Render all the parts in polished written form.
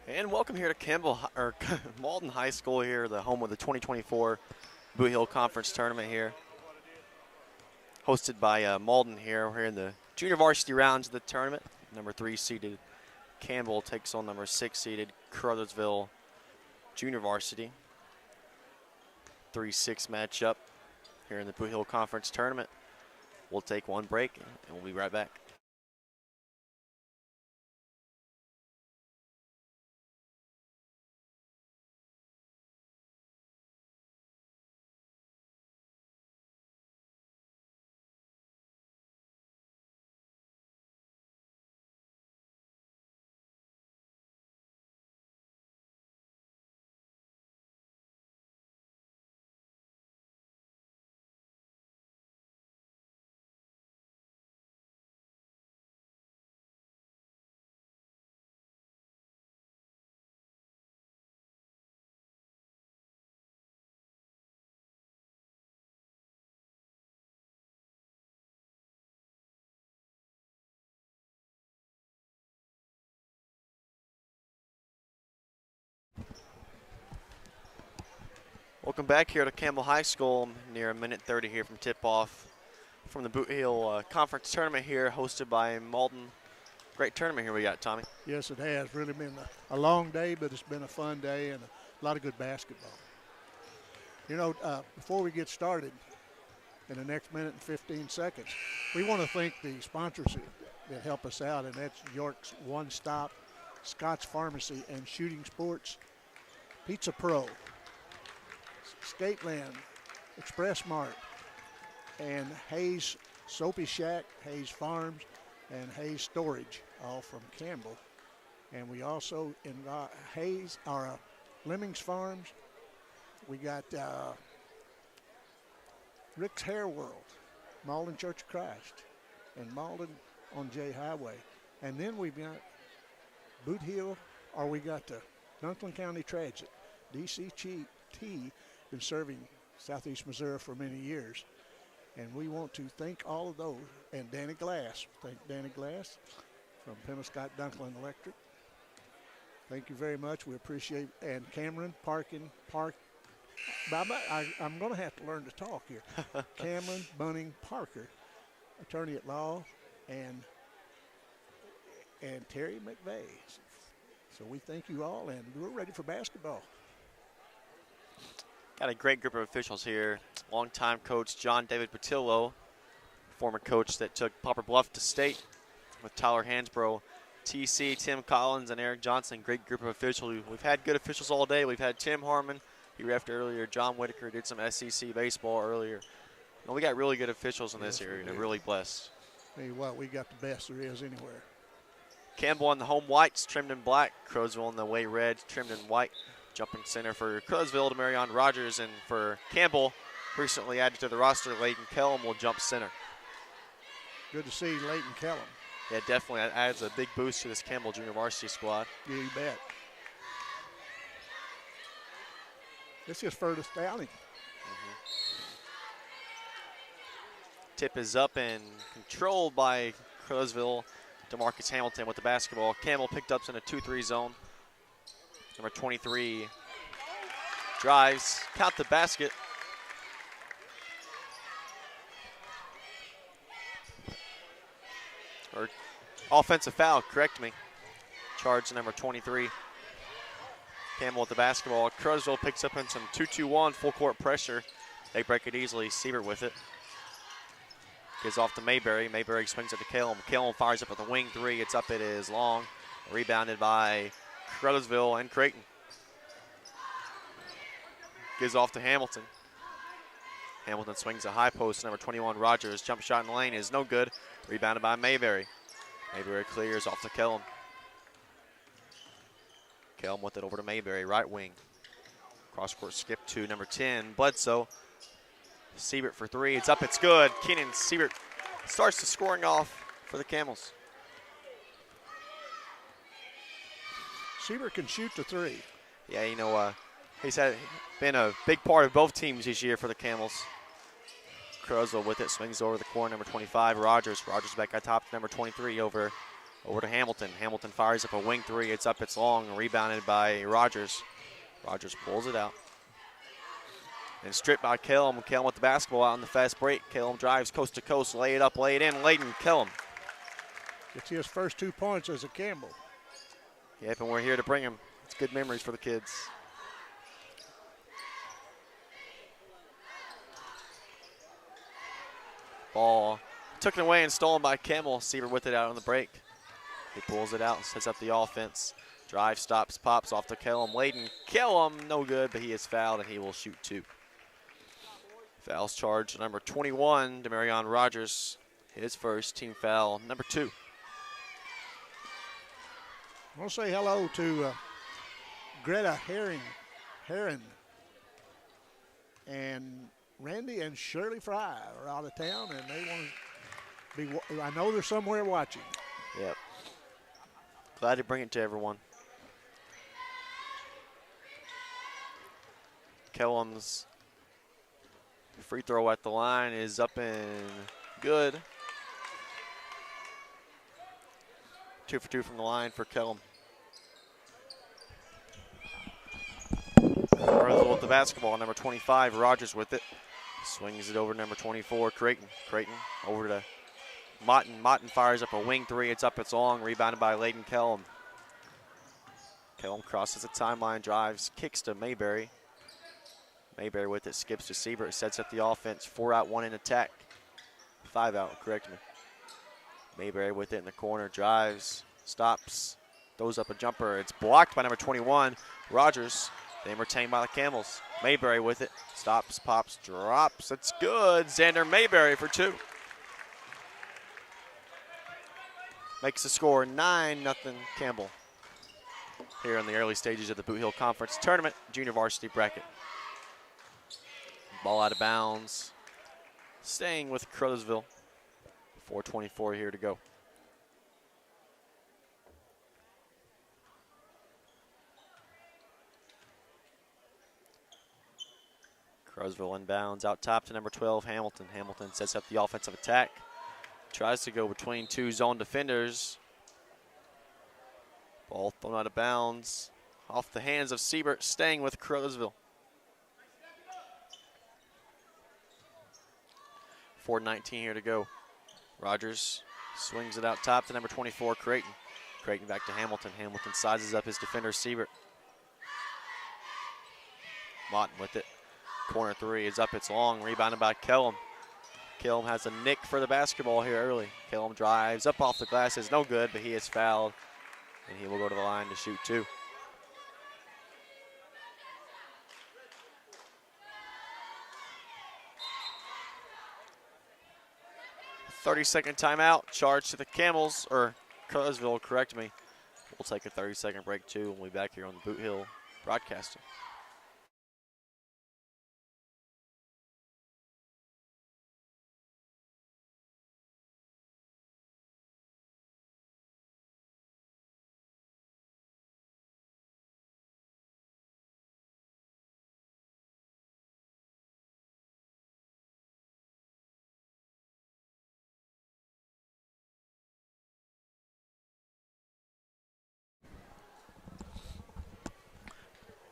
And welcome here to Malden High School here, the home of the 2024 Bootheel Confrence tournament here. Hosted by Malden here. We're in the junior varsity rounds of the tournament. Number 3 seeded Campbell takes on number 6 seeded Crothersville junior varsity. 3-6 matchup here in the Bootheel Confrence tournament. We'll take one break and we'll be right back. Welcome back here to Campbell High School. Near a minute 30 here from tip-off from the Bootheel Conference tournament here, hosted by Malden. Great tournament here we got, Tommy. Yes, it has really been a long day, but it's been a fun day and a lot of good basketball. You know, before we get started, in the next minute and 15 seconds, we want to thank the sponsors that help us out, and that's York's One Stop, Scott's Pharmacy, and Shooting Sports, Pizza Pro, Skateland, Express Mart, and Hayes Soapy Shack, Hayes Farms, and Hayes Storage, all from Campbell. And we also in Hayes, our Lemmings Farms, we got Rick's Hair World, Malden Church of Christ, and Malden on J Highway. And then we've got Bootheel, or we got the Dunklin County Transit, DCT, been serving Southeast Missouri for many years. And we want to thank all of those, and Danny Glass. Thank Danny Glass from Penobscot Dunklin Electric. Thank you very much. We appreciate, and Cameron Parking Park. I'm going to have to learn to talk here. Cameron Bunning Parker, attorney at law, and Terry McVeigh. So we thank you all, and we're ready for basketball. Got a great group of officials here. Longtime coach John David Patillo, former coach that took Poplar Bluff to state with Tyler Hansbrough, TC, Tim Collins, and Eric Johnson. Great group of officials. We've had good officials all day. We've had Tim Harmon, he refed earlier. John Whitaker did some SEC baseball earlier. And we got really good officials in this area. They're really blessed. Tell you what, we got the best there is anywhere. Campbell on the home whites, trimmed in black. Crowsville on the away red, trimmed in white. Jumping center for Crowsville to Marion Rogers, and for Campbell, recently added to the roster, Layton Kellum will jump center. Good to see Layton Kellum. Yeah, definitely. That adds a big boost to this Campbell junior varsity squad. Yeah, you bet. This is furthest outing. Tip is up and controlled by Crowsville. DeMarcus Hamilton with the basketball. Campbell picked up in a 2-3 zone. Number 23 drives, count the basket. Or offensive foul, correct me. Charge number 23. Campbell with the basketball. Crowsville picks up in some 2-2-1 full court pressure. They break it easily. Siebert with it. Gives off to Mayberry. Mayberry swings it to Calum. Calum fires up at the wing three. It's up, it is long. Rebounded by Crothersville and Creighton. Gives off to Hamilton. Hamilton swings a high post. Number 21, Rogers. Jump shot in the lane is no good. Rebounded by Mayberry. Mayberry clears off to Kellum. Kellum with it over to Mayberry, right wing. Cross court skip to number 10, Bledsoe. Siebert for three. It's up, it's good. Keenan Siebert starts the scoring off for the Camels. Siebert can shoot the three. Yeah, you know, he's been a big part of both teams this year for the Camels. Crowsville with it, swings over the corner, number 25, Rogers. Rogers back on top, number 23 over Over to Hamilton. Hamilton fires up a wing three. It's up, it's long, rebounded by Rogers. Rogers pulls it out. And stripped by Kellum. Kellum with the basketball out on the fast break. Kellum drives coast to coast, lay it up, lay it in. Layden Kellum. Gets his first 2 points as a Campbell. Yep, and we're here to bring him. It's good memories for the kids. Ball took it away and stolen by Campbell. Seaver with it out on the break. He pulls it out, sets up the offense. Drive, stops, pops off to Kellum. Layden Kellum, no good, but he is fouled and he will shoot 2. Fouls charged number 21, Demarion Rogers. His first team foul, number 2. I want to say hello to Greta Heron, and Randy and Shirley Fry are out of town, and they want to be. I know they're somewhere watching. Yep. Glad to bring it to everyone. Kellum's free throw at the line is up and good. 2 for 2 from the line for Kellum. Rosal with the basketball, number 25, Rogers with it. Swings it over to number 24, Creighton. Creighton over to Motton. Motton fires up a wing three. It's up, it's long. Rebounded by Layden Kellum. Kellum crosses the timeline, drives, kicks to Mayberry. Mayberry with it, skips to Siebert, sets up the offense. 4 out, 1 in attack. 5 out, correct me. Mayberry with it in the corner, drives, stops, throws up a jumper. It's blocked by number 21, Rogers. Then retained by the Camels. Mayberry with it, stops, pops, drops. It's good. Xander Mayberry for 2. Makes the score 9-0 Campbell here in the early stages of the Bootheel Confrence Tournament Junior Varsity Bracket. Ball out of bounds. Staying with Crothersville. 4:24 here to go. Crothersville inbounds out top to number 12, Hamilton. Hamilton sets up the offensive attack. Tries to go between 2 zone defenders. Ball thrown out of bounds. Off the hands of Siebert, staying with Crothersville. 4:19 here to go. Rogers swings it out top to number 24, Creighton. Creighton back to Hamilton. Hamilton sizes up his defender, Siebert. Motton with it. Corner 3 is up, it's long. Rebounded by Kellum. Kellum has a nick for the basketball here early. Kellum drives up off the glass, is no good, but he is fouled. And he will go to the line to shoot 2. 30-second timeout, charge to the Camels, or Crothersville, correct me. We'll take a 30-second break too, and we'll be back here on the Boot Hill Broadcasting.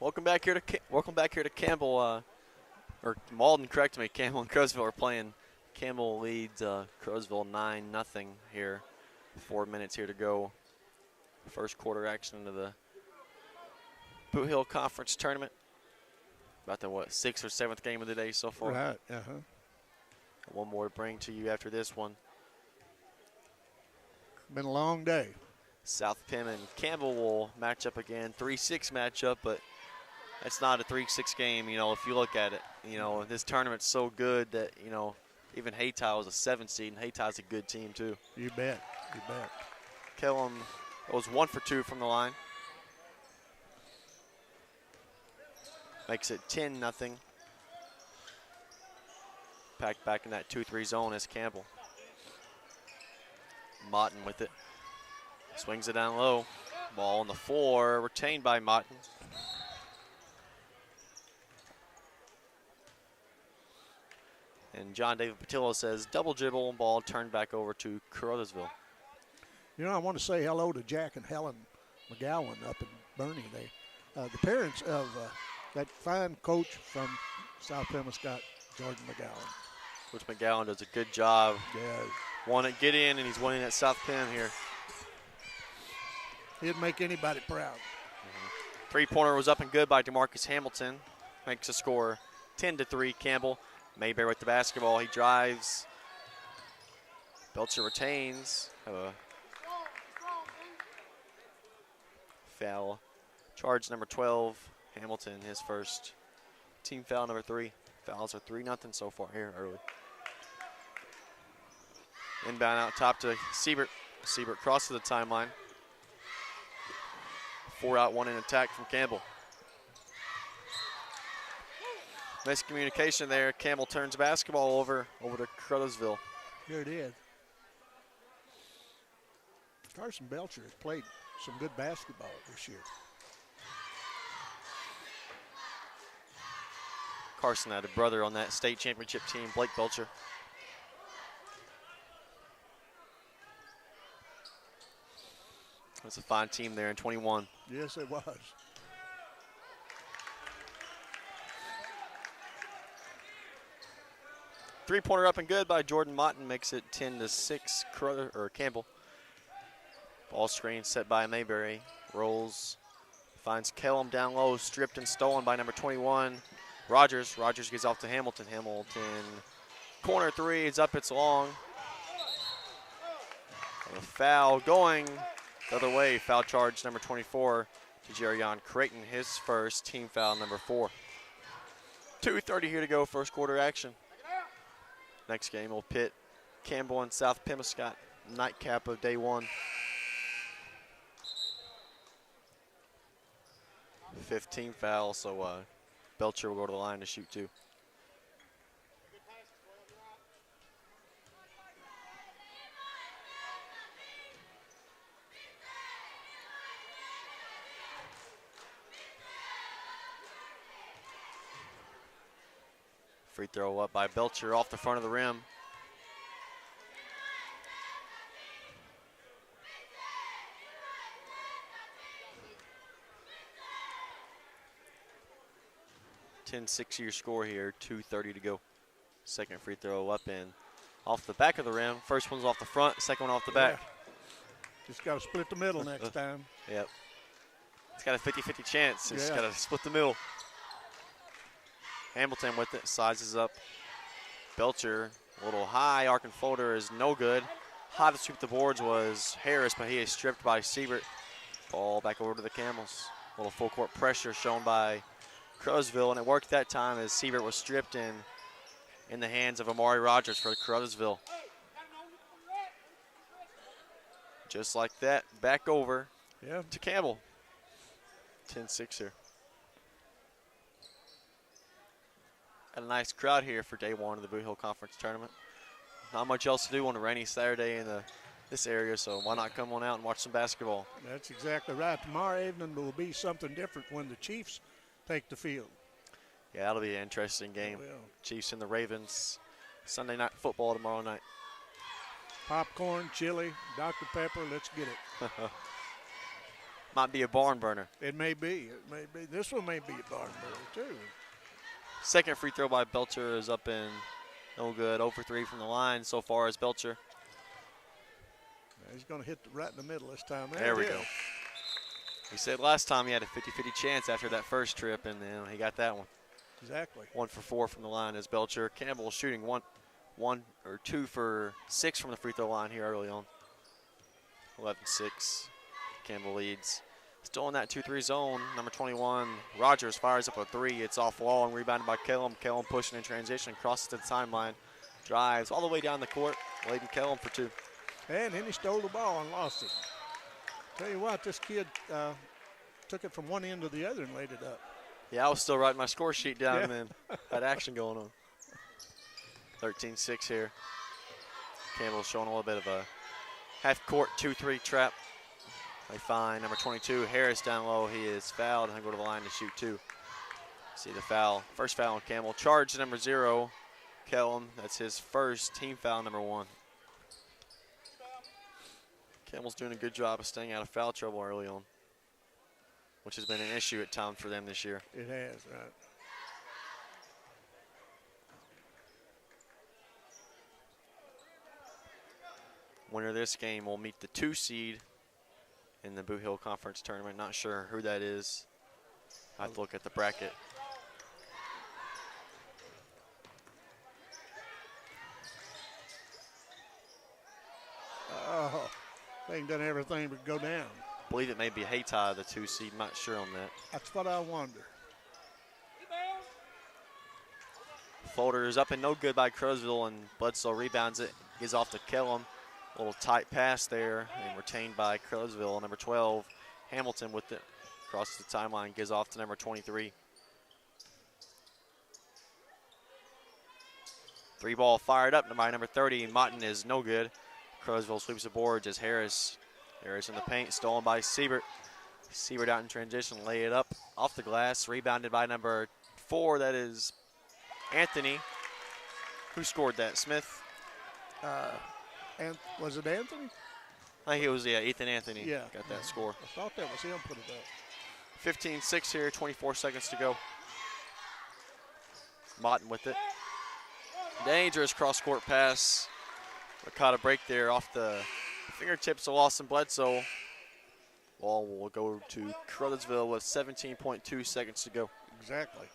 Welcome back here to Campbell, or Malden, correct me. Campbell and Crothersville are playing. Campbell leads Crothersville 9-0 here. 4 minutes here to go. First quarter action into the Boot Hill Conference Tournament. About the, 6th or 7th game of the day so far. Right, One more to bring to you after this one. Been a long day. South Penn and Campbell will match up again. 3-6 matchup, but it's not a 3-6 game, if you look at it. This tournament's so good that, even Haytile was a 7 seed, and Haytile's a good team too. You bet, you bet. Kellum was 1 for 2 from the line. Makes it 10-0. Packed back in that 2-3 zone is Campbell. Motton with it. Swings it down low. Ball on the floor, retained by Motton. And John David Patillo says double dribble, ball turned back over to Crothersville. You know, I want to say hello to Jack and Helen McGowan up in Bernie. The parents of that fine coach from South Pemiscot, Jordan McGowan. Coach McGowan does a good job. Yeah. Won at Get In, and he's winning at South Penn here. He'd make anybody proud. Three-pointer was up and good by DeMarcus Hamilton. Makes the score 10-3. Campbell. Mayberry with the basketball. He drives. Belcher retains. Have a foul. Charge number 12. Hamilton, his first team foul, number 3. Fouls are 3-0 so far here early. Inbound out top to Siebert. Siebert crosses the timeline. 4 out, 1 in attack from Campbell. Miscommunication there. Campbell turns the basketball over to Crothersville. Here it is. Carson Belcher has played some good basketball this year. Carson had a brother on that state championship team, Blake Belcher. It was a fine team there in 21. Yes, it was. Three-pointer up and good by Jordan Motton, makes it 10-6. Campbell. Ball screen set by Mayberry. Rolls, finds Kellum down low, stripped and stolen by number 21, Rogers. Rogers gets off to Hamilton. Hamilton, corner three, it's up, it's long. A foul going the other way. Foul charge number 24 to Jerion Creighton, his first, team foul number 4. 2:30 here to go, first quarter action. Next game will pit Campbell and South Pemiscot, nightcap of day 1. 15 fouls, so Belcher will go to the line to shoot 2. Free throw up by Belcher off the front of the rim. Six-year score here, 2:30 to go. Second free throw up and off the back of the rim. First one's off the front, second one off the back. Just got to split the middle next time. Yep. It's got a 50-50 chance. It's Yeah. got to split the middle. Hamilton with it, sizes up. Belcher, a little high, arc and floater is no good. High to sweep the boards was Harris, but he is stripped by Siebert. Ball back over to the Camels. A little full court pressure shown by Crothersville, and it worked that time as Siebert was stripped in the hands of Amari Rogers for Crothersville. Just like that, back over to Campbell. 10-6 here. Got a nice crowd here for day 1 of the Bootheel Confrence tournament. Not much else to do on a rainy Saturday in this area, so why not come on out and watch some basketball? That's exactly right. Tomorrow evening will be something different when the Chiefs take the field. Yeah, that'll be an interesting game. Chiefs and the Ravens. Sunday night football tomorrow night. Popcorn, chili, Dr. Pepper, let's get it. Might be a barn burner. It may be. It may be. This one may be a barn burner, too. Second free throw by Belcher is up and no good. 0 for 3 from the line so far as Belcher. He's going to hit right in the middle this time. There we go. He said last time he had a 50-50 chance after that first trip, and then he got that one. Exactly. 1 for 4 from the line as Belcher. Campbell shooting 2 for 6 from the free throw line here early on. 11-6. Campbell leads. Still in that 2-3 zone. Number 21, Rogers fires up a 3. It's off long, rebounded by Kellum. Kellum pushing in transition, crosses to the timeline, drives all the way down the court, leading Kellum for 2. And then he stole the ball and lost it. Tell you what, this kid took it from one end to the other and laid it up. Yeah, I was still writing my score sheet down and then had action going on. 13-6 here. Campbell showing a little bit of a half-court 2-3 trap. They find number 22, Harris, down low. He is fouled and go to the line to shoot 2. See the foul. First foul on Campbell. Charge number 0, Kellum. That's his first, team foul number 1. Campbell's doing a good job of staying out of foul trouble early on, which has been an issue at times for them this year. It has, right. Winner of this game will meet the 2 seed in the Bootheel Confrence tournament. Not sure who that is. I have to look at the bracket. Oh, they ain't done everything but go down. I believe it may be Hayti, the 2 seed. Not sure on that. That's what I wonder. Floater is up and no good by Crowsville, and Bledsoe rebounds it. Gives off to Kellum. A little tight pass there, and retained by Crowsville. Number 12, Hamilton with it. Crosses the timeline, gives off to number 23. 3 ball fired up by number 30. Motton is no good. Crowsville sweeps the board as Harris. Harris in the paint, stolen by Siebert. Siebert out in transition, lay it up off the glass. Rebounded by number 4, that is Anthony. Who scored that? Smith? And was it Anthony? I think it was, Ethan Anthony. Yeah. Got that score. I thought that was him put it up. 15-6 here, 24 seconds to go. Motton with it. Dangerous cross-court pass. But caught a break there off the fingertips of Lawson Bledsoe. Ball will go to Crothersville with 17.2 seconds to go. Exactly.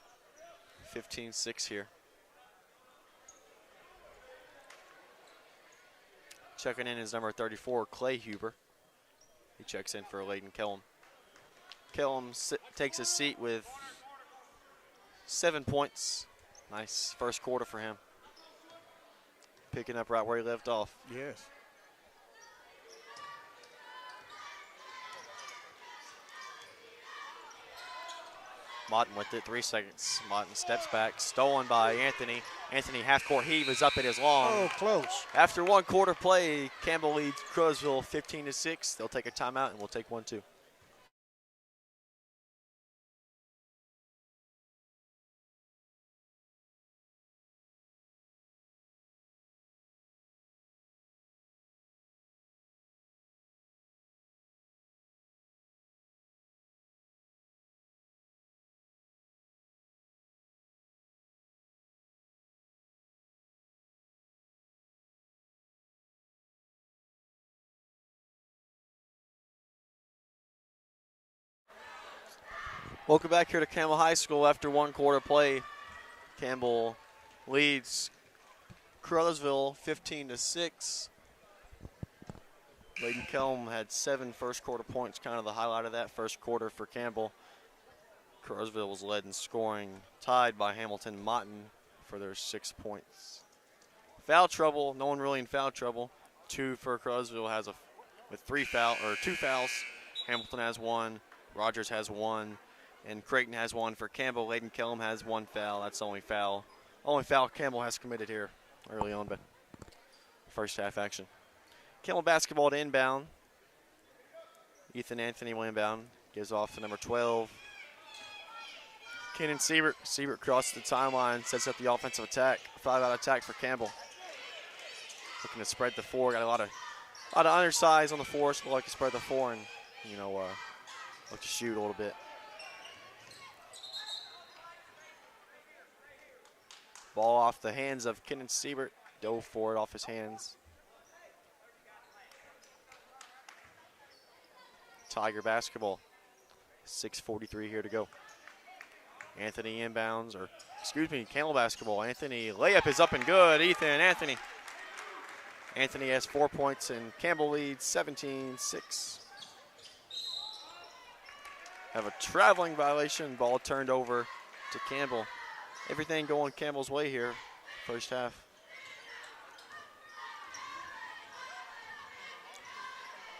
15-6 here. Checking in is number 34, Clay Huber. He checks in for Layden Kellum. Kellum takes a seat with 7 points. Nice first quarter for him. Picking up right where he left off. Yes. Motton with it, 3 seconds. Motton steps back, stolen by Anthony. Anthony half-court heave is up at his long. Oh, close. After 1 quarter play, Campbell leads Crowsville 15-6. They'll take a timeout and we'll take one too. Welcome back here to Campbell High School after 1 quarter play. Campbell leads Crothersville 15-6. Layden Kellum had 7 first quarter points, kind of the highlight of that first quarter for Campbell. Crothersville was led in scoring, tied by Hamilton Motton for their 6 points. Foul trouble, no one really in foul trouble. 2 for Crothersville has with 2 fouls. Hamilton has 1, Rogers has 1. And Creighton has 1 for Campbell. Layden Kellum has 1 foul. That's the only foul Campbell has committed here early on, but first half action. Campbell basketball to inbound. Ethan Anthony will inbound. Gives off to number 12. Kenan Siebert. Siebert crosses the timeline, sets up the offensive attack. 5-out attack for Campbell. Looking to spread the floor. Got a lot of undersize on the floor, so like to spread the floor and, look to shoot a little bit. Ball off the hands of Kenan Siebert. Dove for it off his hands. Tiger basketball. 6:43 here to go. Anthony inbounds, Campbell basketball. Anthony layup is up and good. Ethan Anthony. Anthony has 4 points and Campbell leads 17-6. Have a traveling violation. Ball turned over to Campbell. Everything going Campbell's way here, first half.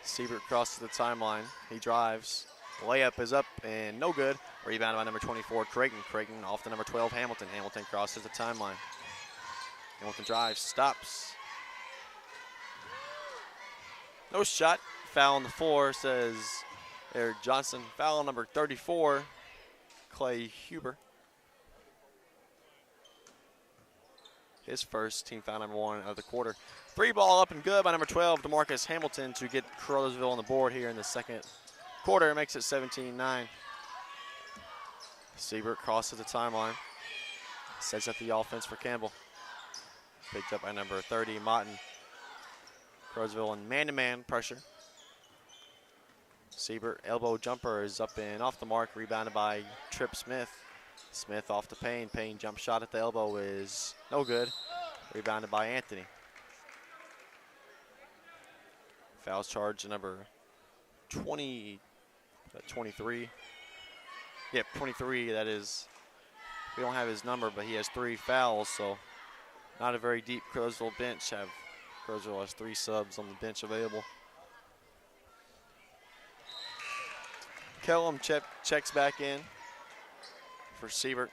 Siebert crosses the timeline. He drives. Layup is up and no good. Rebounded by number 24, Creighton. Creighton off the number 12, Hamilton. Hamilton crosses the timeline. Hamilton drives, stops. No shot. Foul on the floor, says Eric Johnson. Foul on number 34, Clay Huber. His first team foul number 1 of the quarter. Free ball up and good by number 12, DeMarcus Hamilton, to get Carruthersville on the board here in the second quarter. Makes it 17-9. Siebert crosses the timeline. Sets up the offense for Campbell. Picked up by number 30, Motton. Carruthersville in man-to-man pressure. Siebert elbow jumper is up and off the mark, rebounded by Tripp Smith. Smith off to Payne. Payne jump shot at the elbow is no good. Rebounded by Anthony. Fouls charge number 23. Yep, 23, that is. We don't have his number, but he has 3 fouls, so not a very deep Carruthersville bench. Carruthersville has 3 subs on the bench available. Kellum checks back in for Siebert.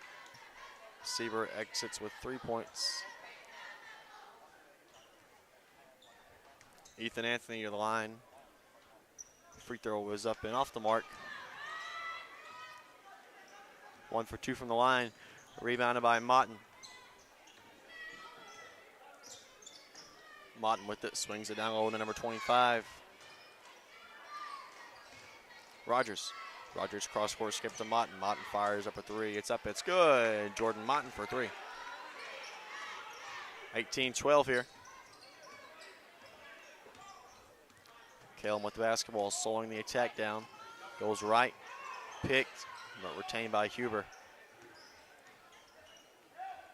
Siebert exits with 3 points. Ethan Anthony to the line. Free throw was up and off the mark. 1 for 2 from the line. Rebounded by Motton. Motton with it, swings it down low to number 25. Rogers cross-court skip to Motton. Motton fires up a 3. It's up, it's good. Jordan Motton for 3. 18-12 here. Kellum with the basketball, slowing the attack down. Goes right, picked, but retained by Huber.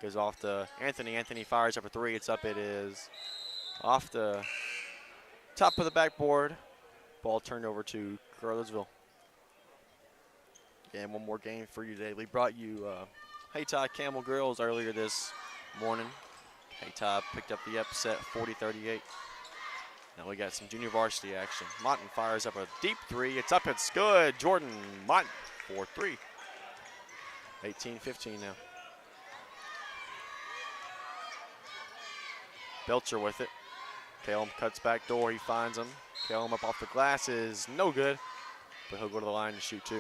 Goes off to Anthony. Anthony fires up a 3. It's up, it is off the top of the backboard. Ball turned over to Carruthersville. And one more game for you today. We brought you Haytide Camel Girls earlier this morning. Haytide picked up the upset 40-38. Now we got some junior varsity action. Motton fires up a deep 3. It's up, it's good. Jordan Motton for 3. 18-15 now. Belcher with it. Kellum cuts back door, he finds him. Kellum up off the glass is no good, but he'll go to the line to shoot 2.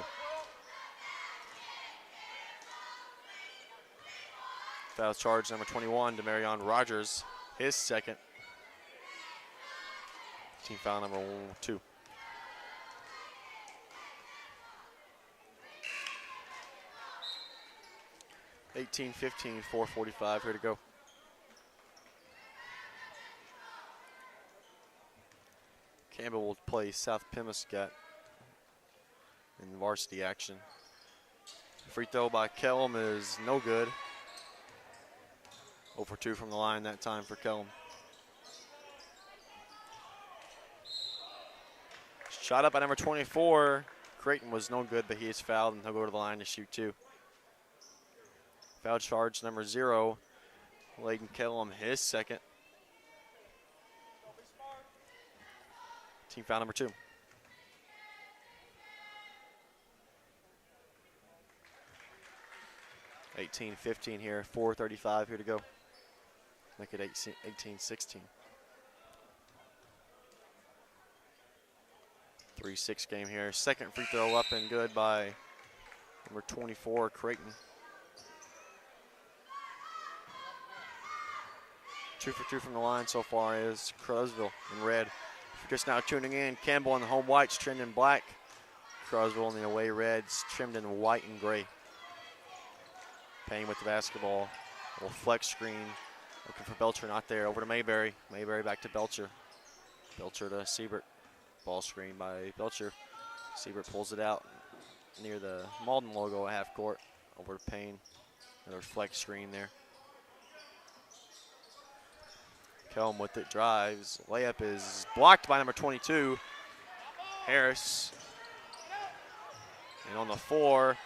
Foul charge number 21, Demarion Rogers, his second. Team foul number 2. (18-15), 4:45 here to go. Campbell will play South Pemiscot in varsity action. Free throw by Kellum is no good. 0 for 2 from the line that time for Kellum. Shot up by number 24. Creighton was no good, but he is fouled, and he'll go to the line to shoot 2. Foul charge number 0. Layden Kellum, his second. Team foul number 2. (18-15) here, 4:35 here to go. Make it 18-16. 3-6 game here. Second free throw up and good by number 24, Creighton. 2 for 2 from the line so far is Carruthersville in red. If you're just now tuning in, Campbell in the home whites trimmed in black. Carruthersville in the away reds trimmed in white and gray. Payne with the basketball. A little flex screen. Looking for Belcher, not there. Over to Mayberry. Mayberry back to Belcher. Belcher to Siebert. Ball screen by Belcher. Siebert pulls it out near the Malden logo at half court. Over to Payne. Another flex screen there. Kellum with it, drives. Layup is blocked by number 22, Harris. And on the 4,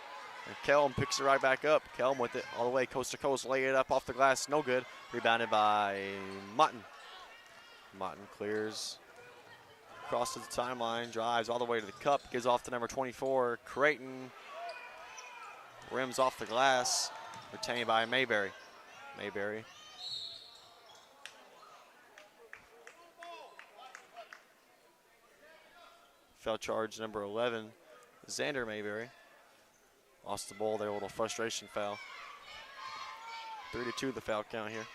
and Kellum picks it right back up. Kellum with it all the way coast to coast, lay it up off the glass, no good. Rebounded by Motton. Motton clears, crosses the timeline, drives all the way to the cup, gives off to number 24, Creighton. Rims off the glass, retained by Mayberry. Mayberry. Foul charge number 11, Xander Mayberry. Lost the ball there, a little frustration foul. 3-2 the foul count here.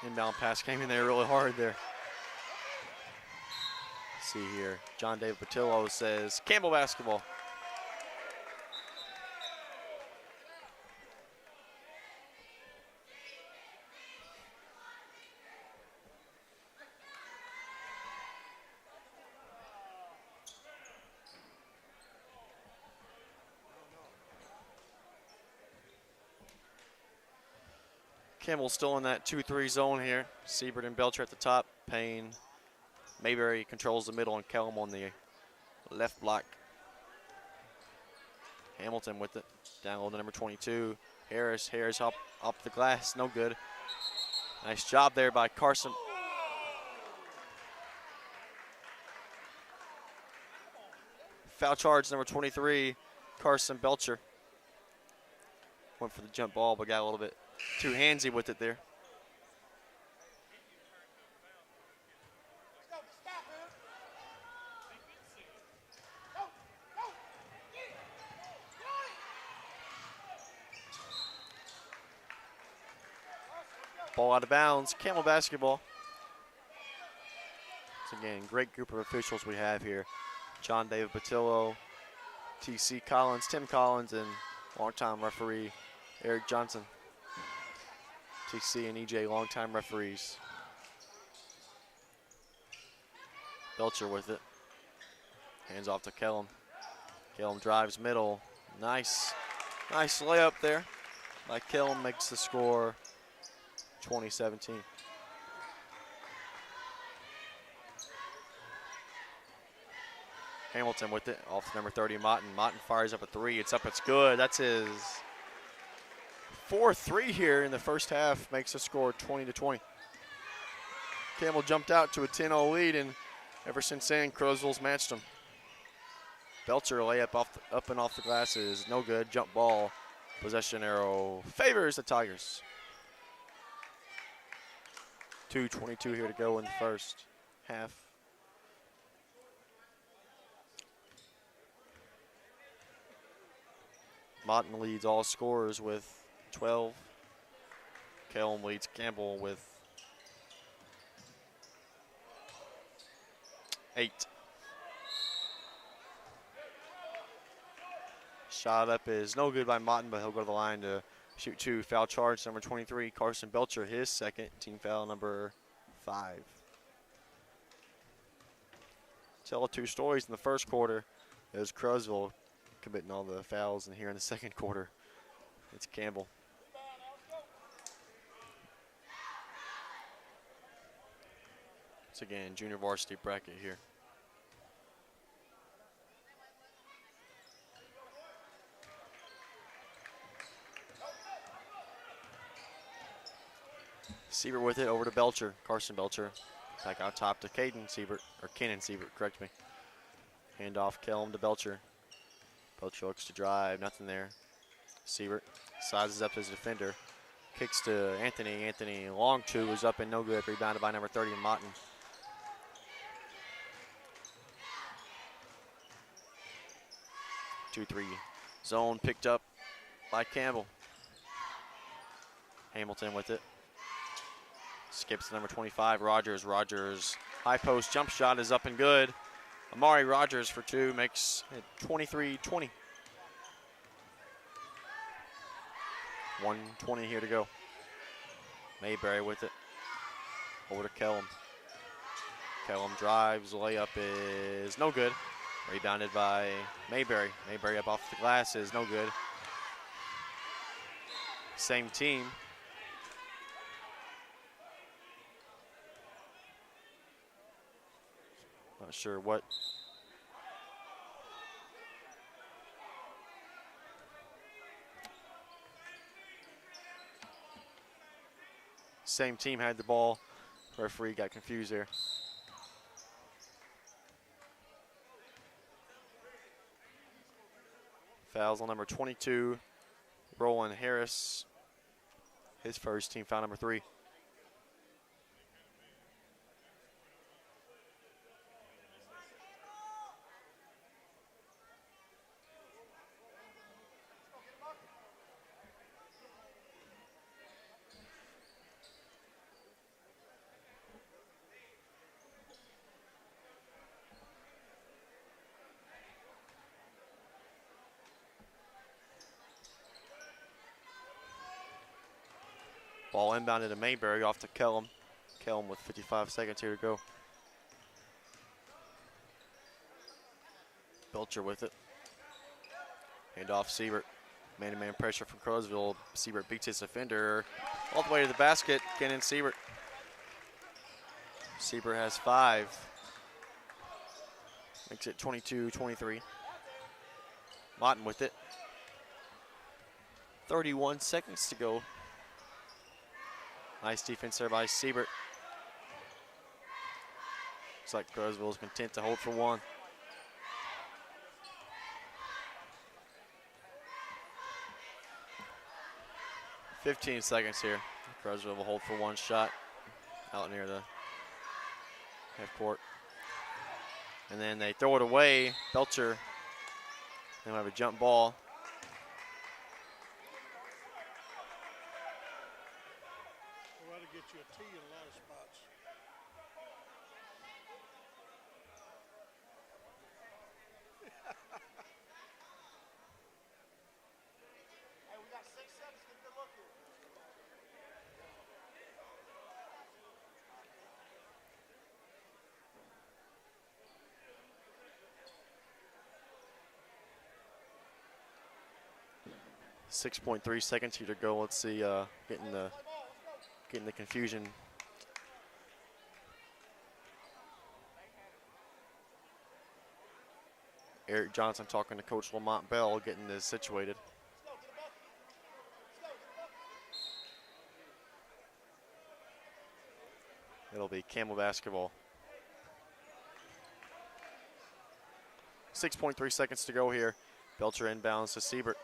Inbound pass came in there really hard there. Let's see here. John David Patillo says Campbell basketball. Campbell still in that 2-3 zone here. Siebert and Belcher at the top. Payne, Mayberry controls the middle, and Kellum on the left block. Hamilton with it. Down low to number 22. Harris up the glass. No good. Nice job there by Carson. Foul charge number 23, Carson Belcher. Went for the jump ball, but got a little bit too handsy with it there. Ball out of bounds. Camel basketball. So again, great group of officials we have here. John David Patillo, T.C. Collins, Tim Collins, and longtime referee Eric Johnson. T.C. and E.J. longtime referees. Belcher with it. Hands off to Kellum. Kellum drives middle. Nice layup there by Kellum, makes the score 20-17. Hamilton with it, off to number 30, Motton. Motton fires up a three. It's up, it's good. That's his 4th here in the first half, makes the score 20-20. Campbell jumped out to a 10-0 lead, and ever since then, Crowsville's matched him. Belcher layup up and off the glass is no good. Jump ball, possession arrow favors the Tigers. 2:22 here to go in the first half. Motton leads all scorers with 12. Kellum leads Campbell with 8. Shot up is no good by Motton, but he'll go to the line to shoot 2. Foul charge number 23, Carson Belcher, his second, team foul number 5. Tell 2 stories in the first quarter. It was Crowsville committing all the fouls, and here in the second quarter, it's Campbell. Once again, junior varsity bracket here. Siebert with it over to Belcher. Carson Belcher back out top to Caden Siebert, or Kenan Siebert, correct me. Hand off Kellum to Belcher. Belcher looks to drive, nothing there. Siebert sizes up his defender. Kicks to Anthony. Anthony, long 2 is up and no good. Rebounded by number 30, Motton. Two, 3 zone picked up by Campbell. Hamilton with it. Skips to number 25, Rogers. Rogers, high post jump shot is up and good. Amari Rogers for 2 makes it 23-20. 1:20 here to go. Mayberry with it. Over to Kellum. Kellum drives, layup is no good. Rebounded by Mayberry. Mayberry up off the glass is no good. Same team. Not sure what. Same team had the ball. Referee got confused there. Fouls on number 22, Roland Harris. His first, team foul number 3. Ball inbounded to Mayberry off to Kellum. Kellum with 55 seconds here to go. Belcher with it. Hand off Siebert. Man-to-man pressure from Crosville. Siebert beats his defender all the way to the basket. Getting in Siebert. Siebert has 5. Makes it 22-23. Martin with it. 31 seconds to go. Nice defense there by Siebert. Looks like Crosville is content to hold for 1. "15 seconds here. Crosville will hold for 1 shot out near the half court. And then they throw it away. Belcher. They have a jump ball. We'll get you a tee in a lot of spots. Hey, we got 6 seconds. Get a good look here. .3 seconds here to go. Let's see, getting the confusion. Eric Johnson talking to Coach Lamont Bell, getting this situated. It'll be Camel basketball. 6.3 seconds to go here. Belcher inbounds to Siebert.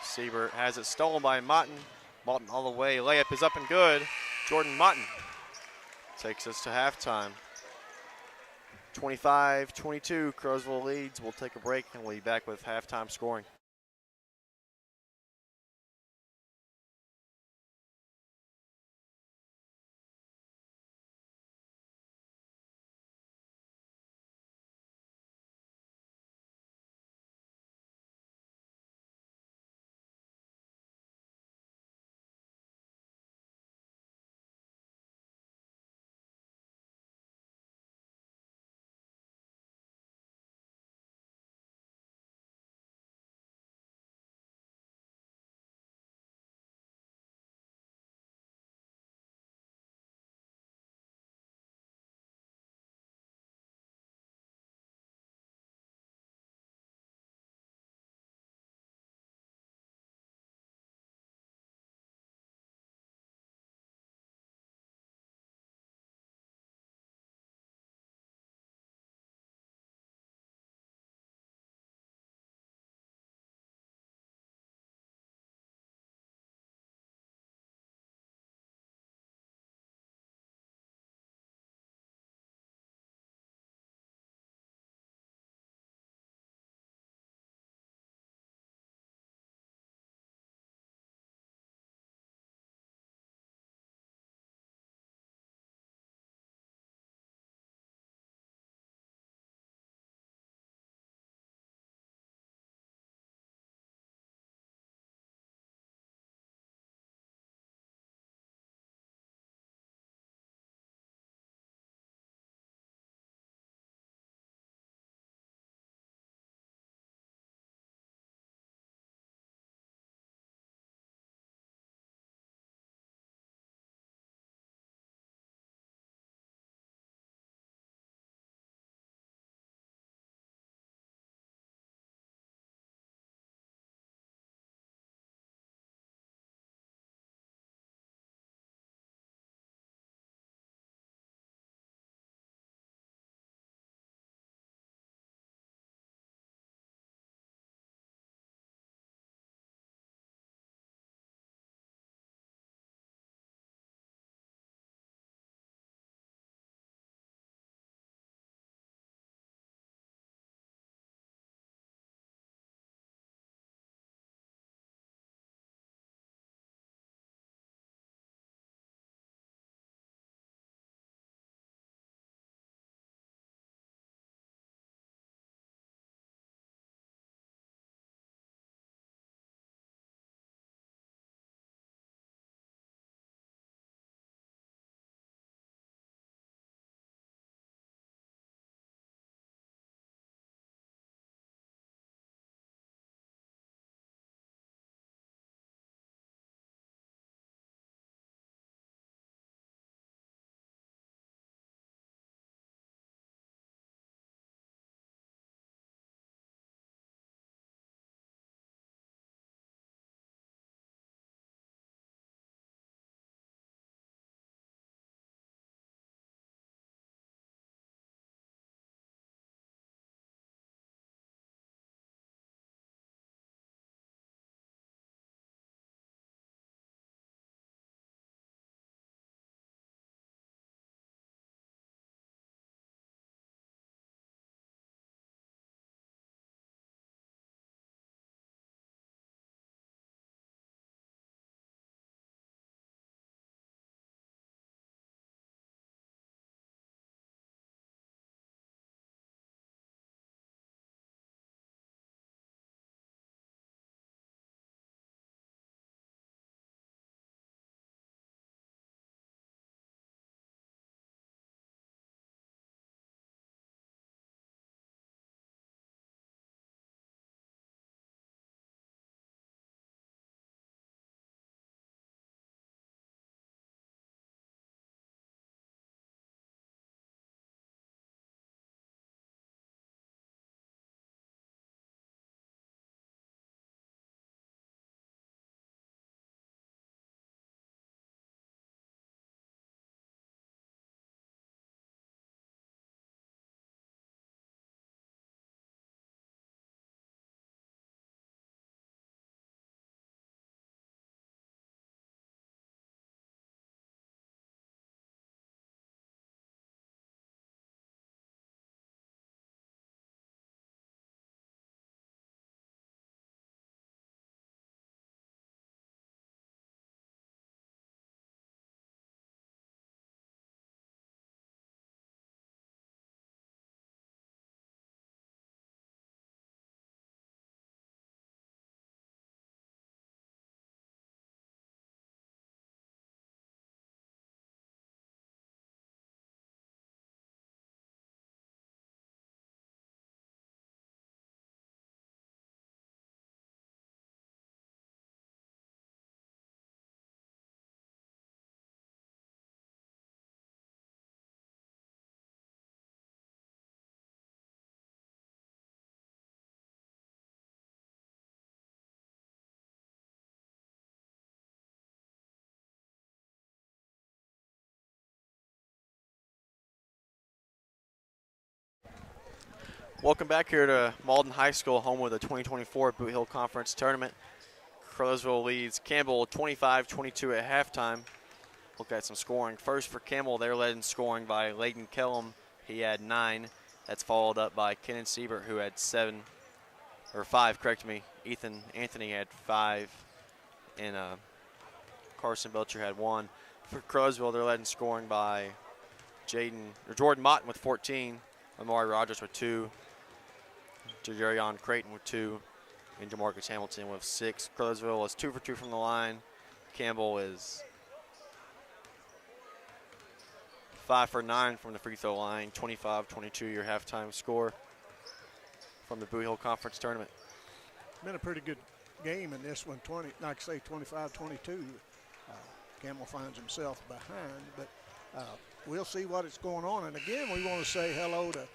Siebert has it stolen by Motton. Motton all the way. Layup is up and good. Jordan Motton takes us to halftime. 25-22, Crosville leads. We'll take a break and we'll be back with halftime scoring. Welcome back here to Malden High School, home of the 2024 Bootheel Confrence Tournament. Crowsville leads Campbell 25-22 at halftime. Look at some scoring. First for Campbell, they're led in scoring by Layden Kellum. He had 9. That's followed up by Kenan Siebert, who had 5, correct me. Ethan Anthony had 5, and Carson Belcher had 1. For Crowsville, they're led in scoring by Jordan Motton with 14, Amari Rogers with 2, Jarion Creighton with 2, and DeMarcus Hamilton with 6. Crowsville is 2 for 2 from the line. Campbell is 5 for 9 from the free throw line. 25-22 your halftime score from the Bootheel Conference Tournament. Been a pretty good game in this one. 25-22. Campbell finds himself behind, but we'll see what is going on. And again, we want to say hello to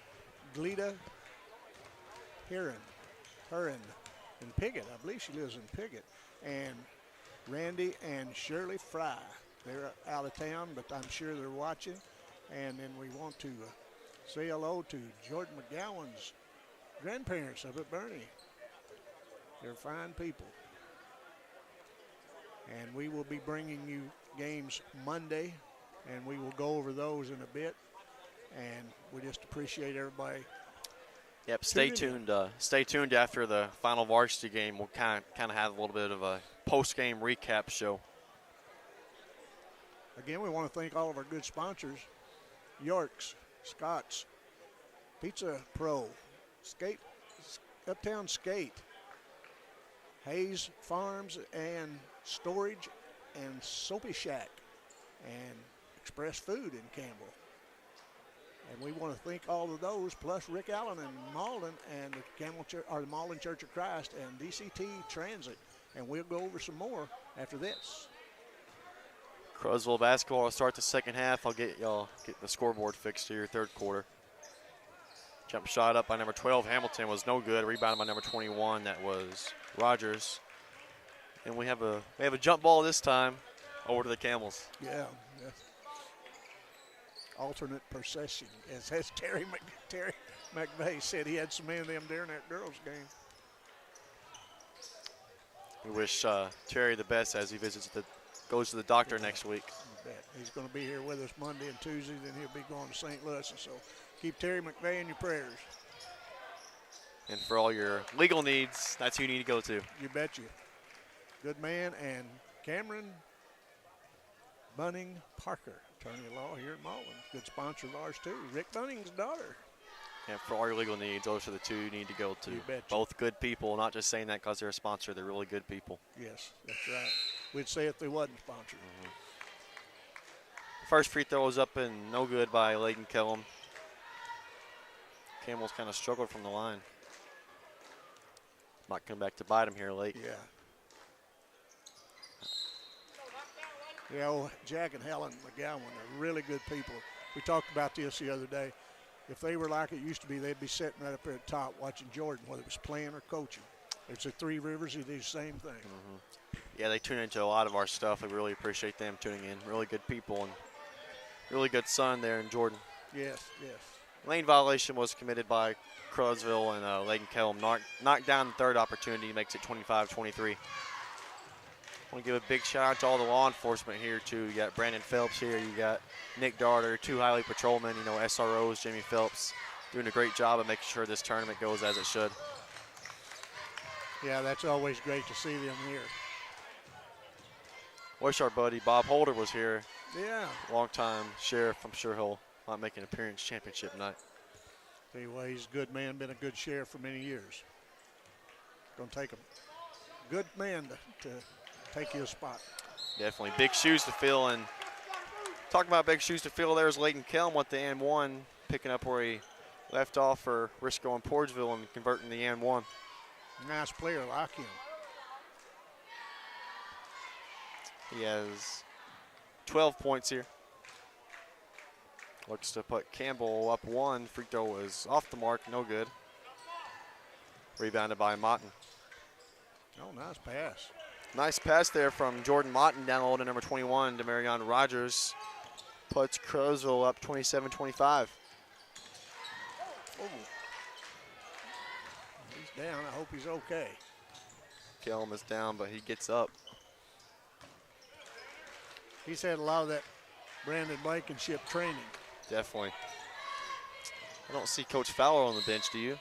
Gleda Heron in Piggott. I believe she lives in Piggott. And Randy and Shirley Fry. They're out of town, but I'm sure they're watching. And then we want to say hello to Jordan McGowan's grandparents up at Bernie. They're fine people. And we will be bringing you games Monday, and we will go over those in a bit. And we just appreciate everybody. Yep, stay tuned. Stay tuned after the final varsity game. We'll kind of have a little bit of a post-game recap show. Again, we want to thank all of our good sponsors: York's, Scott's, Pizza Pro, Uptown Skate, Hayes Farms and Storage, and Soapy Shack, and Express Food in Campbell. And we want to thank all of those, plus Rick Allen and Malden and the Malden Church of Christ and DCT Transit. And we'll go over some more after this. Crowsville basketball will start the second half. I'll get the scoreboard fixed to your third quarter. Jump shot up by number 12, Hamilton, was no good. Rebounded by number 21, that was Rogers. And we have a jump ball this time over to the Camels. Yeah. Alternate possession, as Terry McVeigh said. He had so many of them during that girls' game. We wish Terry the best as he goes to the doctor next week. You bet. He's going to be here with us Monday and Tuesday, then he'll be going to St. Louis. And so keep Terry McVeigh in your prayers. And for all your legal needs, that's who you need to go to. You bet you. Good man. And Cameron Bunning Parker, attorney-at-law here at Malden. Good sponsor of ours, too. Rick Bunning's daughter. Yeah, for all your legal needs, those are the two you need to go to. You betcha. Both good people, not just saying that because they're a sponsor. They're really good people. Yes, that's right. We'd say if they wasn't sponsored. Mm-hmm. First free throw was up and no good by Layden Kellum. Campbell's kind of struggled from the line. Might come back to bite him here late. Yeah. Yeah, Jack and Helen McGowan are really good people. We talked about this the other day. If they were like it used to be, they'd be sitting right up there at the top watching Jordan, whether it was playing or coaching. It's at Three Rivers, they do the same thing. Mm-hmm. Yeah, they tune into a lot of our stuff. We really appreciate them tuning in. Really good people and really good son there in Jordan. Yes. Lane violation was committed by Crowsville, and Layden Kellum knocked down the third opportunity, makes it 25-23. I want to give a big shout out to all the law enforcement here, too. You got Brandon Phelps here. You got Nick Darter, 2 highway patrolmen, SROs, Jamie Phelps, doing a great job of making sure this tournament goes as it should. Yeah, that's always great to see them here. Wish our buddy Bob Holder was here. Yeah. Long-time sheriff. I'm sure he'll might make an appearance championship night. Tell you what, he's a good man, been a good sheriff for many years. Going to take a good man to take you a spot. Definitely big shoes to fill. And talking about big shoes to fill, there's Layden Kellum with the and one, picking up where he left off for Risco and Portsville and converting the and one. Nice player, like him. He has 12 points here. Looks to put Campbell up 1. Free throw was off the mark, no good. Rebounded by Motton. Oh, nice pass. Nice pass there from Jordan Motton down low to number 21, Demarion Rogers. Puts Crowsville up 27-25. down. I hope he's okay. Kellum is down, but he gets up. He's had a lot of that Brandon Blankenship training. Definitely. I don't see Coach Fowler on the bench, do you?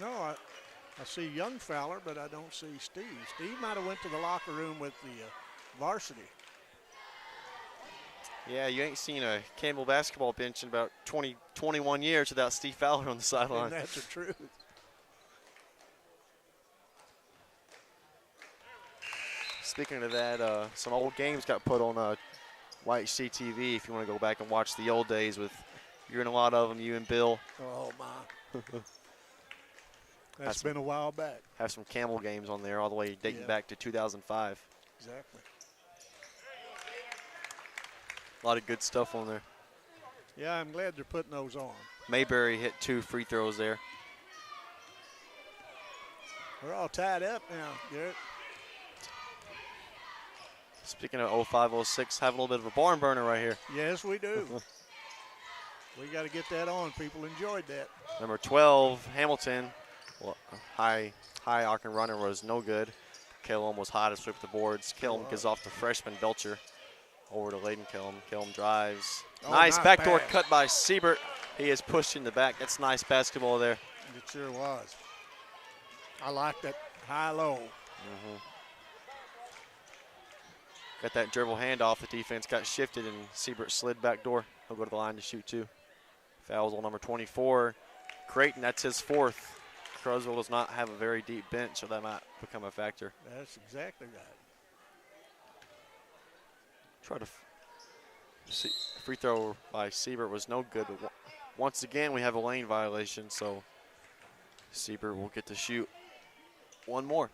No, I see young Fowler, but I don't see Steve. Steve might have went to the locker room with the varsity. Yeah, you ain't seen a Campbell basketball bench in about 21 years without Steve Fowler on the sideline. And that's the truth. Speaking of that, some old games got put on YHC TV if you want to go back and watch the old days with, you're in a lot of them, you and Bill. Oh, my. That's been a while back. Have some Camel games on there all the way dating back to 2005. Exactly. A lot of good stuff on there. Yeah, I'm glad they're putting those on. Mayberry hit 2 free throws there. We're all tied up now, Garrett. Speaking of 05-06, having a little bit of a barn burner right here. Yes, we do. We got to get that on. People enjoyed that. Number 12, Hamilton. Well, high arcing runner was no good. Kellum was hot to sweep the boards. Kellum gives off to freshman Belcher. Over to Layden Kellum. Kellum drives. Nice backdoor cut by Siebert. He is pushing the back. That's nice basketball there. It sure was. I like that high-low. Got that dribble handoff. The defense got shifted, and Siebert slid back door. He'll go to the line to shoot 2. Fouls on number 24. Creighton, that's his 4th. Croswell does not have a very deep bench, so that might become a factor. That's exactly right. Try to see, free throw by Siebert was no good. But once again, we have a lane violation, so Siebert will get to shoot one more.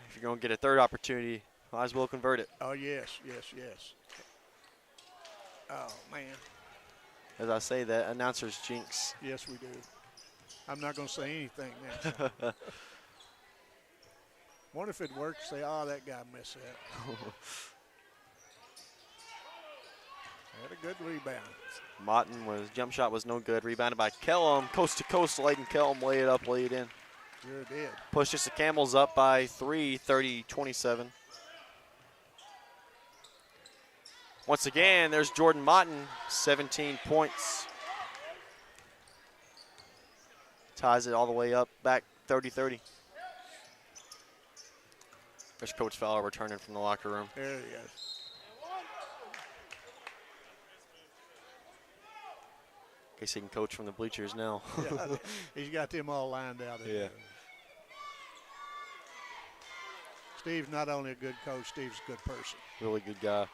If you're going to get a third opportunity, might as well convert it. Oh, yes, yes, yes. Oh, man. As I say that, announcers jinx. Yes, we do. I'm not going to say anything now. Wonder if it works. Say, oh, that guy missed that. Had a good rebound. Motton jump shot was no good. Rebounded by Kellum. Coast to coast, Layden Kellum lay it up, lay it in. Sure did. Pushes the Camels up by 3, 30-27. Once again, there's Jordan Motton, 17 points. Ties it all the way up, back 30-30. There's Coach Fowler returning from the locker room. There he is. Guess he can coach from the bleachers now. Yeah, he's got them all lined out. Yeah. Steve's not only a good coach, Steve's a good person. Really good guy.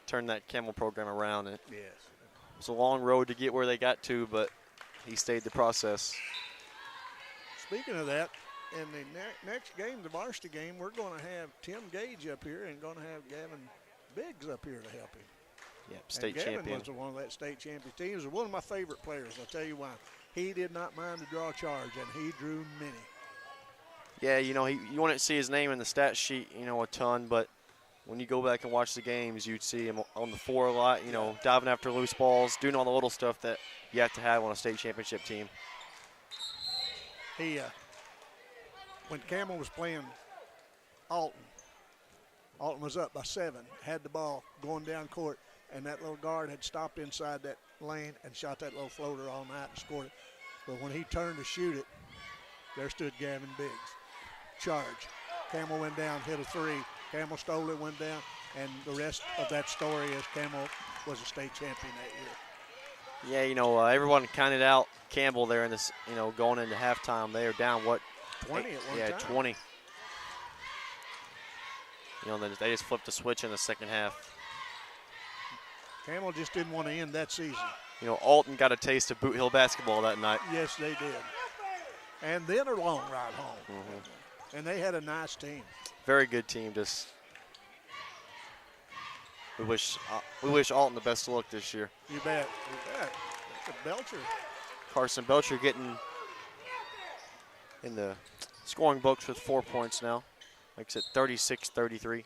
Turned that Camel program around. It Yes. was a long road to get where they got to, but he stayed the process. Speaking of that, in the next game, the varsity game, we're going to have Tim Gage up here and going to have Gavin Biggs up here to help him. Yep, state Gavin champion. was one of that state champion teams. One of my favorite players. I'll tell you why. He did not mind to draw charge, and he drew many. Yeah, you know, you wouldn't see his name in the stat sheet, you know, a ton, but when you go back and watch the games, you'd see him on the floor a lot, you know, diving after loose balls, doing all the little stuff that you have to have on a state championship team. He, when Camel was playing Alton was up by 7, had the ball going down court, and that little guard had stopped inside that lane and shot that little floater all night and scored it. But when he turned to shoot it, there stood Gavin Biggs. Charge. Camel went down, hit a 3. Camel stole it, went down, and the rest of that story is Camel was a state champion that year. Yeah, you know, everyone counted out Campbell there in this, you know, going into halftime. They are down, what? 20 at one yeah, time. 20. You know, they just flipped the switch in the second half. Camel just didn't want to end that season. You know, Alton got a taste of Boot Hill basketball that night. Yes, they did. And then a long ride home. And they had a nice team. Very good team. Just we wish Alton the best of luck this year. You bet. You bet. That's a Belcher. Carson Belcher getting in the scoring books with 4 points now. Makes it 36-33.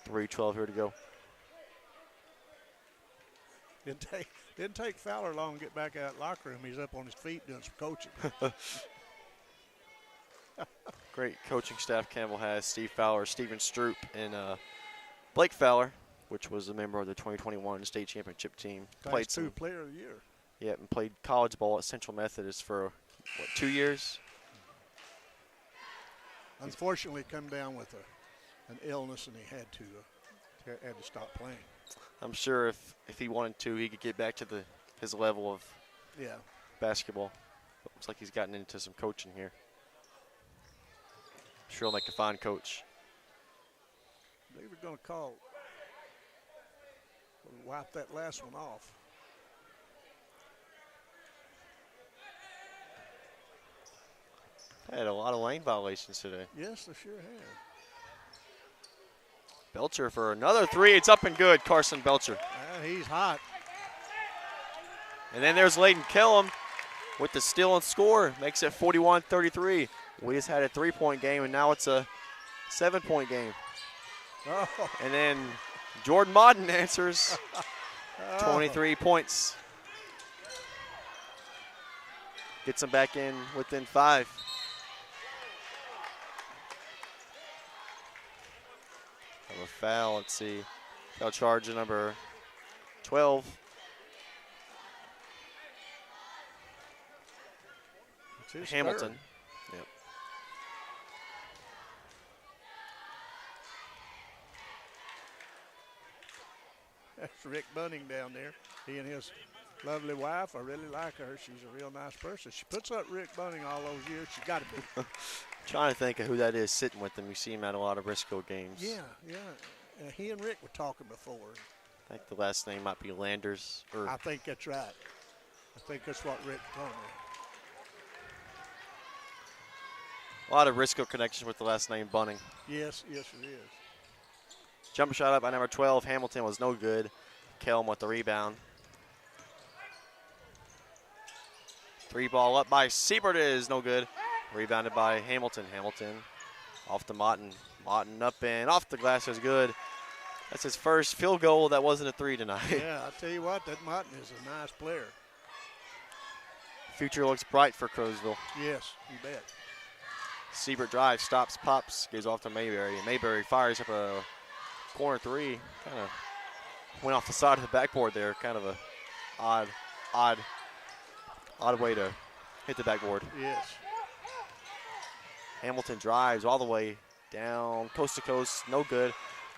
3:12 here to go. Didn't take Fowler long to get back out of the locker room. He's up on his feet doing some coaching. Great coaching staff Campbell has. Steve Fowler, Stephen Stroop, and Blake Fowler, which was a member of the 2021 state championship team. Class 2 player of the year. Yeah, and played college ball at Central Methodist for, 2 years? Unfortunately, come down with an illness, and he had to stop playing. I'm sure if he wanted to, he could get back to his level of basketball. But looks like he's gotten into some coaching here. Sure he'll make a fine coach. They were going to wipe that last one off. Had a lot of lane violations today. Yes, they sure have. Belcher for another three. It's up and good, Carson Belcher. He's hot. And then there's Layden Kellum with the steal and score. Makes it 41-33. We just had a 3-point game, and now it's a 7-point game. Oh. And then Jordan Modden answers 23 points. Gets them back in within 5. Have a foul, let's see. Foul charge number 12. Hamilton. Third. Yep. That's Rick Bunning down there. He and his lovely wife. I really like her. She's a real nice person. She puts up Rick Bunning all those years. She's got to be. Trying to think of who that is sitting with him. You see him at a lot of Briscoe games. Yeah. He and Rick were talking before. I think the last name might be Landers. I think that's right. I think that's what Rick told me. A lot of Briscoe connection with the last name Bunning. Yes, it is. Jump shot up by number 12. Hamilton was no good. Kelm with the rebound. 3 ball up by Siebert is no good. Rebounded by Hamilton. Hamilton off to Motton. Motton up and off the glass is good. That's his first field goal that wasn't a 3 tonight. Yeah, I'll tell you what, that Motton is a nice player. Future looks bright for Crowsville. Yes, you bet. Siebert drives, stops, pops, gives off to Mayberry. Mayberry fires up a corner 3. Kind of went off the side of the backboard there. Kind of a odd way to hit the backboard. Yes. Hamilton drives all the way down, coast to coast, no good.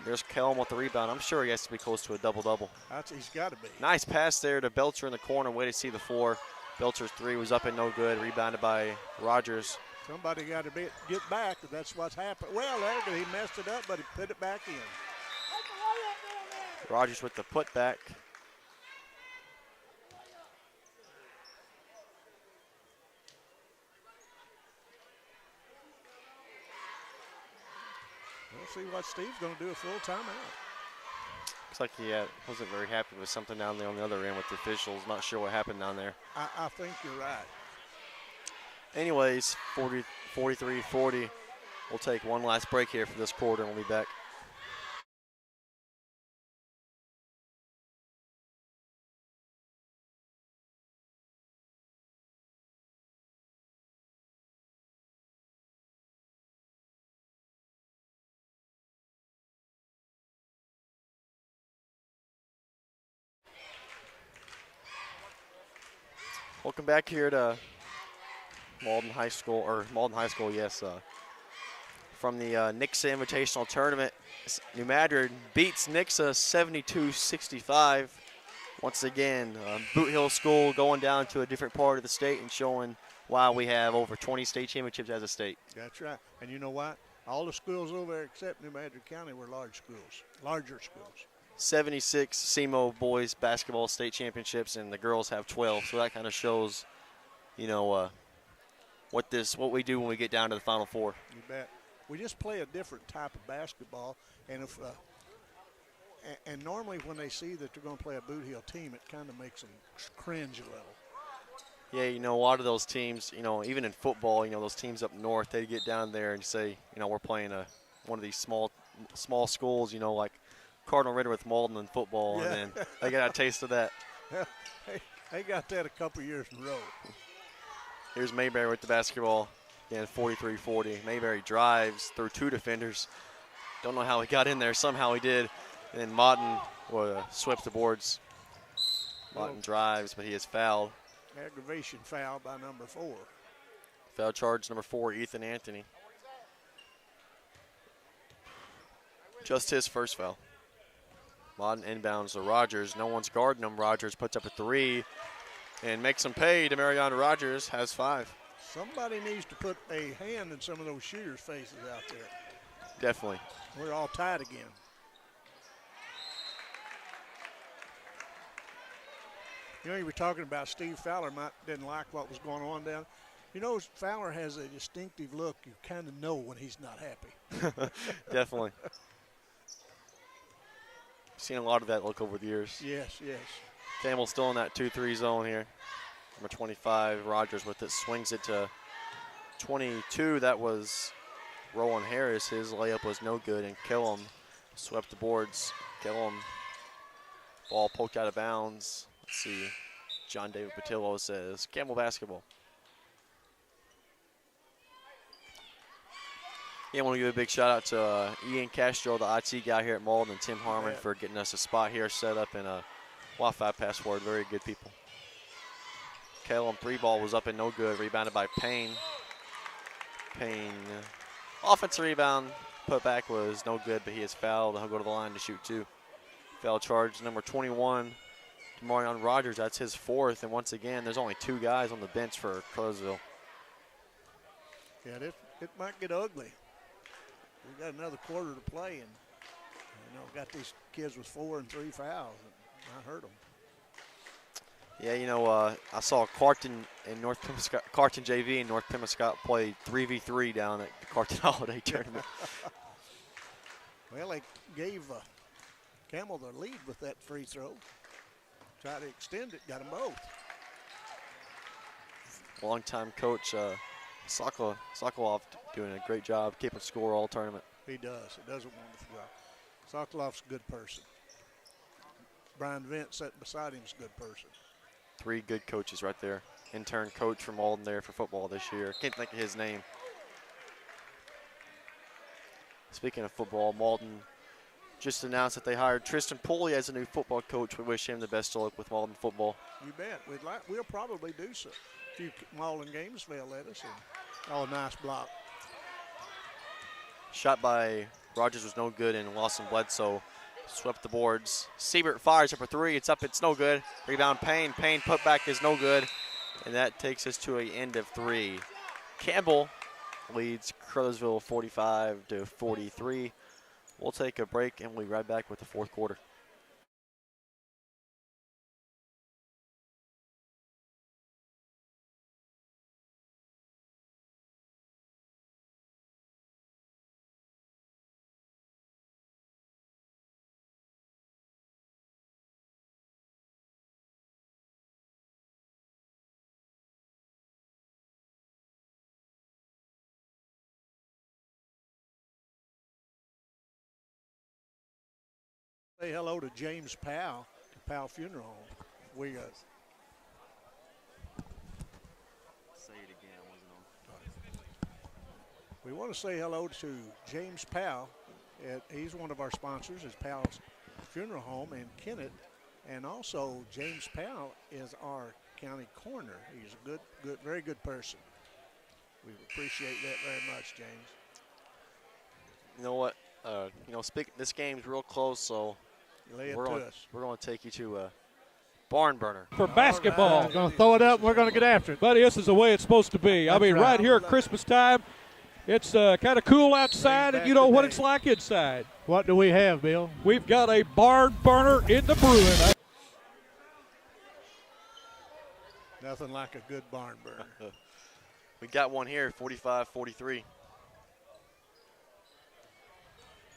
There's Kelm with the rebound. I'm sure he has to be close to a double-double. He's got to be. Nice pass there to Belcher in the corner. Way to see the 4. Belcher's 3 was up and no good. Rebounded by Rogers. Somebody got to get back. That's what's happened. Well, there he messed it up, but he put it back in. Rogers with the putback. We'll see what Steve's going to do a full timeout. Looks like he wasn't very happy with something down there on the other end with the officials. Not sure what happened down there. I think you're right. Anyways, 43-40. We'll take one last break here for this quarter, and we'll be back. Welcome back here to Malden High School, yes. From the Nixa Invitational Tournament, New Madrid beats Nixa 72-65. Once again, Boot Hill School going down to a different part of the state and showing why we have over 20 state championships as a state. That's right. And you know what? All the schools over there except New Madrid County were larger schools. 76 SEMO boys basketball state championships, and the girls have 12. So that kind of shows, what we do when we get down to the Final Four. You bet. We just play a different type of basketball, and and normally when they see that they're going to play a Boot Hill team, it kind of makes them cringe a little. Yeah, a lot of those teams, even in football, those teams up north, they get down there and say, we're playing one of these small schools, like Cardinal Ritter with Malden in football, and then they get a taste of that They got that a couple years in a row. Here's Mayberry with the basketball. Again, 43-40. Mayberry drives through 2 defenders. Don't know how he got in there. Somehow he did. And then Motton swept the boards. Motton drives, but he is fouled. Aggravation foul by number 4. Foul charge number 4, Ethan Anthony. Just his first foul. Motton inbounds to Rogers. No one's guarding him. Rogers puts up a 3 and makes him pay. Demarion Rogers has 5. Somebody needs to put a hand in some of those shooters' faces out there. Definitely. We're all tied again. You know, you were talking about Steve Fowler didn't like what was going on down. You know, Fowler has a distinctive look. You kind of know when he's not happy. Definitely. Seen a lot of that look over the years. Yes, yes. Campbell still in that 2-3 zone here. Number 25, Rogers with it, swings it to 22. That was Roland Harris. His layup was no good, and Killam swept the boards. Killam, ball poked out of bounds. Let's see. John David Patillo says, Campbell basketball. Yeah, I want to give a big shout out to Ian Castro, the IT guy here at Malden, and Tim Harmon for getting us a spot here set up in a Wi-Fi password. Very good people. Calum 3-ball was up and no good. Rebounded by Payne. Payne, offensive rebound, put back was no good, but he is fouled. He'll go to the line to shoot 2. Foul charge number 21, Demarion Rogers. That's his 4th, and once again, there's only 2 guys on the bench for Crowsville. Yeah, it might get ugly. We got another quarter to play, and got these kids with 4 and 3 fouls. And I hurt them. Yeah, I saw Carton in North Pembroke, Carton JV in North Pembroke play 3v3 down at the Carton Holiday Tournament. Well, they gave Campbell the lead with that free throw. Tried to extend it, got them both. Longtime coach Sokolov doing a great job keeping score all tournament. He does. He does a wonderful job. Sokolov's a good person. Brian Vent sitting beside him is a good person. 3 good coaches right there. Intern coach from Malden there for football this year. Can't think of his name. Speaking of football, Malden just announced that they hired Tristan Pulley as a new football coach. We wish him the best of luck with Malden football. You bet. We'll probably do so. A few Malden games they'll let us in. Oh, nice block. Shot by Rogers was no good, and Lawson Bledsoe swept the boards. Siebert fires up a 3. It's up. It's no good. Rebound Payne. Payne put back is no good. And that takes us to an end of 3. Campbell leads Crowsville 45-43. We'll take a break, and we'll be right back with the 4th quarter. Say hello to James Powell, to Powell Funeral Home. We Say it again. I wasn't on. We want to say hello to James Powell. He's one of our sponsors, is Powell's Funeral Home in Kennett. And also, James Powell is our county coroner. He's a good, very good person. We appreciate that very much, James. You know what? This game's real close, so we're going to take you to a barn burner. For basketball. Going to throw it up, and we're going to get after it. Buddy, this is the way it's supposed to be. I mean, right here at Christmas time, it's kind of cool outside, and you know what it's like inside. What do we have, Bill? We've got a barn burner in the brewing. Nothing like a good barn burner. We got one here, 45-43.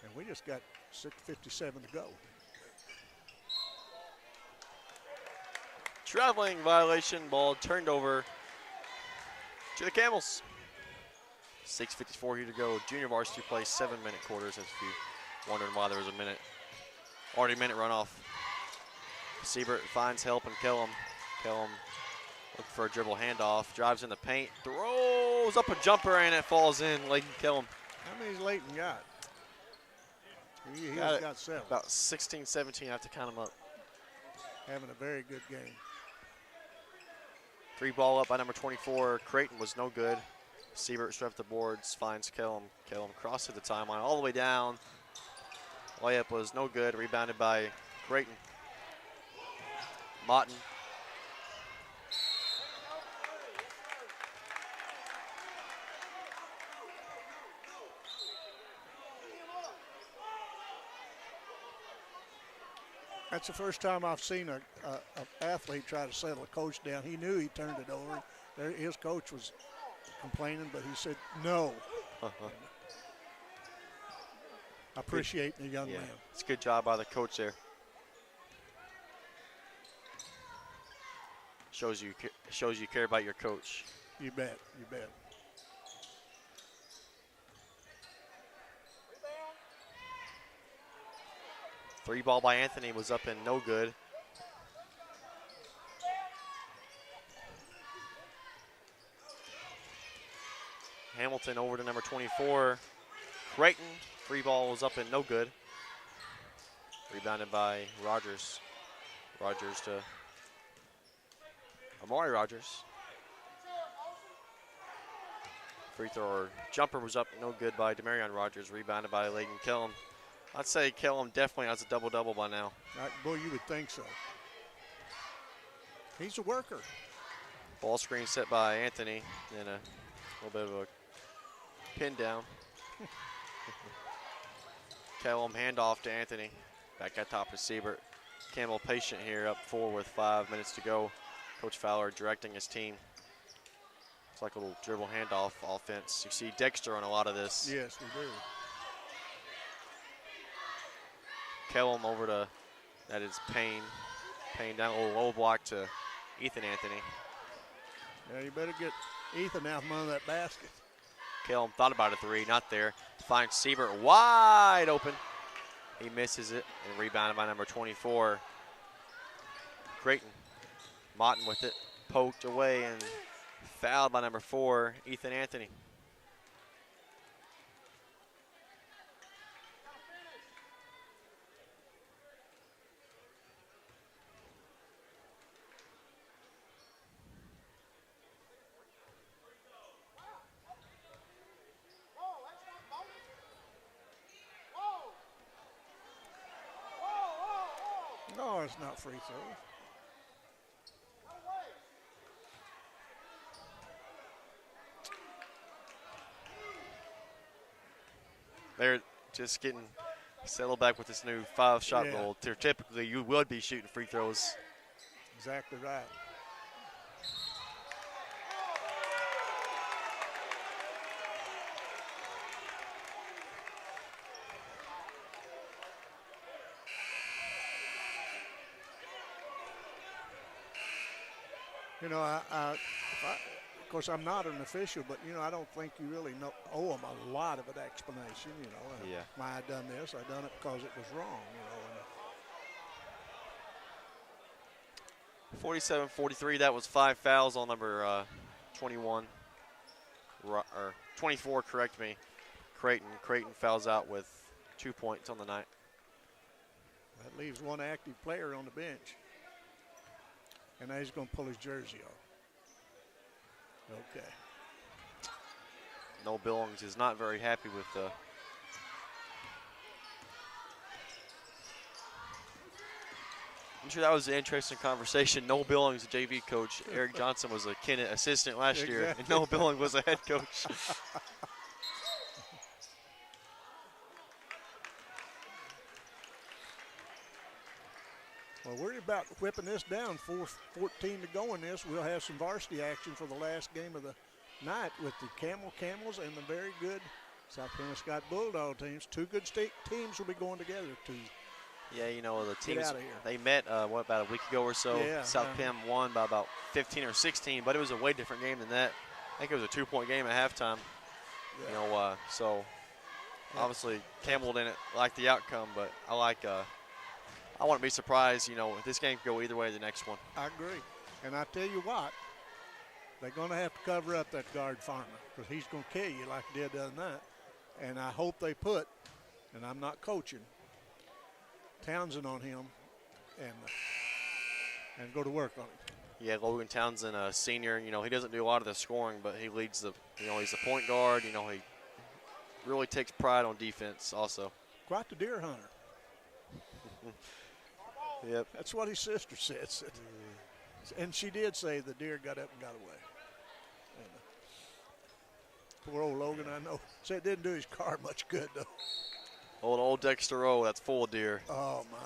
And we just got 6:57 to go. Traveling violation, ball turned over to the Camels. 6:54 here to go. Junior varsity plays 7-minute quarters, if you wondering why there was a minute run off. Siebert finds help and Kellum. Kellum looking for a dribble handoff, drives in the paint, throws up a jumper, and it falls in. Layton Kellum. How many's Layton got? He's got 7. About 16, 17. I have to count them up. Having a very good game. 3 ball up by number 24. Creighton was no good. Siebert swept the boards, finds Kellum. Kellum crosses the timeline all the way down. Layup was no good. Rebounded by Creighton. Motton. That's the first time I've seen an athlete try to settle a coach down. He knew he turned it over. His coach was complaining, but he said no. Appreciate the young man. It's a good job by the coach there. Shows you care about your coach. You bet. You bet. Three ball by Anthony was up and no good. Hamilton over to number 24. Creighton, 3 ball was up and no good. Rebounded by Rogers. Rogers to Amari Rogers. Free throw or jumper was up, no good by Demarion Rogers. Rebounded by Layton Kellum. I'd say Kellum definitely has a double-double by now. Boy, you would think so. He's a worker. Ball screen set by Anthony, and a little bit of a pin down. Kellum handoff to Anthony. Back at top of Siebert. Campbell patient here, up 4 with 5 minutes to go. Coach Fowler directing his team. It's like a little dribble handoff offense. You see Dexter on a lot of this. Yes, we do. Kellum over to, that is Payne. Payne down a little low block to Ethan Anthony. Yeah, you better get Ethan out from under that basket. Kellum thought about a 3, not there. Finds Siebert wide open. He misses it and rebounded by number 24. Creighton. Motton with it, poked away and fouled by number 4, Ethan Anthony. No, it's not free throw. They're just getting settled back with this new 5-shot rule. Typically, you would be shooting free throws. Exactly right. You know, of course, I'm not an official, but, you know, I don't think you really owe them a lot of an explanation, you know. Yeah. Why I done this, I done it because it was wrong, you know. 47-43, that was 5 fouls on number 21, or 24, correct me. Creighton fouls out with 2 points on the night. That leaves one active player on the bench. And now he's going to pull his jersey off. Okay. Noel Billings is not very happy with the I'm sure that was an interesting conversation. Noel Billings, the JV coach. Eric Johnson was a Kennett assistant last year, and Noel Billings was a head coach. Well, we're about whipping this down. 4:14 to go in this. We'll have some varsity action for the last game of the night with the Camels and the very good South Carolina Scott Bulldog teams. 2 good state teams will be going together to Yeah, you know, the teams, out of here. they met, about a week ago or so. Yeah, South Penn won by about 15 or 16, but it was a way different game than that. I think it was a 2-point game at halftime. Yeah. You know, so obviously Campbell didn't like the outcome, but I like I wouldn't be surprised, if this game could go either way the next one. I agree. And I tell you what, they're going to have to cover up that guard Farmer because he's going to kill you like he did the other night. And I hope they put, and I'm not coaching, Townsend on him and go to work on him. Yeah, Logan Townsend, a senior, he doesn't do a lot of the scoring, but he leads the, he's a point guard. He really takes pride on defense also. Quite the deer hunter. Yep. That's what his sister says. And she did say the deer got up and got away. And, poor old Logan, I know. Said it didn't do his car much good, though. Old Dexter Road, that's full of deer. Oh, my.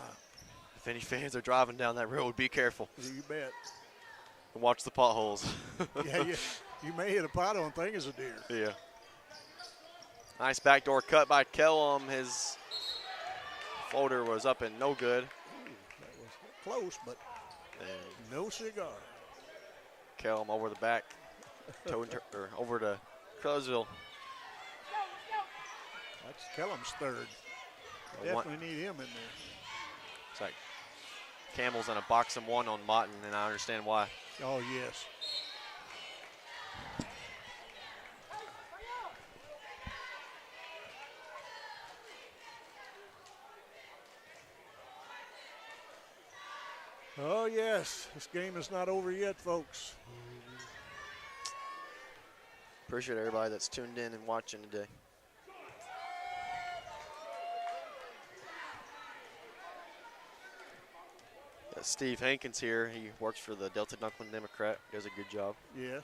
If any fans are driving down that road, be careful. You bet. And watch the potholes. Yeah, you may hit a pothole and think it's a deer. Yeah. Nice backdoor cut by Kellum. His floater was up and no good. Ooh, that was close, but no cigar. Kellum over the back, over to Crosville. That's Kellum's third. Definitely need him in there. It's like Campbell's in a box and one on Motton, and I understand why. Oh, yes. Oh, yes. This game is not over yet, folks. Appreciate everybody that's tuned in and watching today. Steve Hankins here. He works for the Delta Dunklin Democrat. Does a good job. Yes.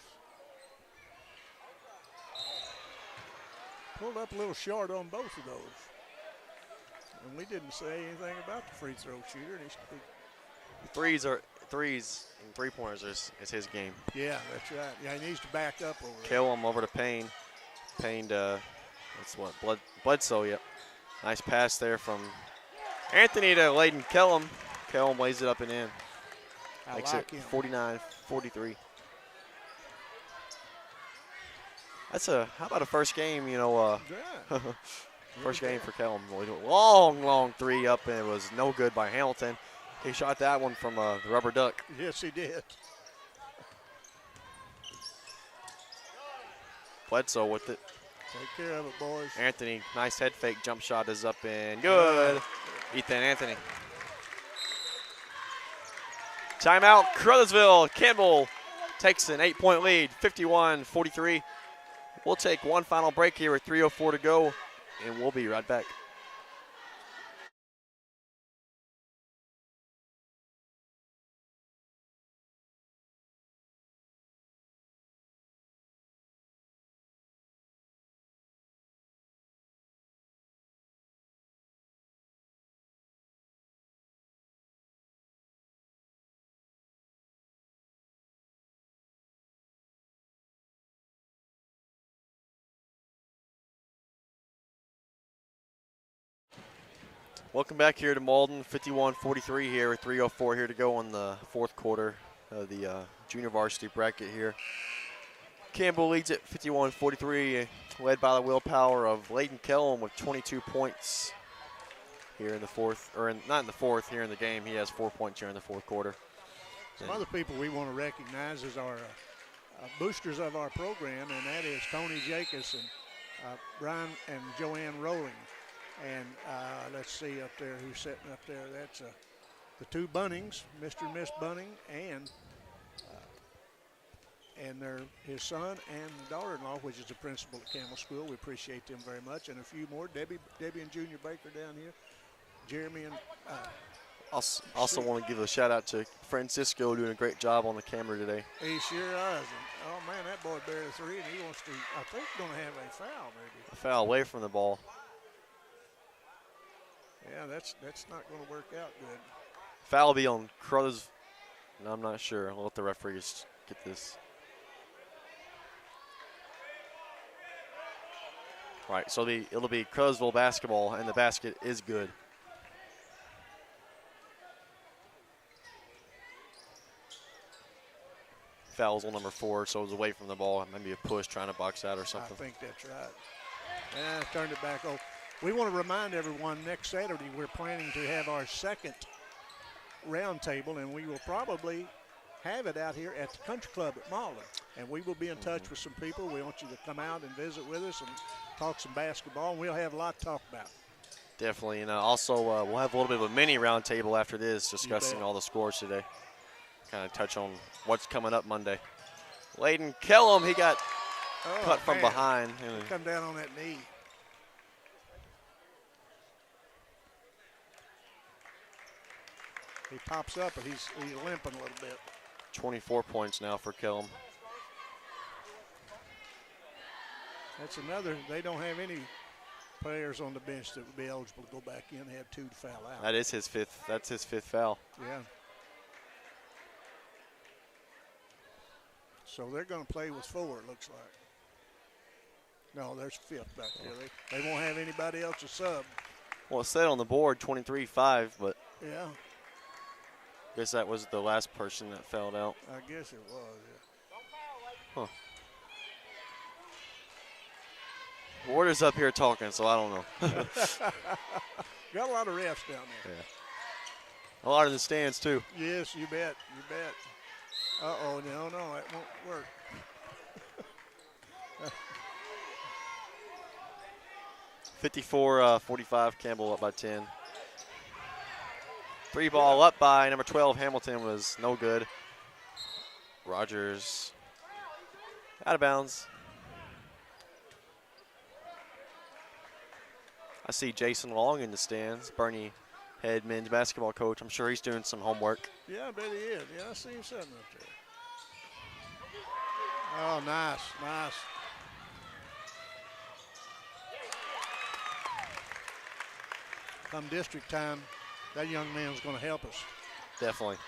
Pulled up a little short on both of those. And we didn't say anything about the free throw shooter. Threes and three-pointers is his game. Yeah, that's right. Yeah, he needs to back up over there. Kill him over to Payne. Payne to, that's what, Bledsoe, yep. Nice pass there from Anthony to Layden Kellum. Kellum lays it up and in. Makes it 49-43. That's how about a first game, first game for Kellum. Long three up, and it was no good by Hamilton. He shot that one from the rubber duck. Yes, he did. Bledsoe with it. Take care of it, boys. Anthony, nice head fake jump shot is up and good. Ethan Anthony. Timeout, Crothersville. Campbell takes an 8-point lead, 51-43. We'll take one final break here with 3:04 to go, and we'll be right back. Welcome back here to Malden, 51-43 here with 3:04 here to go on the fourth quarter of the junior varsity bracket here. Campbell leads at 51-43, led by the willpower of Layden Kellum with 22 points here in the fourth, not in the fourth, here in the game. He has 4 points here in the fourth quarter. Some other people we want to recognize as our boosters of our program, and that is Tony Jacobs and Brian and Joanne Rowling. And let's see up there who's sitting up there. That's the two Bunnings, Mr. and Miss Bunning, and his son and daughter-in-law, which is the principal at Campbell School. We appreciate them very much. And a few more, Debbie and Junior Baker down here, Jeremy and also want to give a shout-out to Francisco doing a great job on the camera today. He sure is. Oh, man, that boy buried a three, and he wants to, I think, going to have a foul maybe. A foul away from the ball. Yeah, that's not going to work out good. Foul will be on Crothers. No, I'm not sure. I'll let the referees get this. Right, so it'll be Crothersville basketball, and the basket is good. Foul's on number 4, so it was away from the ball. Maybe a push trying to box out or something. I think that's right. Yeah, turned it back over. We want to remind everyone next Saturday we're planning to have our second round table, and we will probably have it out here at the country club at Malden. And we will be in touch with some people. We want you to come out and visit with us and talk some basketball, and we'll have a lot to talk about. Definitely, and also we'll have a little bit of a mini round table after this, discussing all the scores today. Kind of touch on what's coming up Monday. Layden Kellum, he got cut from behind. He come down on that knee. He pops up, and he's limping a little bit. 24 points now for Kellum. That's another. They don't have any players on the bench that would be eligible to go back in. They have 2 to foul out. That is his fifth. That's his 5th foul. Yeah. So they're going to play with 4, it looks like. No, there's 5th back there. They won't have anybody else to sub. Well, it said on the board 23-5, but yeah, I guess that was the last person that fouled out. I guess it was. Yeah. Huh. Warder's up here talking, so I don't know. Got a lot of refs down there. Yeah. A lot in the stands, too. Yes, you bet. You bet. Uh-oh, no, that won't work. 54-45, Campbell up by 10. 3 ball up by number 12, Hamilton, was no good. Rogers out of bounds. I see Jason Long in the stands, Bernie head men's basketball coach. I'm sure he's doing some homework. Yeah, I bet he is. Yeah, I see him sitting up there. Oh, nice. Come district time, that young man's going to help us. Definitely.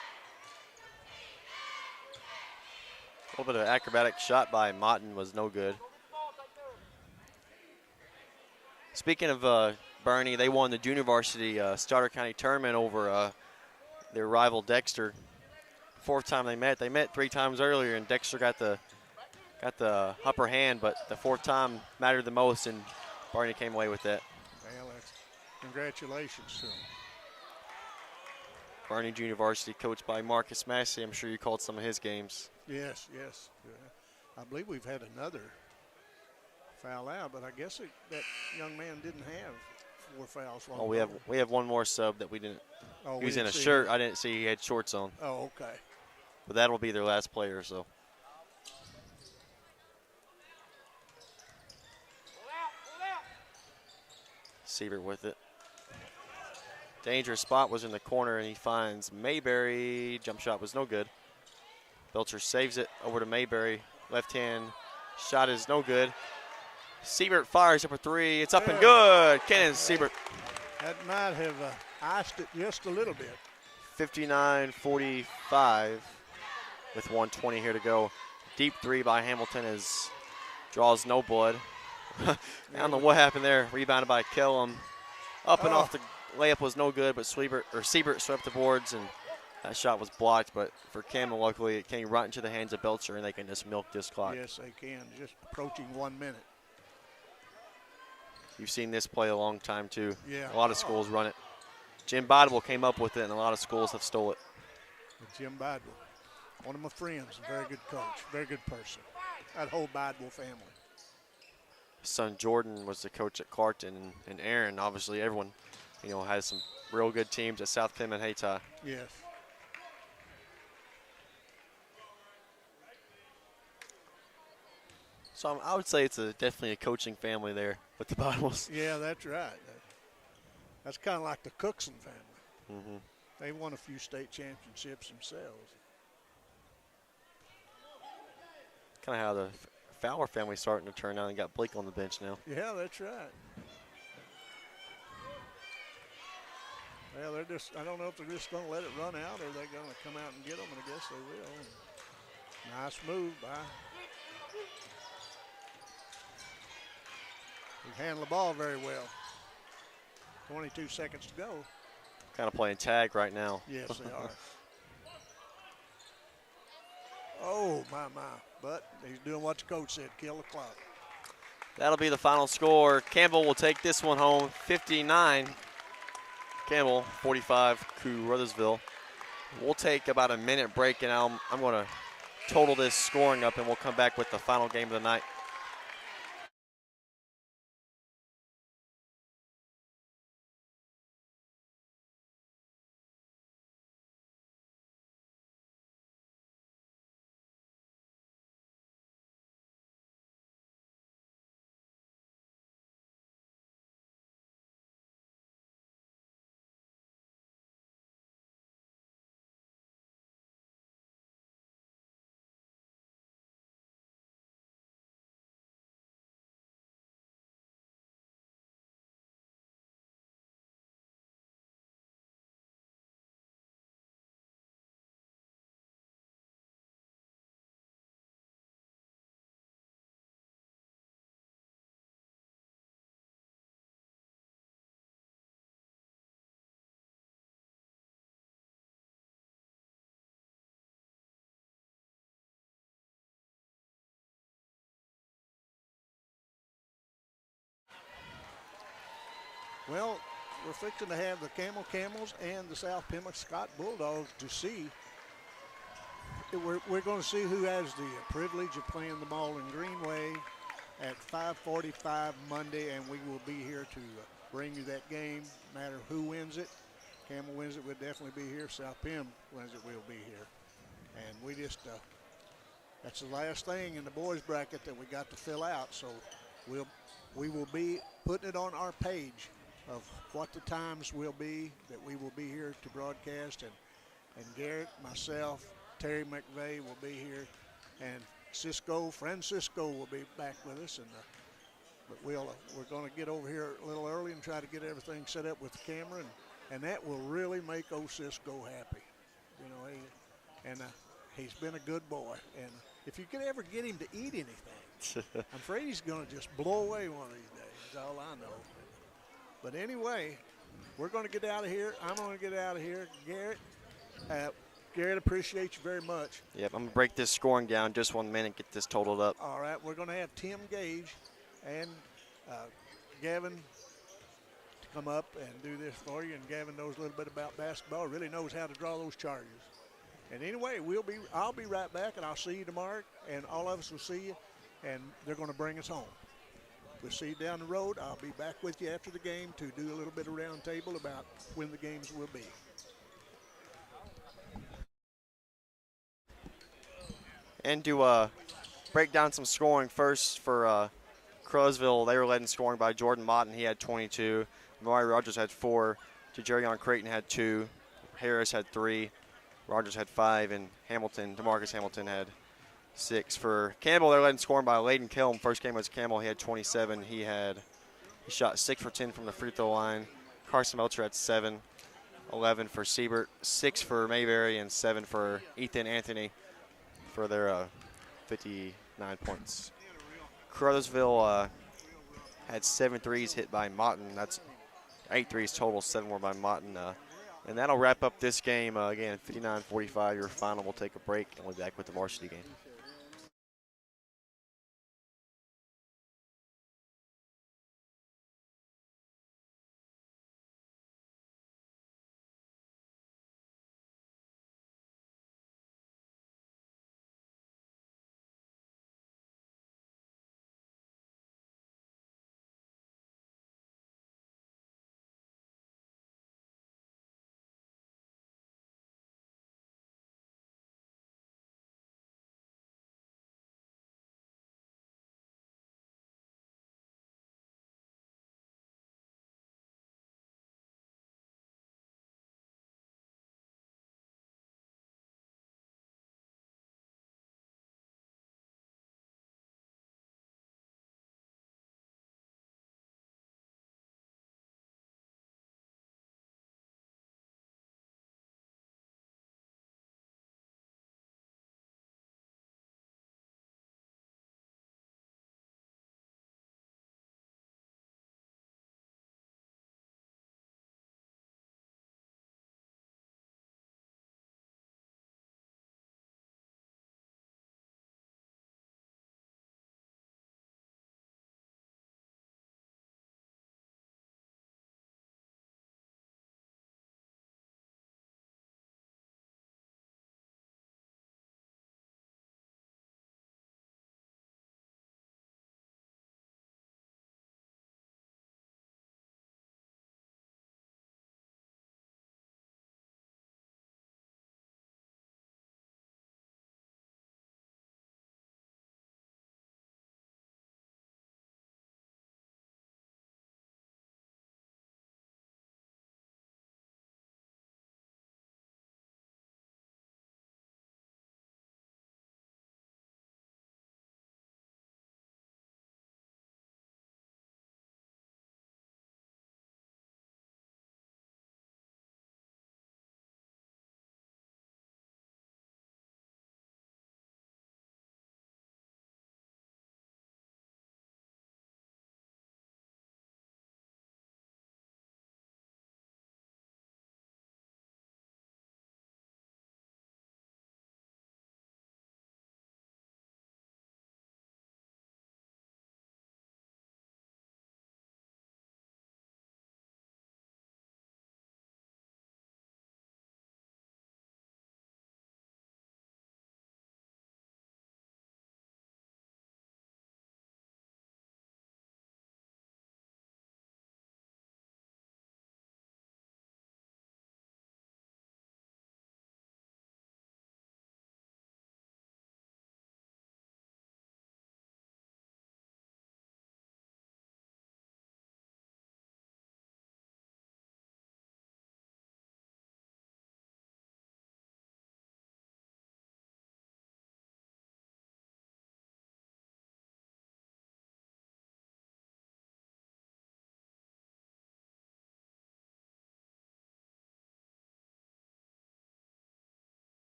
A little bit of acrobatic shot by Motton was no good. Speaking of Bernie, they won the junior varsity Starter County tournament over their rival Dexter. 4th time they met. They met 3 times earlier, and Dexter got the upper hand, but the 4th time mattered the most, and Bernie came away with that. Well, congratulations to him. Bernie Junior Varsity, coached by Marcus Massey. I'm sure you called some of his games. Yes. I believe we've had another foul out, but I guess that young man didn't have 4 fouls. Oh, we have one more sub that we didn't. Oh, he was in a shirt. I didn't see he had shorts on. Oh, okay. But that'll be their last player, so. Siebert with it. Dangerous spot was in the corner, and he finds Mayberry. Jump shot was no good. Belcher saves it over to Mayberry. Left hand shot is no good. Siebert fires up a 3. It's up and good. Kenan Siebert. That might have iced it just a little bit. 59-45 with 1:20 here to go. Deep 3 by Hamilton draws no blood. I don't know what happened there. Rebounded by Kellum. Up and off the layup was no good, but Siebert swept the boards, and that shot was blocked. But for Campbell, luckily, it came right into the hands of Belcher, and they can just milk this clock. Yes, they can. Just approaching 1 minute. You've seen this play a long time, too. Yeah. A lot of schools run it. Jim Bidwell came up with it, and a lot of schools have stole it. Jim Bidwell, one of my friends, a very good coach, very good person. That whole Bidwell family. His son Jordan was the coach at Clarkton, and Aaron, obviously everyone, has some real good teams at South Clement Hayti. Yes. So I would say it's definitely a coaching family there with the Bidwells. Yeah, that's right. That's kind of like the Cookson family. Mm-hmm. They won a few state championships themselves. Kind of how the Fowler family starting to turn out, and got Blake on the bench now. Yeah, that's right. Well, I don't know if they're just going to let it run out or they're going to come out and get them, and I guess they will. Nice move by. He handled the ball very well. 22 seconds to go. Kind of playing tag right now. Yes, they are. Oh, my. But he's doing what the coach said, kill the clock. That'll be the final score. Campbell will take this one home, 59. Campbell, 45, Coup Ruthersville. We'll take about a minute break, and I'm going to total this scoring up, and we'll come back with the final game of the night. Well, we're fixing to have the Camel Camels and the South Pembroke Scott Bulldogs to see. We're going to see who has the privilege of playing the ball in Greenway at 5:45 Monday, and we will be here to bring you that game, no matter who wins it. Camel wins it, we'll definitely be here. South Pem wins it, we'll be here. And we just, that's the last thing in the boys bracket that we got to fill out. So we will be putting it on our page of what the times will be that we will be here to broadcast. And Garrett, myself, Terry McVeigh will be here. And Francisco will be back with us. But we're going to get over here a little early and try to get everything set up with the camera. And that will really make old Cisco happy. You know, he's been a good boy. And if you could ever get him to eat anything, I'm afraid he's going to just blow away one of these days. That's all I know. But anyway, we're going to get out of here. I'm going to get out of here. Garrett, appreciate you very much. Yep, I'm going to break this scoring down just 1 minute, get this totaled up. All right, we're going to have Tim Gage and Gavin to come up and do this for you. And Gavin knows a little bit about basketball, really knows how to draw those charges. And anyway, I'll be right back, and I'll see you tomorrow, and all of us will see you, and they're going to bring us home. We'll see you down the road. I'll be back with you after the game to do a little bit of round table about when the games will be. And to break down some scoring first for Crowsville, they were led in scoring by Jordan Motton. He had 22. Maury Rogers had 4. Jajarion Creighton had 2. Harris had 3. Rogers had 5. And DeMarcus Hamilton had 6. For Campbell, they're led in scoring by Layden Kelm. First game was Campbell. He had 27. He shot 6 for 10 from the free throw line. Carson Melcher had 7. 11 for Siebert. 6 for Mayberry, and 7 for Ethan Anthony for their 59 points. Crothersville had 7 threes hit by Motton. That's 8 threes total, 7 more by Motton. And that'll wrap up this game. Again, 59-45, your final. We'll take a break, and we'll be back with the varsity game.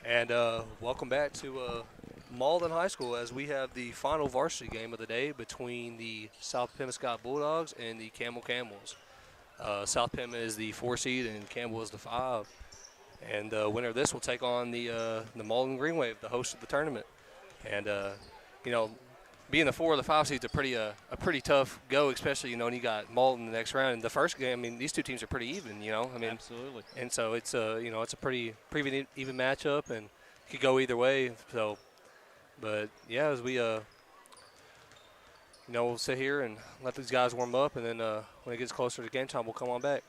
And welcome back to Malden High School as we have the final varsity game of the day between the South Pembina Bulldogs and the Campbell Camels. South Pembina is the 4 seed and Campbell is the 5. And the winner of this will take on the Malden Green Wave, the host of the tournament. And, you know, being the 4 or the 5 seed is a pretty tough go, especially, you know, when you got Malden in the next round. And the first game, I mean, these two teams are pretty even, you know. I mean, absolutely. And so it's you know, it's a pretty even matchup, and it could go either way. So, but yeah, as we you know, we'll sit here and let these guys warm up, and then when it gets closer to game time, we'll come on back.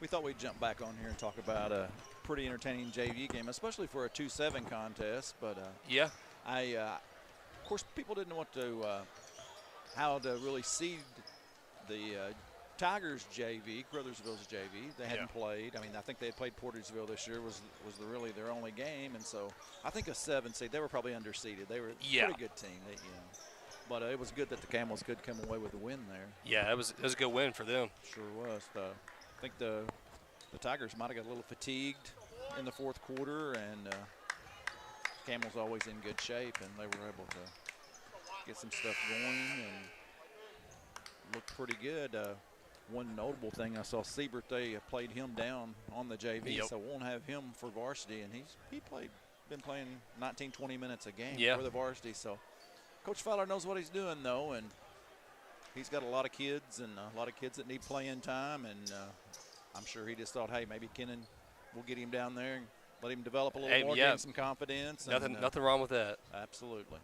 We thought we'd jump back on here and talk about a pretty entertaining JV game, especially for a 2-7 contest. But yeah, of course, people didn't know what to how to really seed the Tigers JV, Crothersville's JV. They hadn't played. I mean, I think they had played Portersville this year. Was really their only game, and so I think a 7 seed. They were probably underseeded. They were a pretty good team. They, you know. But it was good that the Camels could come away with the win there. Yeah, it was a good win for them. Sure was. I think the Tigers might have got a little fatigued in the fourth quarter, and Camels always in good shape, and they were able to get some stuff going and looked pretty good. One notable thing, I saw Siebert, they played him down on the JV, so won't have him for varsity, and been playing 19, 20 minutes a game for the varsity. So Coach Fowler knows what he's doing, though, and he's got a lot of kids and a lot of kids that need playing time, and I'm sure he just thought, hey, maybe Kennan will get him down there and let him develop a little more, gain some confidence. Nothing wrong with that. Absolutely.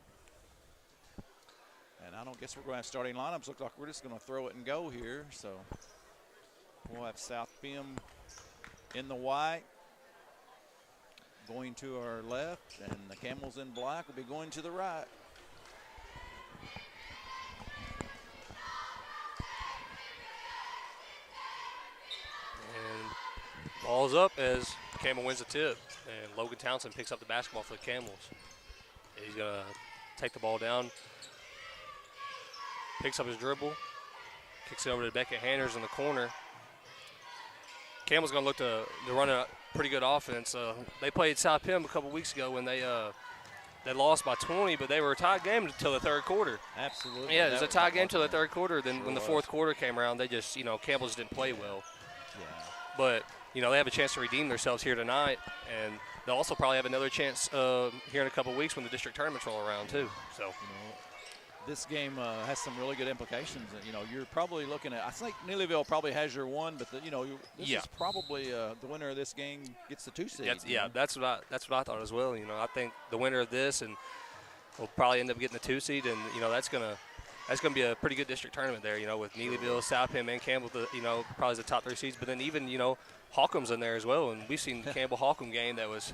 And I don't guess we're going to have starting lineups. Look like we're just going to throw it and go here. So we'll have South Pim in the white going to our left, and the Camels in black will be going to the right. Ball's up as Campbell wins the tip, and Logan Townsend picks up the basketball for the Camels. He's going to take the ball down, picks up his dribble, kicks it over to Beckett Hanners in the corner. Campbell's going to look to run a pretty good offense. They played South Pim a couple weeks ago when they lost by 20, but they were a tied game until the third quarter. Absolutely. Yeah, it was a tied game until the third quarter. Then when the fourth quarter came around, they just, you know, Campbell just didn't play well. Yeah. But, you know, they have a chance to redeem themselves here tonight, and they'll also probably have another chance here in a couple weeks when the district tournaments roll around too. So, you know, this game has some really good implications. You know, you're probably looking at, I think Neelyville probably has your one, but this is probably the winner of this game gets the 2 seed. That's what I thought as well. You know, I think the winner of this and will probably end up getting the 2 seed, and you know that's gonna be a pretty good district tournament there. You know, with Neelyville, South Pim, and Campbell, probably the top 3 seeds. But then even Holcomb's in there as well, and we've seen the Campbell Holcomb game that was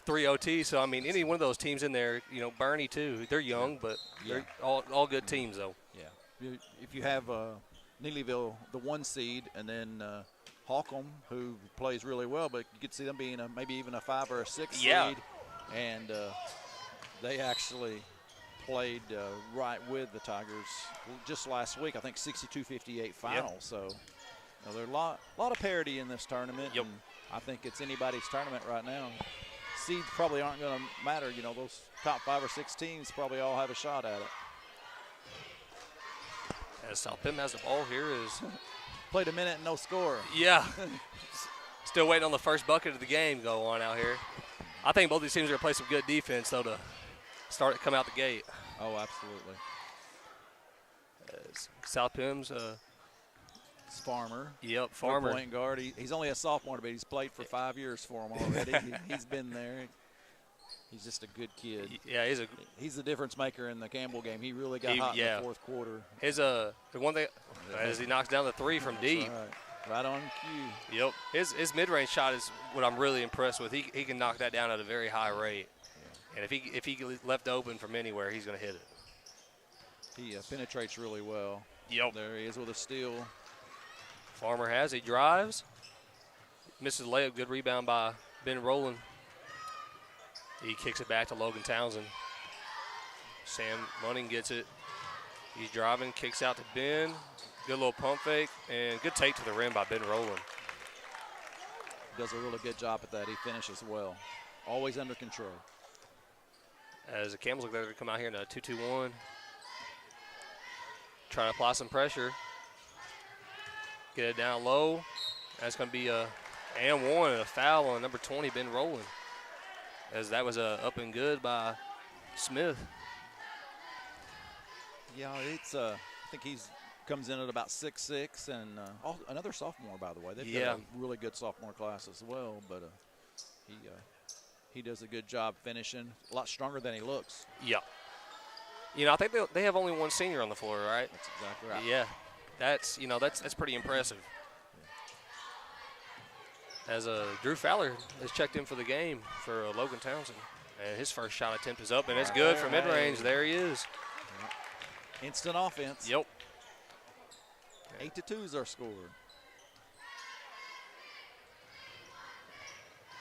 3 OT. So I mean, any one of those teams in there, Bernie too. They're young, but they're all good teams though. Yeah, if you have Neelyville, the 1 seed, and then Holcomb, who plays really well, but you could see them being maybe even a 5 or a 6 seed, and they actually played right with the Tigers just last week. I think 62-58 final. So. There's a lot of parity in this tournament, and I think it's anybody's tournament right now. Seeds probably aren't going to matter. Those top 5 or 6 teams probably all have a shot at it. As South Pim has the ball here is played a minute and no score. Yeah. Still waiting on the first bucket of the game go on out here. I think both these teams are going to play some good defense, though, to come out the gate. Oh, absolutely. As South Pim's Farmer. Yep, Farmer. Point guard. He's only a sophomore, but he's played for 5 years for him already. He's been there. He's just a good kid. Yeah, he's the difference maker in the Campbell game. He really got hot in the fourth quarter. The one thing as he knocks down the 3 from deep. Right on cue. Yep. His mid-range shot is what I'm really impressed with. He can knock that down at a very high rate. Yeah. And if he left open from anywhere, he's going to hit it. He penetrates really well. Yep. There he is with a steal. Farmer he drives, misses the layup, good rebound by Ben Rowland. He kicks it back to Logan Townsend. Sam Bunning gets it. He's driving, kicks out to Ben. Good little pump fake, and good take to the rim by Ben Rowland. Does a really good job at that. He finishes well. Always under control. As the Camels look like they're going to come out here in a 2-2-1. Try to apply some pressure. Get it down low. That's going to be a and one and a foul on number 20, Ben Rowland. As that was a up and good by Smith. Yeah, it's I think he's comes in at about 6'6", and another sophomore, by the way. They've got a really good sophomore class as well, but he does a good job finishing. A lot stronger than he looks. Yeah. You know, I think they have only one senior on the floor, right? That's exactly right. Yeah. That's pretty impressive. As Drew Fowler has checked in for the game for Logan Townsend. And his first shot attempt is up, and it's good for mid-range. There he is. Yep. Instant offense. Yep. 8-2 is our score.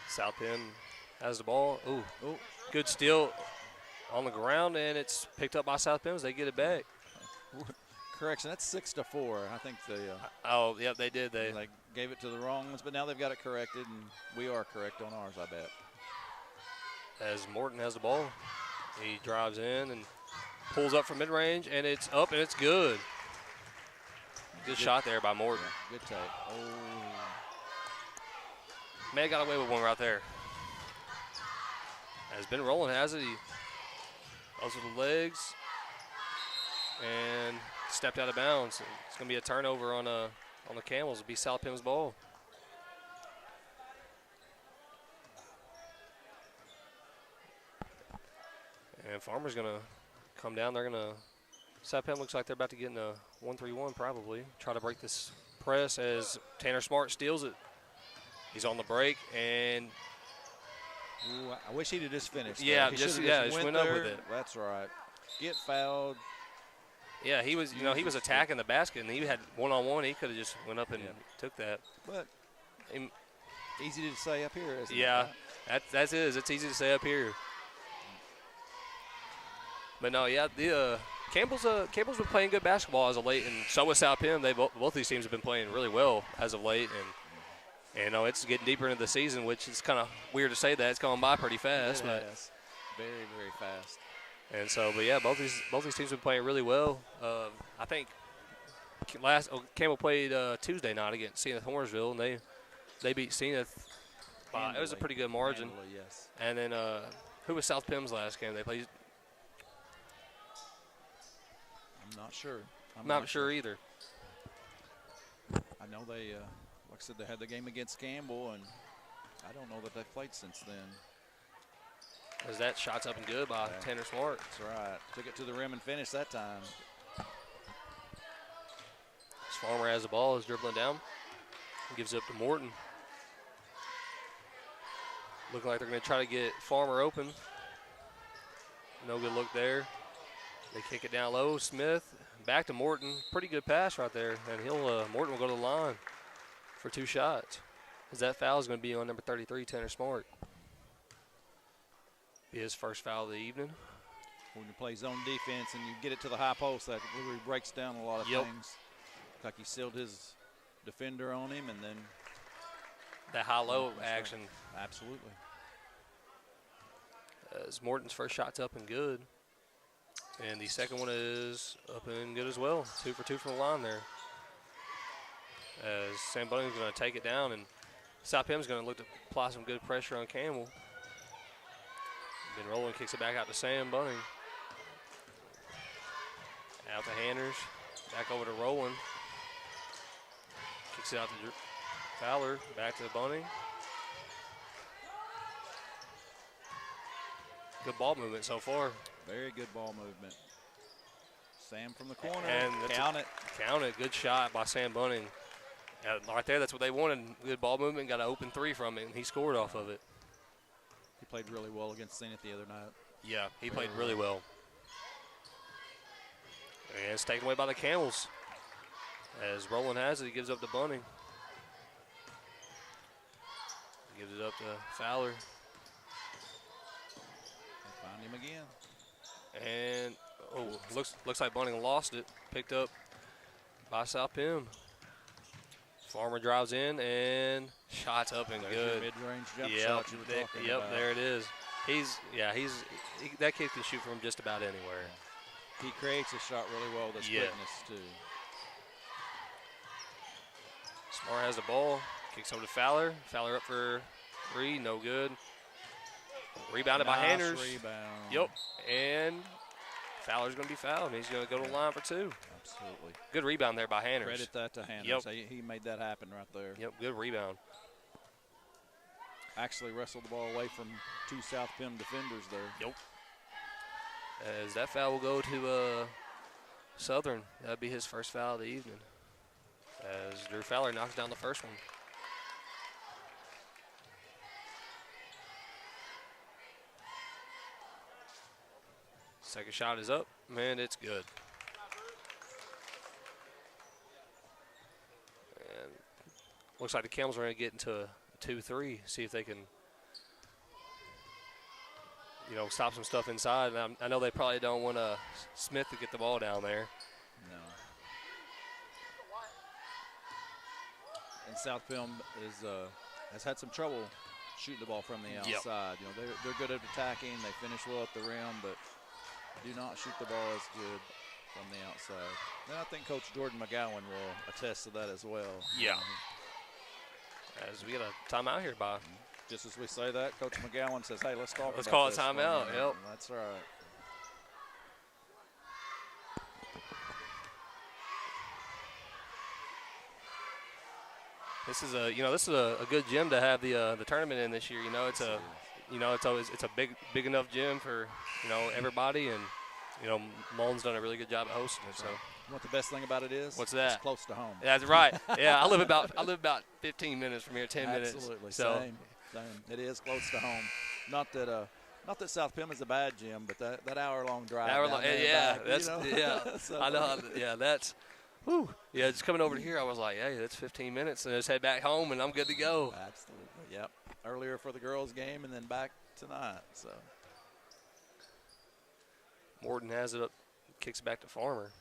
South Penn has the ball. Ooh. Good steal on the ground, and it's picked up by South Penn as they get it back. Correction, that's 6-4. I think they did. They gave it to the wrong ones, but now they've got it corrected, and we are correct on ours, I bet. As Morton has the ball, he drives in and pulls up from mid-range, and it's up, and it's good. Good shot there by Morton. Yeah, good take. Oh. Man got away with one right there. As Ben Rowland has it, he goes with the legs and stepped out of bounds. It's going to be a turnover on the Camels. It'll be South Penn's ball. And Farmer's going to come down. They're going to South Penn looks like they're about to get in a 1-3-1 probably. Try to break this press as Tanner Smart steals it. He's on the break, and ooh, I wish he'd have just finished. Yeah, just went up with it. That's right. Get fouled. Yeah, he was attacking the basket, and he had one-on-one. He could have just went up and took that. But easy to say up here, isn't it? Yeah, that's it. It's easy to say up here. But no, yeah, the Campbell's been playing good basketball as of late, and so has South Penn. Both these teams have been playing really well as of late, and you know, it's getting deeper into the season, which is kind of weird to say that. It's going by pretty fast. Very, very fast. And so, but yeah, both these teams have been playing really well. I think Campbell played Tuesday night against Zenith Hornsville, and they beat Zenith. It was a pretty good margin. Handily, yes. And then who was South Penn's last game? They played. I'm not sure. I'm not sure either. I know they, like I said, they had the game against Campbell, and I don't know that they've played since then. As that shot's up and good by Tanner Smart. That's right. Took it to the rim and finished that time. As Farmer has the ball, is dribbling down. Gives it up to Morton. Looking like they're going to try to get Farmer open. No good look there. They kick it down low. Smith back to Morton. Pretty good pass right there. And Morton will go to the line for 2 shots. As that foul is going to be on number 33, Tanner Smart. Be his first foul of the evening. When you play zone defense and you get it to the high post, that really breaks down a lot of things. Like he sealed his defender on him, and then that high-low action. Absolutely. As Morton's first shot's up and good. And the second one is up and good as well. 2 for 2 from the line there. As Sam Bunning's going to take it down, and South Penn's going to look to apply some good pressure on Campbell. Ben Rowland kicks it back out to Sam Bunning. Out to Handers. Back over to Rowland. Kicks it out to Fowler. Back to Bunning. Good ball movement so far. Very good ball movement. Sam from the corner. And count it. Count it. Good shot by Sam Bunning. Right there, that's what they wanted. Good ball movement. Got an open 3 from it, and he scored off of it. He played really well against Zenith the other night. Yeah, he played really well. And it's taken away by the Camels. As Rowland has it, he gives up to Bunning. Gives it up to Fowler. They found him again. And, looks like Bunning lost it. Picked up by South Pim. Farmer drives in and shots up and There's good. your mid-range jump shot you were talking about. There it is. That kid can shoot from just about anywhere. He creates a shot really well with his quickness too. Smart has the ball, kicks over to Fowler. Fowler up for 3, no good. Rebounded by Hanners. Rebound. Yep, and Fowler's going to be fouled. He's going to go to the line for 2. Absolutely. Good rebound there by Hanners. Credit that to Hanners. Yep. He made that happen right there. Yep, good rebound. Actually wrestled the ball away from 2 South Pim defenders there. Yep. As that foul will go to Southern. That'd be his first foul of the evening. As Drew Fowler knocks down the first one. Second shot is up, man, it's good. And looks like the Camels are going to get into a 2-3, see if they can, stop some stuff inside. And I know they probably don't want Smith to get the ball down there. No. And South Pim has had some trouble shooting the ball from the outside. Yep. They're good at attacking. They finish well at the rim, but do not shoot the ball as good from the outside. And I think Coach Jordan McGowan will attest to that as well. Yeah. As we get a timeout here, Bob. Just as we say that, Coach McGowan says, hey, let's talk Let's about call this a timeout, for a minute. yep. That's right. This is a good gym to have the tournament in this year. It's a big enough gym for everybody, and Mullen's done a really good job at hosting it. So What the best thing about it is? What's that? It's close to home. That's right. Yeah, I live about 15 minutes from here, 10 minutes. Absolutely. So Same. It is close to home. Not that South Pim is a bad gym, but that hour-long drive. So, I know. Yeah, that's. Whew. Yeah, just coming over here, I was like, hey, that's 15 minutes, and just head back home, and I'm good to go. Absolutely. Yep. Earlier for the girls' game, and then back tonight. So Morton has it up, kicks it back to Farmer.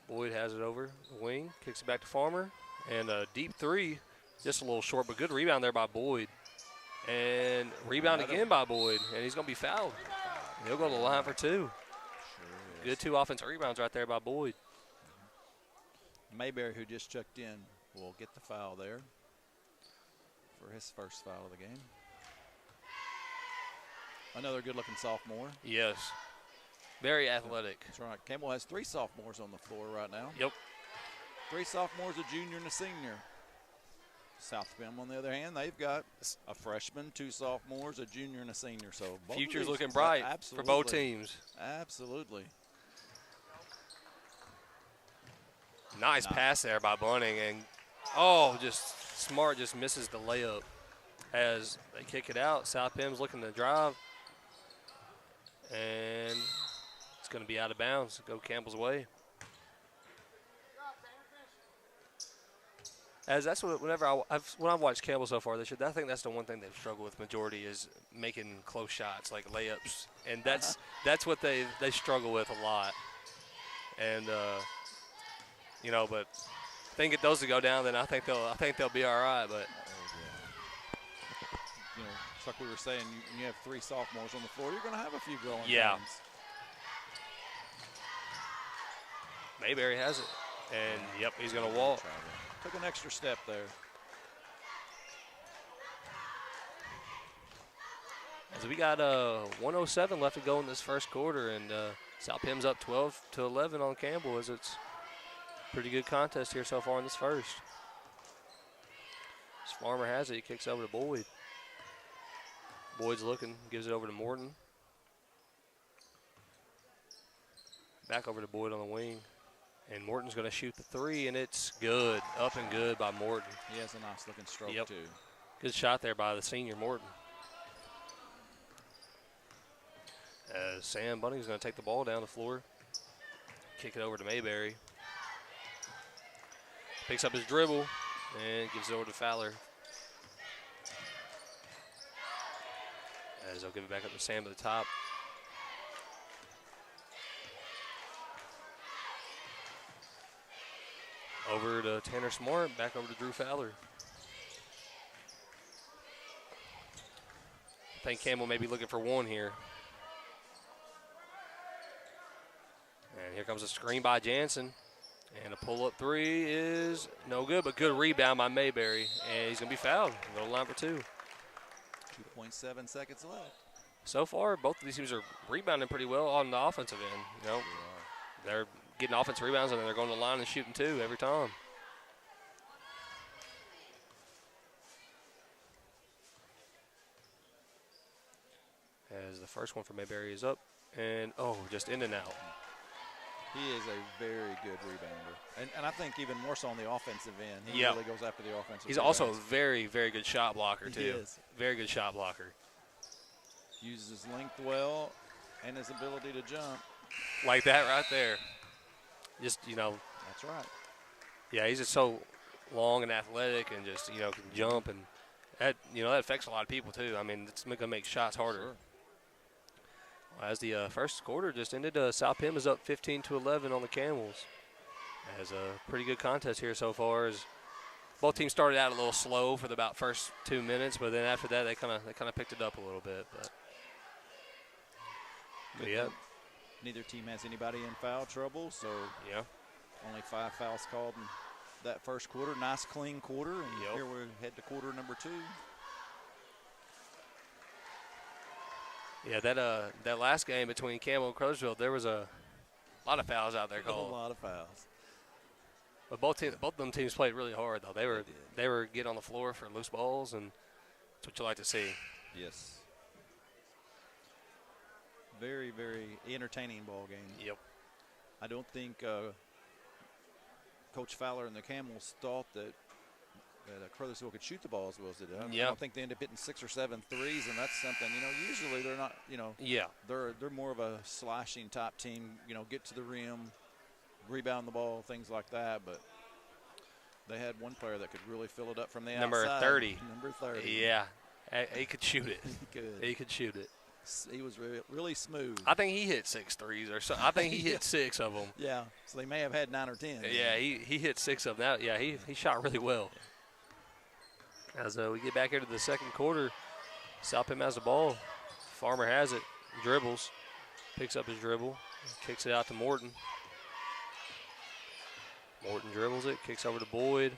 Boyd has it over the wing, kicks it back to Farmer, and a deep 3, just a little short, but good rebound there by Boyd. And rebound again by Boyd, and he's going to be fouled. He'll go to the line for 2. Good 2 offensive rebounds right there by Boyd. Mayberry, who just checked in, will get the foul there for his first foul of the game. Another good-looking sophomore. Yes. Very athletic. That's right. Campbell has 3 sophomores on the floor right now. Yep. 3 sophomores, a junior, and a senior. South Pim, on the other hand, they've got a freshman, 2 sophomores, a junior, and a senior. So both future's of these, looking bright for both teams. Absolutely. Nice pass there by Bunning, and just smart, just misses the layup as they kick it out. South Pim's looking to drive, and it's going to be out of bounds. Go Campbell's way. As that's what when I've watched Campbell so far this year, I think that's the one thing they've struggled with majority is making close shots like layups, and that's what they struggle with a lot. And but if they can get those to go down, then I think they'll be all right. But it's like we were saying, you have 3 sophomores on the floor, you're going to have a few growing pains. Mayberry has it, and yep, he's going to walk. Took an extra step there. As we got 1:07 left to go in this first quarter, and South Pim's up 12-11 on Campbell, as it's a pretty good contest here so far in this first. As Farmer has it, he kicks over to Boyd. Boyd's looking, gives it over to Morton. Back over to Boyd on the wing. And Morton's going to shoot the 3, and it's good. Up and good by Morton. He has a nice-looking stroke, too. Good shot there by the senior Morton. Sam Bunning's going to take the ball down the floor. Kick it over to Mayberry. Picks up his dribble and gives it over to Fowler. As they'll give it back up to Sam at the top. Over to Tanner Smart, back over to Drew Fowler. I think Campbell may be looking for one here. And here comes a screen by Jansen. And a pull-up three is no good, but good rebound by Mayberry. And he's going to be fouled. Go to the line for two. 2.7 seconds left. So far, both of these teams are rebounding pretty well on the offensive end. You know, they're getting offensive rebounds, and then they're going to the line and shooting two every time. As the first one for Mayberry is up, and just in and out. He is a very good rebounder. And I think even more so on the offensive end. He really goes after the offensive He's rebounds. also a very, very good shot blocker, too. He is. Very good shot blocker. Uses his length well and his ability to jump. Like that right there. Just, That's right. Yeah, he's just so long and athletic and just, can jump. And that, that affects a lot of people, too. I mean, it's going to make shots harder. Sure. As the first quarter just ended, South Pim is up 15-11 on the Camels. As a pretty good contest here so far. As both teams started out a little slow for the about first 2 minutes, but then after that they kind of picked it up a little bit. But yeah, neither team has anybody in foul trouble, so yeah, only 5 fouls called in that first quarter. Nice clean quarter, and here we head to quarter number 2. Yeah, that last game between Campbell and Crowsville, there was a lot of fouls out there called. A lot of fouls. But both of them teams played really hard though. They were getting on the floor for loose balls, and that's what you like to see. Yes. Very, very entertaining ball game. Yep. I don't think Coach Fowler and the Camels thought that Crothersville could shoot the ball as well as they did. I don't think they ended up hitting 6 or 7 threes, and that's something, usually they're not, they're more of a slashing type team, get to the rim, rebound the ball, things like that, but they had one player that could really fill it up from the Number outside. 30. Number 30. Yeah, he could shoot it. He could shoot it. He was really smooth. I think he hit 6 threes or so. I think he hit 6 of them. Yeah, so they may have had 9 or 10. Yeah, he hit 6 of them. He shot really well. As we get back into the second quarter, South Pim has the ball. Farmer has it, dribbles, picks up his dribble, kicks it out to Morton. Morton dribbles it, kicks over to Boyd.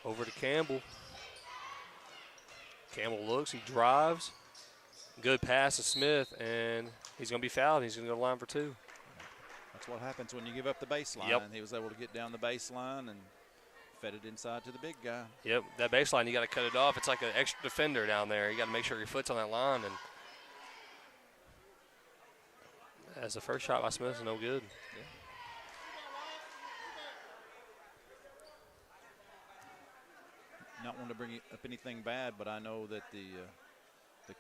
Over to Campbell. Campbell looks, he drives. Good pass to Smith, and he's going to be fouled. He's going to go to the line for 2. That's what happens when you give up the baseline. Yep. He was able to get down the baseline and fed it inside to the big guy. Yep, that baseline, you got to cut it off. It's like an extra defender down there. You got to make sure your foot's on that line. And as the first shot by Smith is no good. Yeah. Not wanting to bring up anything bad, but I know that the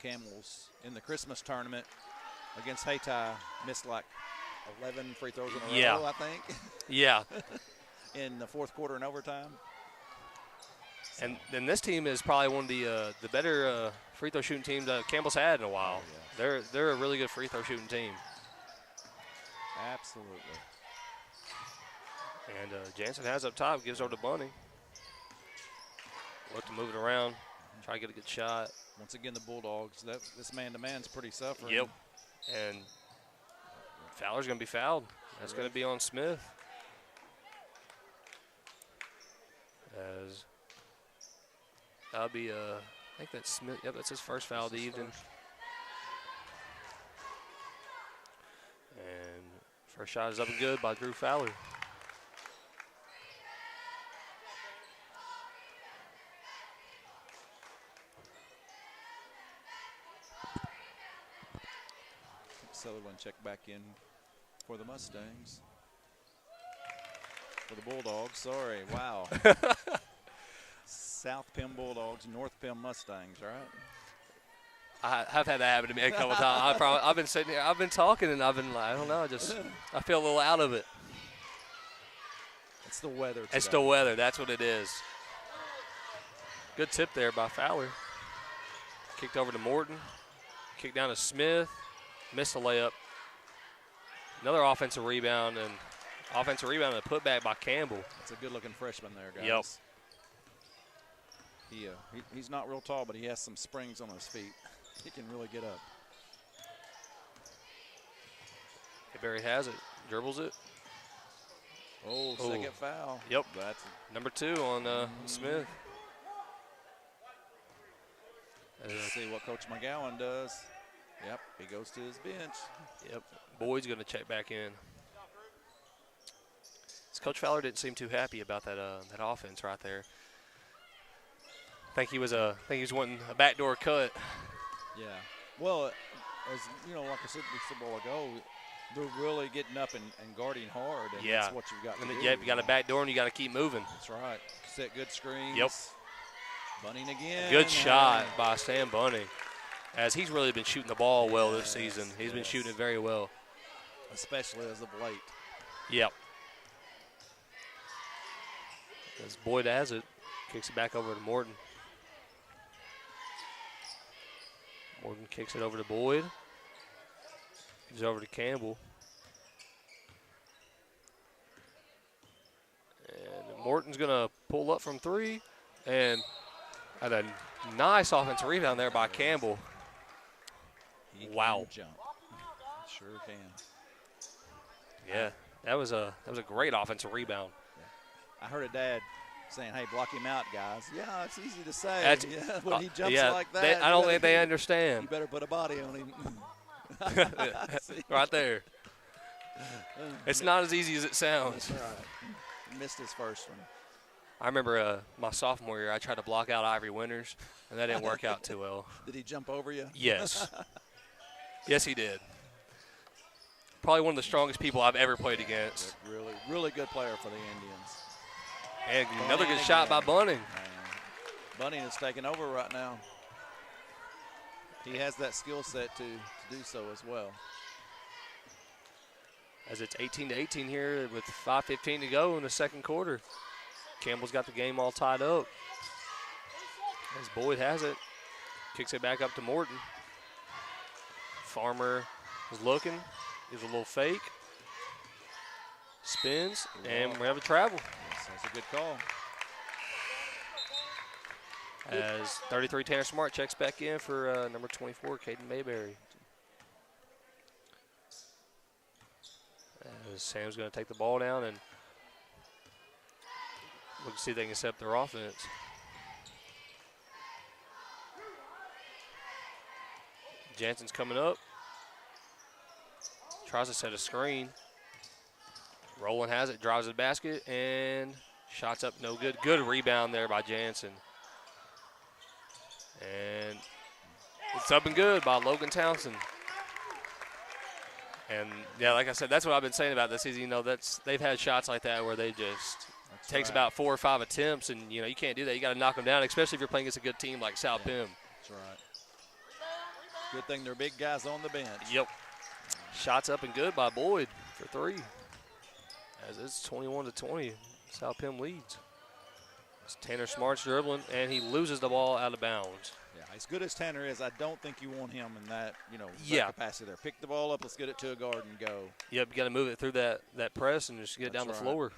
Camels in the Christmas tournament against Hayti missed like 11 free throws in a row, I think. Yeah. In the fourth quarter and overtime. And then this team is probably one of the better free throw shooting teams that Campbell's had in a while. Oh, yeah. They're a really good free throw shooting team. Absolutely. And Jansen has up top, gives over to Bunning. Look to move it around, try to get a good shot. Once again, the Bulldogs, this man-to-man's pretty suffering. Yep. And Fowler's going to be fouled. That's going to be on Smith. As that'll be, I think that's Smith. Yep, that's his first foul of the evening. And first shot is up and good by Drew Fowler. Sutherland check back in for the Mustangs. For the Bulldogs, sorry, wow. South Pim Bulldogs, North Pim Mustangs, right? I've had that happen to me a couple times. I've been sitting here, I've been talking, and I've been like, I don't know, I feel a little out of it. It's the weather today. It's the weather, that's what it is. Good tip there by Fowler. Kicked over to Morton. Kicked down to Smith. Missed the layup. Another offensive rebound, and Offensive rebound and a putback by Campbell. That's a good-looking freshman there, guys. Yep. He's not real tall, but he has some springs on his feet. He can really get up. Barry has it, dribbles it. Oh, second foul. Yep. That's Number 2 on Smith. Let's see what Coach McGowan does. Yep, he goes to his bench. Yep. Boyd's going to check back in. Coach Fowler didn't seem too happy about that offense right there. I think he was wanting a backdoor cut. Yeah. Well, as you know, like I said just a while ago, they're really getting up and guarding hard, and that's what you've got to do. Yeah, you got a backdoor and you got to keep moving. That's right. Set good screens. Yep. Bunning again. Good shot by Sam Bunning, as he's really been shooting the ball well this season. He's been shooting it very well. Especially as of late. Yep. As Boyd has it, kicks it back over to Morton. Morton kicks it over to Boyd. He's over to Campbell. And Morton's going to pull up from 3. And a nice offensive rebound there by Campbell. Wow. Jump. Sure can. Yeah, that was a great offensive rebound. I heard a dad saying, "Hey, block him out, guys." Yeah, it's easy to say. When he jumps like that, I don't think they understand. You better put a body on him. Right there. It's not as easy as it sounds. That's right. Missed his first one. I remember my sophomore year, I tried to block out Ivory Winters, and that didn't work out too well. Did he jump over you? Yes. Yes, he did. Probably one of the strongest people I've ever played against. Really, really good player for the Indians. And another good shot by Bunning. Bunning is taking over right now. He has that skill set to do so as well. As it's 18-18 here with 5:15 to go in the second quarter. Campbell's got the game all tied up. As Boyd has it, kicks it back up to Morton. Farmer is looking, gives a little fake, spins, and we have a travel. That's a good call. As 33 Tanner Smart checks back in for number 24, Caden Mayberry. As Sam's going to take the ball down and look to see if they can set up their offense. Jansen's coming up. Tries to set a screen. Rowland has it, drives the basket, and shots up no good. Good rebound there by Jansen. And it's up and good by Logan Townsend. And yeah, like I said, that's what I've been saying about this season. You know, they've had shots like that where they just takes about 4 or 5 attempts, and you know you can't do that. You got to knock them down, especially if you're playing against a good team like South Pim. That's right. Good thing they're big guys on the bench. Yep. Shots up and good by Boyd for 3. As it's 21-20, South Pim leads. It's Tanner Smart's dribbling, and he loses the ball out of bounds. Yeah, as good as Tanner is, I don't think you want him in that, that capacity there. Pick the ball up, let's get it to a guard and go. Yep, you got to move it through that press and just get it down the floor.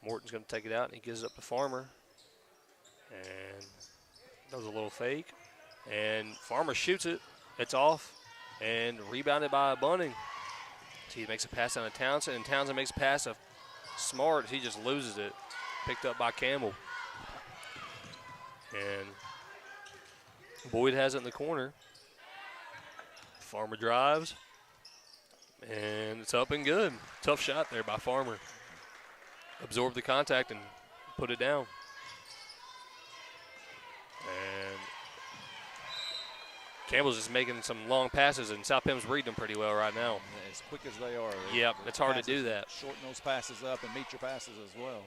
Morton's going to take it out, and he gives it up to Farmer. And does a little fake. And Farmer shoots it. It's off. And rebounded by Bunning. So he makes a pass down to Townsend, and Townsend makes a pass to Smart. He just loses it. Picked up by Campbell. And Boyd has it in the corner. Farmer drives. And it's up and good. Tough shot there by Farmer. Absorbed the contact and put it down. And Campbell's just making some long passes, and South Pim's reading them pretty well right now. As quick as they are. Yep, it's hard to do that. Shorten those passes up and meet your passes as well.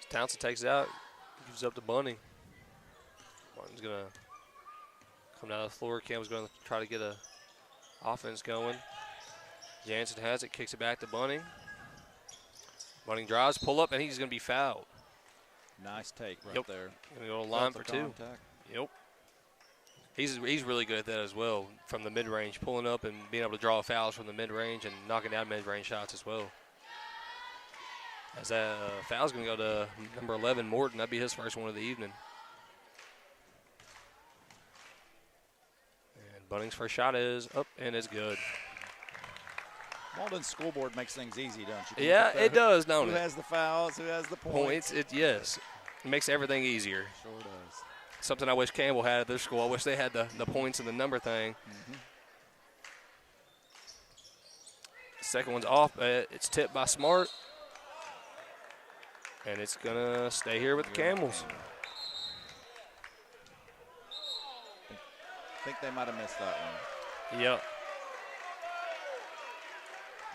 Townsend takes it out, gives it up to Bunning. Bunting's going to come down the floor. Campbell's going to try to get a offense going. Jansen has it, kicks it back to Bunning. Bunning drives, pull up, and he's going to be fouled. Nice take right there. Going to go to the line for 2. Yep. He's really good at that as well, from the mid-range, pulling up and being able to draw fouls from the mid-range and knocking down mid-range shots as well. As that foul's going to go to number 11, Morton. That'd be his first one of the evening. And Bunning's first shot is up, and it's good. Malden's scoreboard makes things easy, don't you? Yeah, it does, don't it? Who has the fouls, who has the points. Yes. It makes everything easier. Sure does. Something I wish Campbell had at their school. I wish they had the points and the number thing. Mm-hmm. Second one's off. It's tipped by Smart. And it's going to stay here with the Camels. I think they might have missed that one. Yep.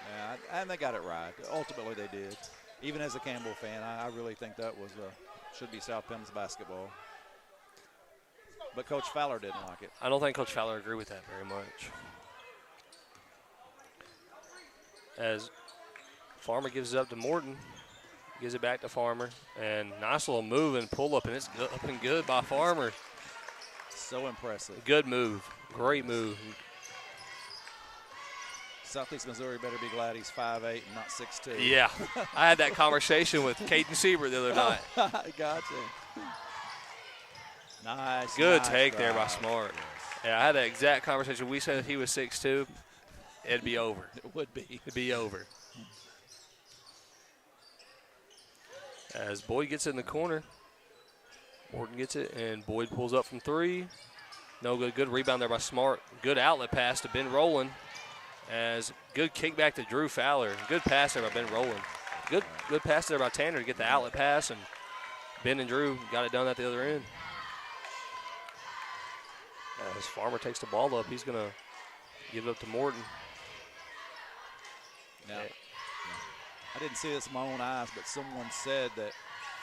Yeah, and they got it right. Ultimately, they did. Even as a Campbell fan, I really think that was should be South Pen's basketball. But Coach Fowler didn't like it. I don't think Coach Fowler agreed with that very much. As Farmer gives it up to Morton, gives it back to Farmer, and nice little move and pull up, and it's up and good by Farmer. So impressive. Good move. Great move. Southeast Missouri better be glad he's 5'8" and not 6'2". Yeah. I had that conversation with Caden Siebert the other night. Gotcha. Nice. Good nice take drive. there by Smart. Yeah, I had that exact conversation. We said if he was 6'2", it'd be over. It would be. It'd be over. As Boyd gets it in the corner, Morton gets it, and Boyd pulls up from three. No good. Good rebound there by Smart. Good outlet pass to Ben Rowland. As good kickback to Drew Fowler. Good pass there by Ben Rowland. Good pass there by Tanner to get the outlet pass, and Ben and Drew got it done at the other end. As Farmer takes the ball up, he's going to give it up to Morton. Now, I didn't see this with my own eyes, but someone said that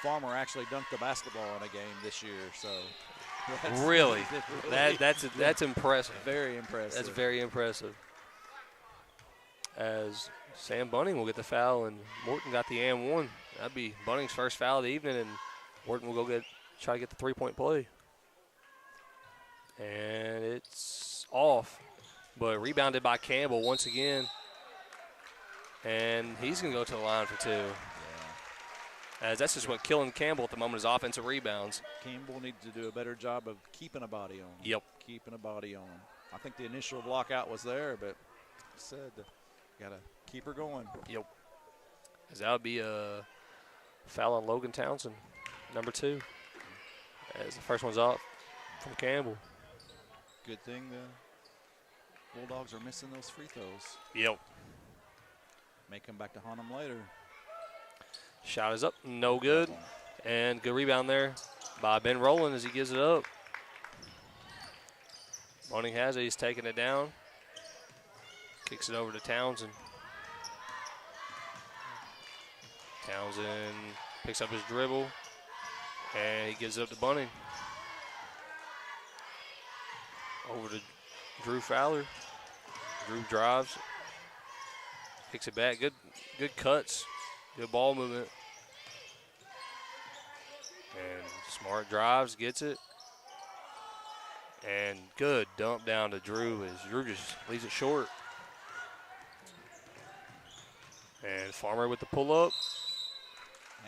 Farmer actually dunked the basketball in a game this year. So Really? That's impressive. Very impressive. That's very impressive. As Sam Bunning will get the foul, and Morton got the and one. That'd be Bunning's first foul of the evening, and Morton will go try to get the three-point play. And it's off, but rebounded by Campbell once again. And he's going to go to the line for two. Yeah. As that's just what killing Campbell at the moment is offensive rebounds. Campbell needs to do a better job of keeping a body on him. Yep. Keeping a body on him. I think the initial lockout was there, but said got to keep her going. Yep. As that would be a foul on Logan Townsend, number 2. As the first one's off from Campbell. Good thing the Bulldogs are missing those free throws. Yep. May come back to haunt them later. Shot is up, no good. And good rebound there by Ben Rowland as he gives it up. Bunning has it, he's taking it down. Kicks it over to Townsend. Townsend picks up his dribble, and he gives it up to Bunning. Over to Drew Fowler. Drew drives, kicks it back. Good cuts, good ball movement. And Smart drives, gets it. And good dump down to Drew as Drew just leaves it short. And Farmer with the pull-up.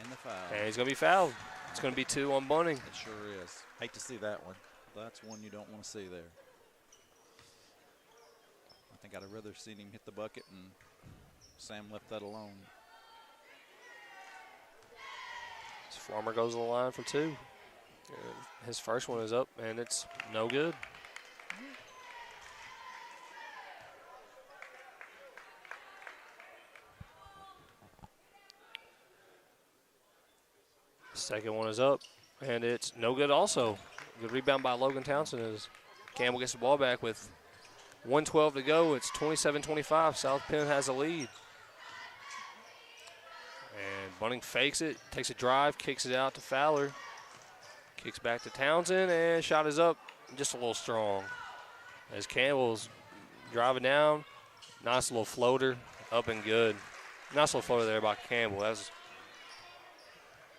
And the foul. And he's going to be fouled. It's going to be 2 on Bunning. It sure is. Hate to see that one. That's one you don't want to see there. I think I'd have rather seen him hit the bucket, and Sam left that alone. As Farmer goes to the line for 2. His first one is up, and it's no good. Second one is up, and it's no good also. Good rebound by Logan Townsend as Campbell gets the ball back with 1:12 to go. It's 27-25. South Penn has a lead. And Bunning fakes it, takes a drive, kicks it out to Fowler. Kicks back to Townsend, and shot is up, just a little strong. As Campbell's driving down, nice little floater, up and good. Nice little floater there by Campbell. That was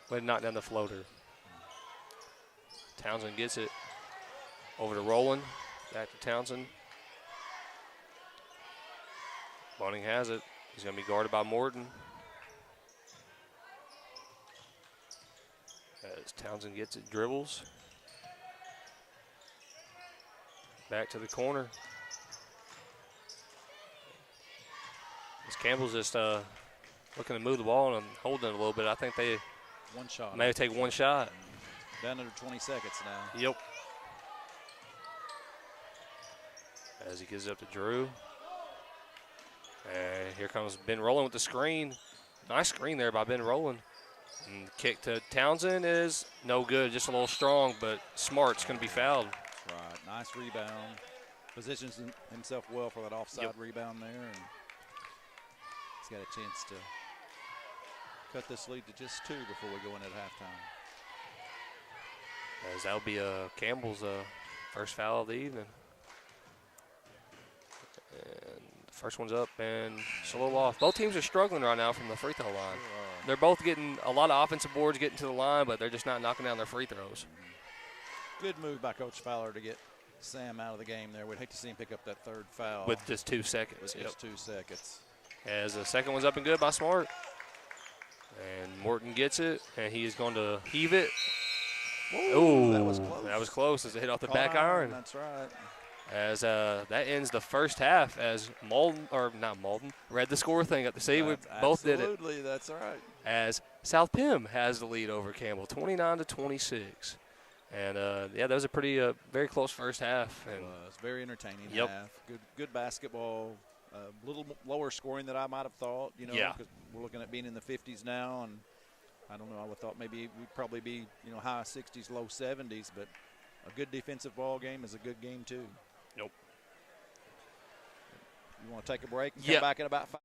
way to knock down the floater. Townsend gets it over to Rowland. Back to Townsend. Bunning has it. He's going to be guarded by Morton. As Townsend gets it, dribbles. Back to the corner. As Campbell's just looking to move the ball and holding it a little bit. I think they One shot. may take one shot. Down under 20 seconds now. Yep. As he gives it up to Drew. And here comes Ben Rowland with the screen. Nice screen there by Ben Rowland. And kick to Townsend is no good, just a little strong, but Smart's going to be fouled. Right, nice rebound. Positions himself well for that offside rebound there, and he's got a chance to cut this lead to just 2 before we go in at halftime. As that'll be Campbell's first foul of the evening. And the first one's up and it's a little off. Both teams are struggling right now from the free throw line. They're both getting a lot of offensive boards getting to the line, but they're just not knocking down their free throws. Good move by Coach Fowler to get Sam out of the game there. We'd hate to see him pick up that 3rd foul. With just 2 seconds. With just 2 seconds. As the second one's up and good by Smart. And Morton gets it, and he is going to heave it. Ooh, that was close. That was close as it hit off the back iron. That's right. As that ends the first half as Malden, or not Malden, read the score thing up to see. We both did it. Absolutely, that's right. As South Pim has the lead over Campbell, 29-26. And, yeah, that was a pretty, very close first half. And it was very entertaining half. Good basketball. A little lower scoring than I might have thought, you know, because we're looking at being in the 50s now. And I don't know, I would thought maybe we'd probably be, you know, high 60s, low 70s. But a good defensive ball game is a good game, too. Nope. You want to take a break and come back in about 5?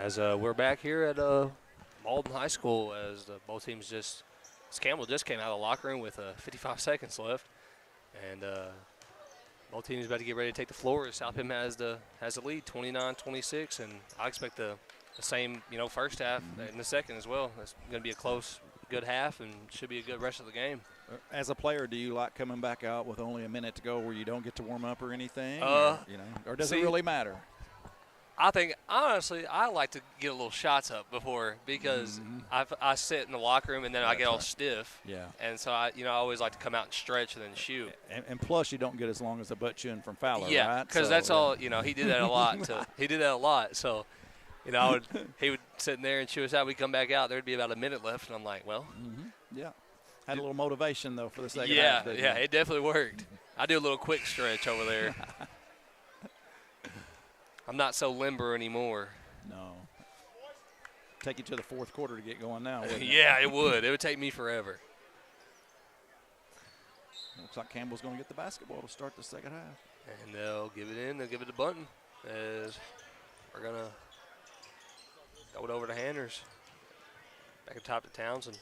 As we're back here at Malden High School, as both teams Campbell just came out of the locker room with 55 seconds left, and both teams about to get ready to take the floor. South Bend has the lead, 29-26, and I expect the same, first half in the second as well. It's going to be a close, good half, and should be a good rest of the game. As a player, do you like coming back out with only a minute to go where you don't get to warm up or anything? Or does it really matter? I think, honestly, I like to get a little shots up before because I sit in the locker room and then I get all stiff. Yeah. And so, I always like to come out and stretch and then shoot. And plus, you don't get as long as a butt chewing from Fowler, right? Yeah, because that's all, he did that a lot. He did that a lot. So, he would sit in there and chew us out. We'd come back out. There'd be about a minute left. And I'm like, well. Yeah. Had a little motivation, though, for the second Yeah, half. it definitely worked. I do a little quick stretch over there. I'm not so limber anymore. No. Take you to the fourth quarter to get going now, wouldn't it? Yeah, it would. It would take me forever. Looks like Campbell's going to get the basketball to start the second half. And they'll give it in. They'll give it to Bunton as we're going to go it over to Handers. Back up top to Townsend.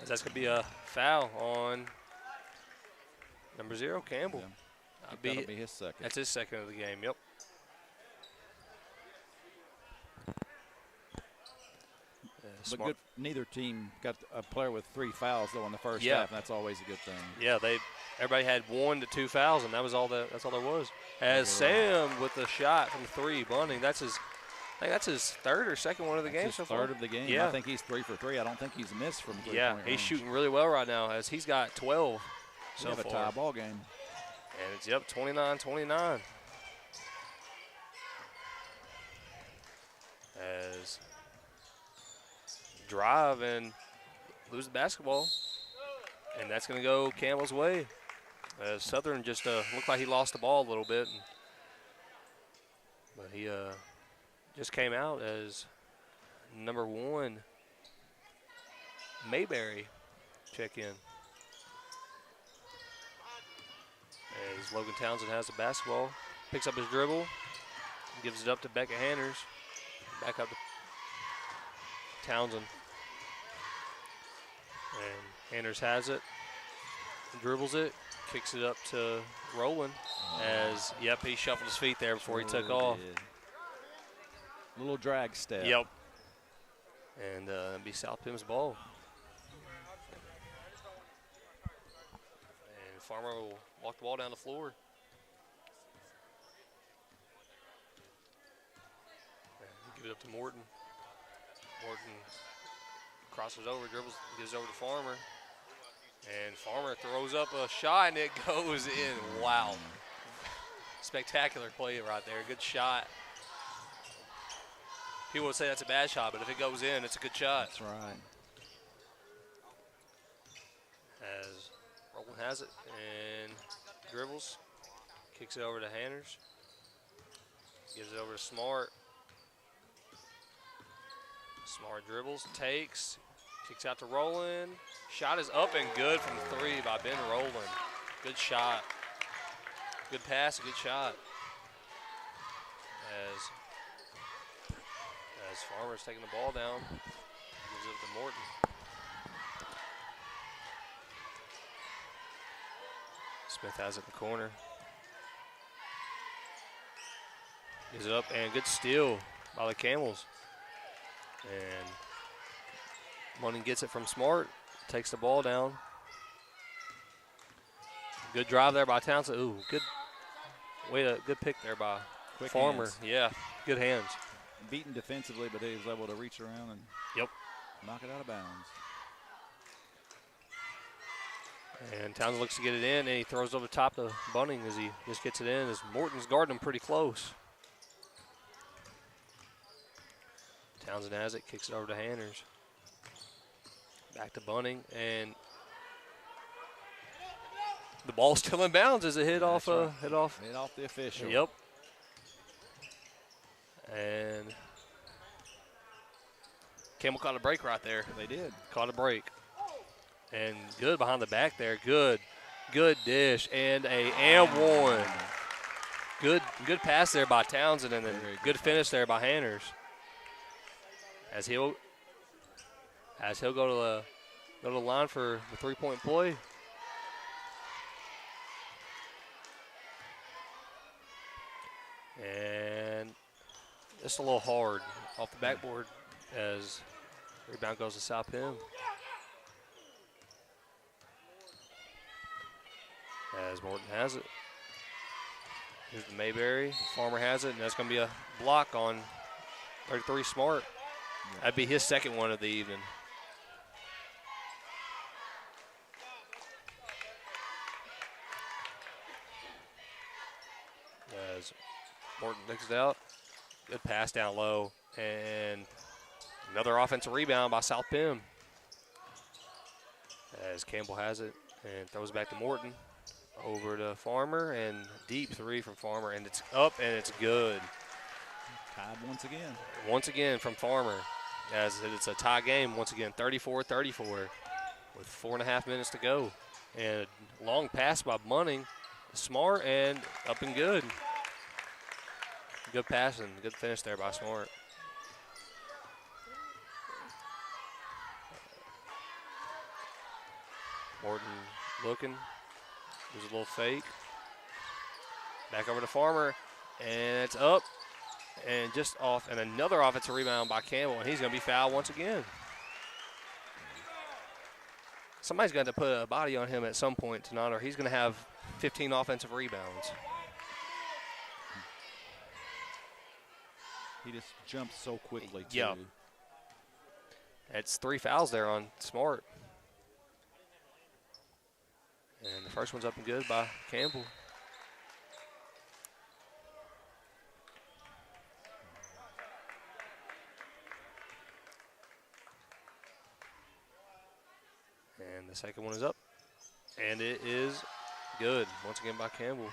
As that's going to be a foul on number 0, Campbell. Yeah. That'll be his second. That's his second of the game, yep. But good, neither team got a player with 3 fouls though in the first half, and that's always a good thing. Yeah, everybody had 1 to 2 fouls, and that's all there was. As Sam with the shot from 3, Bunting, I think that's his third or second one of the game so far. Third of the game. Yeah. I think he's 3 for 3. I don't think he's missed from 3 Yeah, he's shooting really well right now as he's got 12 so far. Have a tie ball game. And it's 29-29. As drive and lose the basketball. And that's going to go Campbell's way. As Southern just looked like he lost the ball a little bit. But he just came out as number 1, Mayberry, check in. As Logan Townsend has the basketball, picks up his dribble, gives it up to Becca Handers. Back up to Townsend. And Handers has it, dribbles it, kicks it up to Rowland. As, he shuffled his feet there before he took off. Little drag step. Yep. And it'll be South Pim's ball. And Farmer will walk the ball down the floor. And give it up to Morton. Morton crosses over, dribbles, gives it over to Farmer. And Farmer throws up a shot, and it goes in. Wow. Spectacular play right there. Good shot. People would say that's a bad shot, but if it goes in, it's a good shot. That's right. As Rowland has it and dribbles, kicks it over to Handers, gives it over to Smart. Smart dribbles, takes, kicks out to Rowland. Shot is up and good from 3 by Ben Rowland. Good shot. Good pass, good shot. As Farmer's taking the ball down, gives it up to Morton. Smith has it in the corner. Gives it up, and good steal by the Camels. And Munning gets it from Smart, takes the ball down. Good drive there by Townsend. Ooh, good pick there by Quick Farmer. hands. Yeah, good hands. Beaten defensively, but he was able to reach around and knock it out of bounds. And Townsend looks to get it in, and he throws over the top to Bunning as he just gets it in, as Morton's guarding him pretty close. Townsend has it, kicks it over to Handers. Back to Bunning, and the ball's still in bounds as it hit off the official. Yep. And Campbell caught a break right there. They did. Caught a break. And good behind the back there. Good dish. And a and one. Good pass there by Townsend, and then Very good finish there by Hanners. As he'll go to the line for the 3-point play. And just a little hard off the backboard as rebound goes to South Penn. As Morton has it. Here's the Mayberry. Farmer has it, and that's going to be a block on 33 Smart. That'd be his second one of the evening. As Morton takes it out. Good pass down low. And another offensive rebound by South Penn. As Campbell has it and throws it back to Morton. Over to Farmer, and deep three from Farmer, and it's up, and it's good. Tied once again. Once again from Farmer. As it's a tie game, once again, 34-34 with 4.5 minutes to go. And a long pass by Bunning. Smart and up and good. Good passing, good finish there by Smart. Morton looking. There's a little fake. Back over to Farmer, and it's up and just off. And another offensive rebound by Campbell, and he's going to be fouled once again. Somebody's got to put a body on him at some point tonight, or he's going to have 15 offensive rebounds. He just jumps so quickly, too. Yep. It's 3 fouls there on Smart. And the first one's up and good by Campbell. And the second one is up. And it is good, once again by Campbell.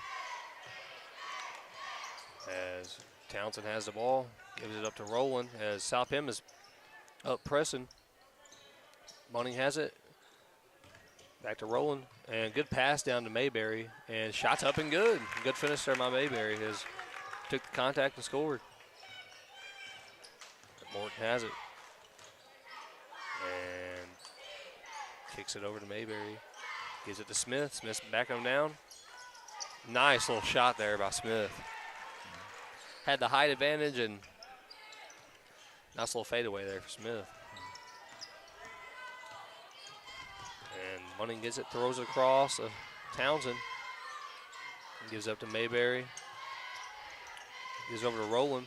As Townsend has the ball, gives it up to Rowland as South Penn is up pressing. Bunning has it. Back to Rowland, and good pass down to Mayberry, and shots up and good. Good finish there by Mayberry. Has took the contact and scored. Morton has it. And kicks it over to Mayberry. Gives it to Smith. Smith's backing him down. Nice little shot there by Smith. Had the height advantage, and nice little fadeaway there for Smith. And Bunning gets it, throws it across Townsend. And gives up to Mayberry. Gives over to Rowland.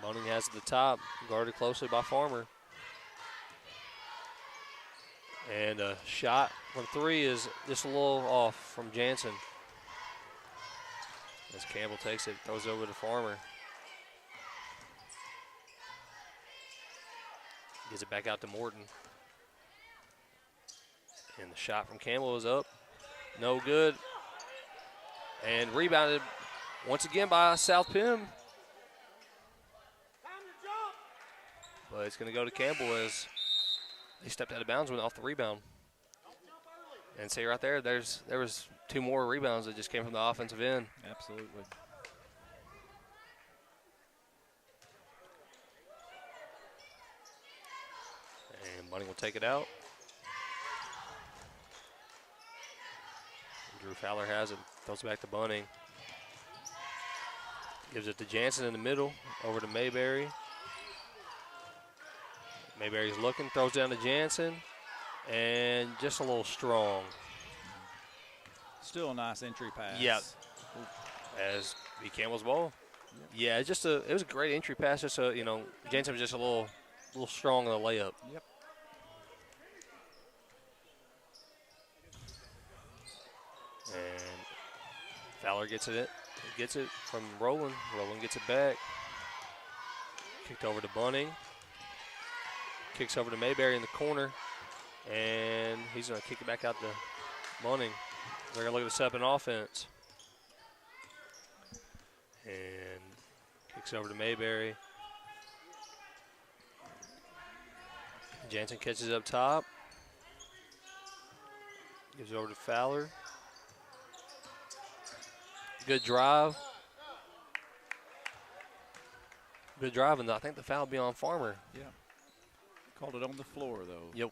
Bunning has it at the top, guarded closely by Farmer. And a shot from three is just a little off from Jansen. As Campbell takes it, throws it over to Farmer. Gives it back out to Morton. And the shot from Campbell is up. No good. And rebounded once again by South Penn. But it's going to go to Campbell as he stepped out of bounds and went off the rebound. And see right there, there was 2 more rebounds that just came from the offensive end. Absolutely. And Bunning will take it out. Drew Fowler has it, throws it back to Bunning. Gives it to Jansen in the middle, over to Mayberry. Mayberry's looking, throws down to Jansen, and just a little strong. Still a nice entry pass. Yep. As B. Campbell's ball. Yep. Yeah, it was a great entry pass. Just so Jansen was just a little strong on the layup. Yep. And Fowler gets it from Rowland. Rowland gets it back. Kicked over to Bunning. Kicks over to Mayberry in the corner. And he's going to kick it back out to Bunning. They're going to look at the set up in offense. And kicks over to Mayberry. Jansen catches up top. Gives it over to Fowler. Good drive. Good drive, and I think the foul will be on Farmer. Yeah. Called it on the floor, though. Yep.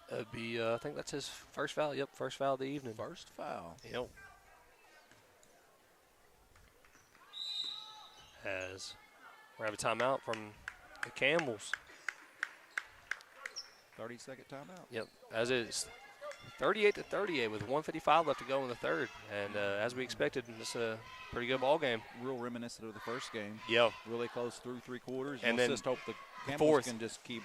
That'd be, I think that's his first foul. Yep, first foul of the evening. First foul. Yep. As we're having a timeout from the Camels. 30-second timeout. Yep, as it's 38-38 with 1:55 left to go in the third. And as we expected, it's a pretty good ball game. Real reminiscent of the first game. Yeah. Really close through three quarters. And Let's then just hope the Camels fourth. can just keep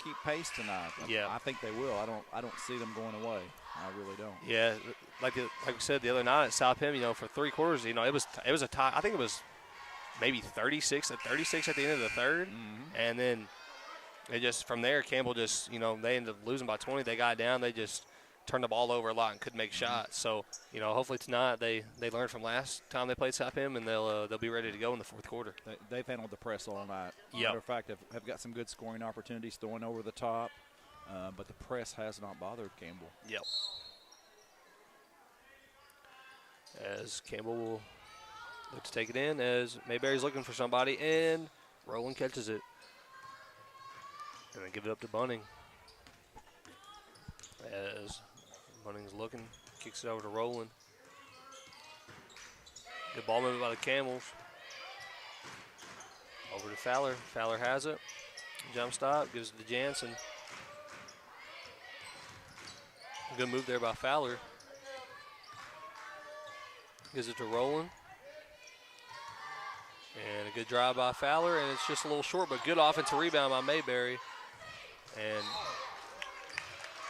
keep pace tonight. Yeah. I think they will. I don't see them going away. I really don't. Yeah, like we said the other night at South Penn, for 3 quarters, it was a tie. I think it was maybe 36-36 at the end of the third, and then it just from there Campbell just they ended up losing by 20. They got down. They just turned the ball over a lot and couldn't make shots. So hopefully tonight they learned from last time they played South Penn and they'll be ready to go in the fourth quarter. They've handled the press all night. Yep. Matter of fact, have got some good scoring opportunities throwing over the top. But the press has not bothered Campbell. Yep. As Campbell will look to take it in, as Mayberry's looking for somebody, and Rowland catches it. And then give it up to Bunning. As Bunning's looking, kicks it over to Rowland. Good ball movement by the Camels. Over to Fowler. Fowler has it. Jump stop, gives it to Jansen. Good move there by Fowler. Gives it to Rowland. And a good drive by Fowler, and it's just a little short, but good offensive rebound by Mayberry. And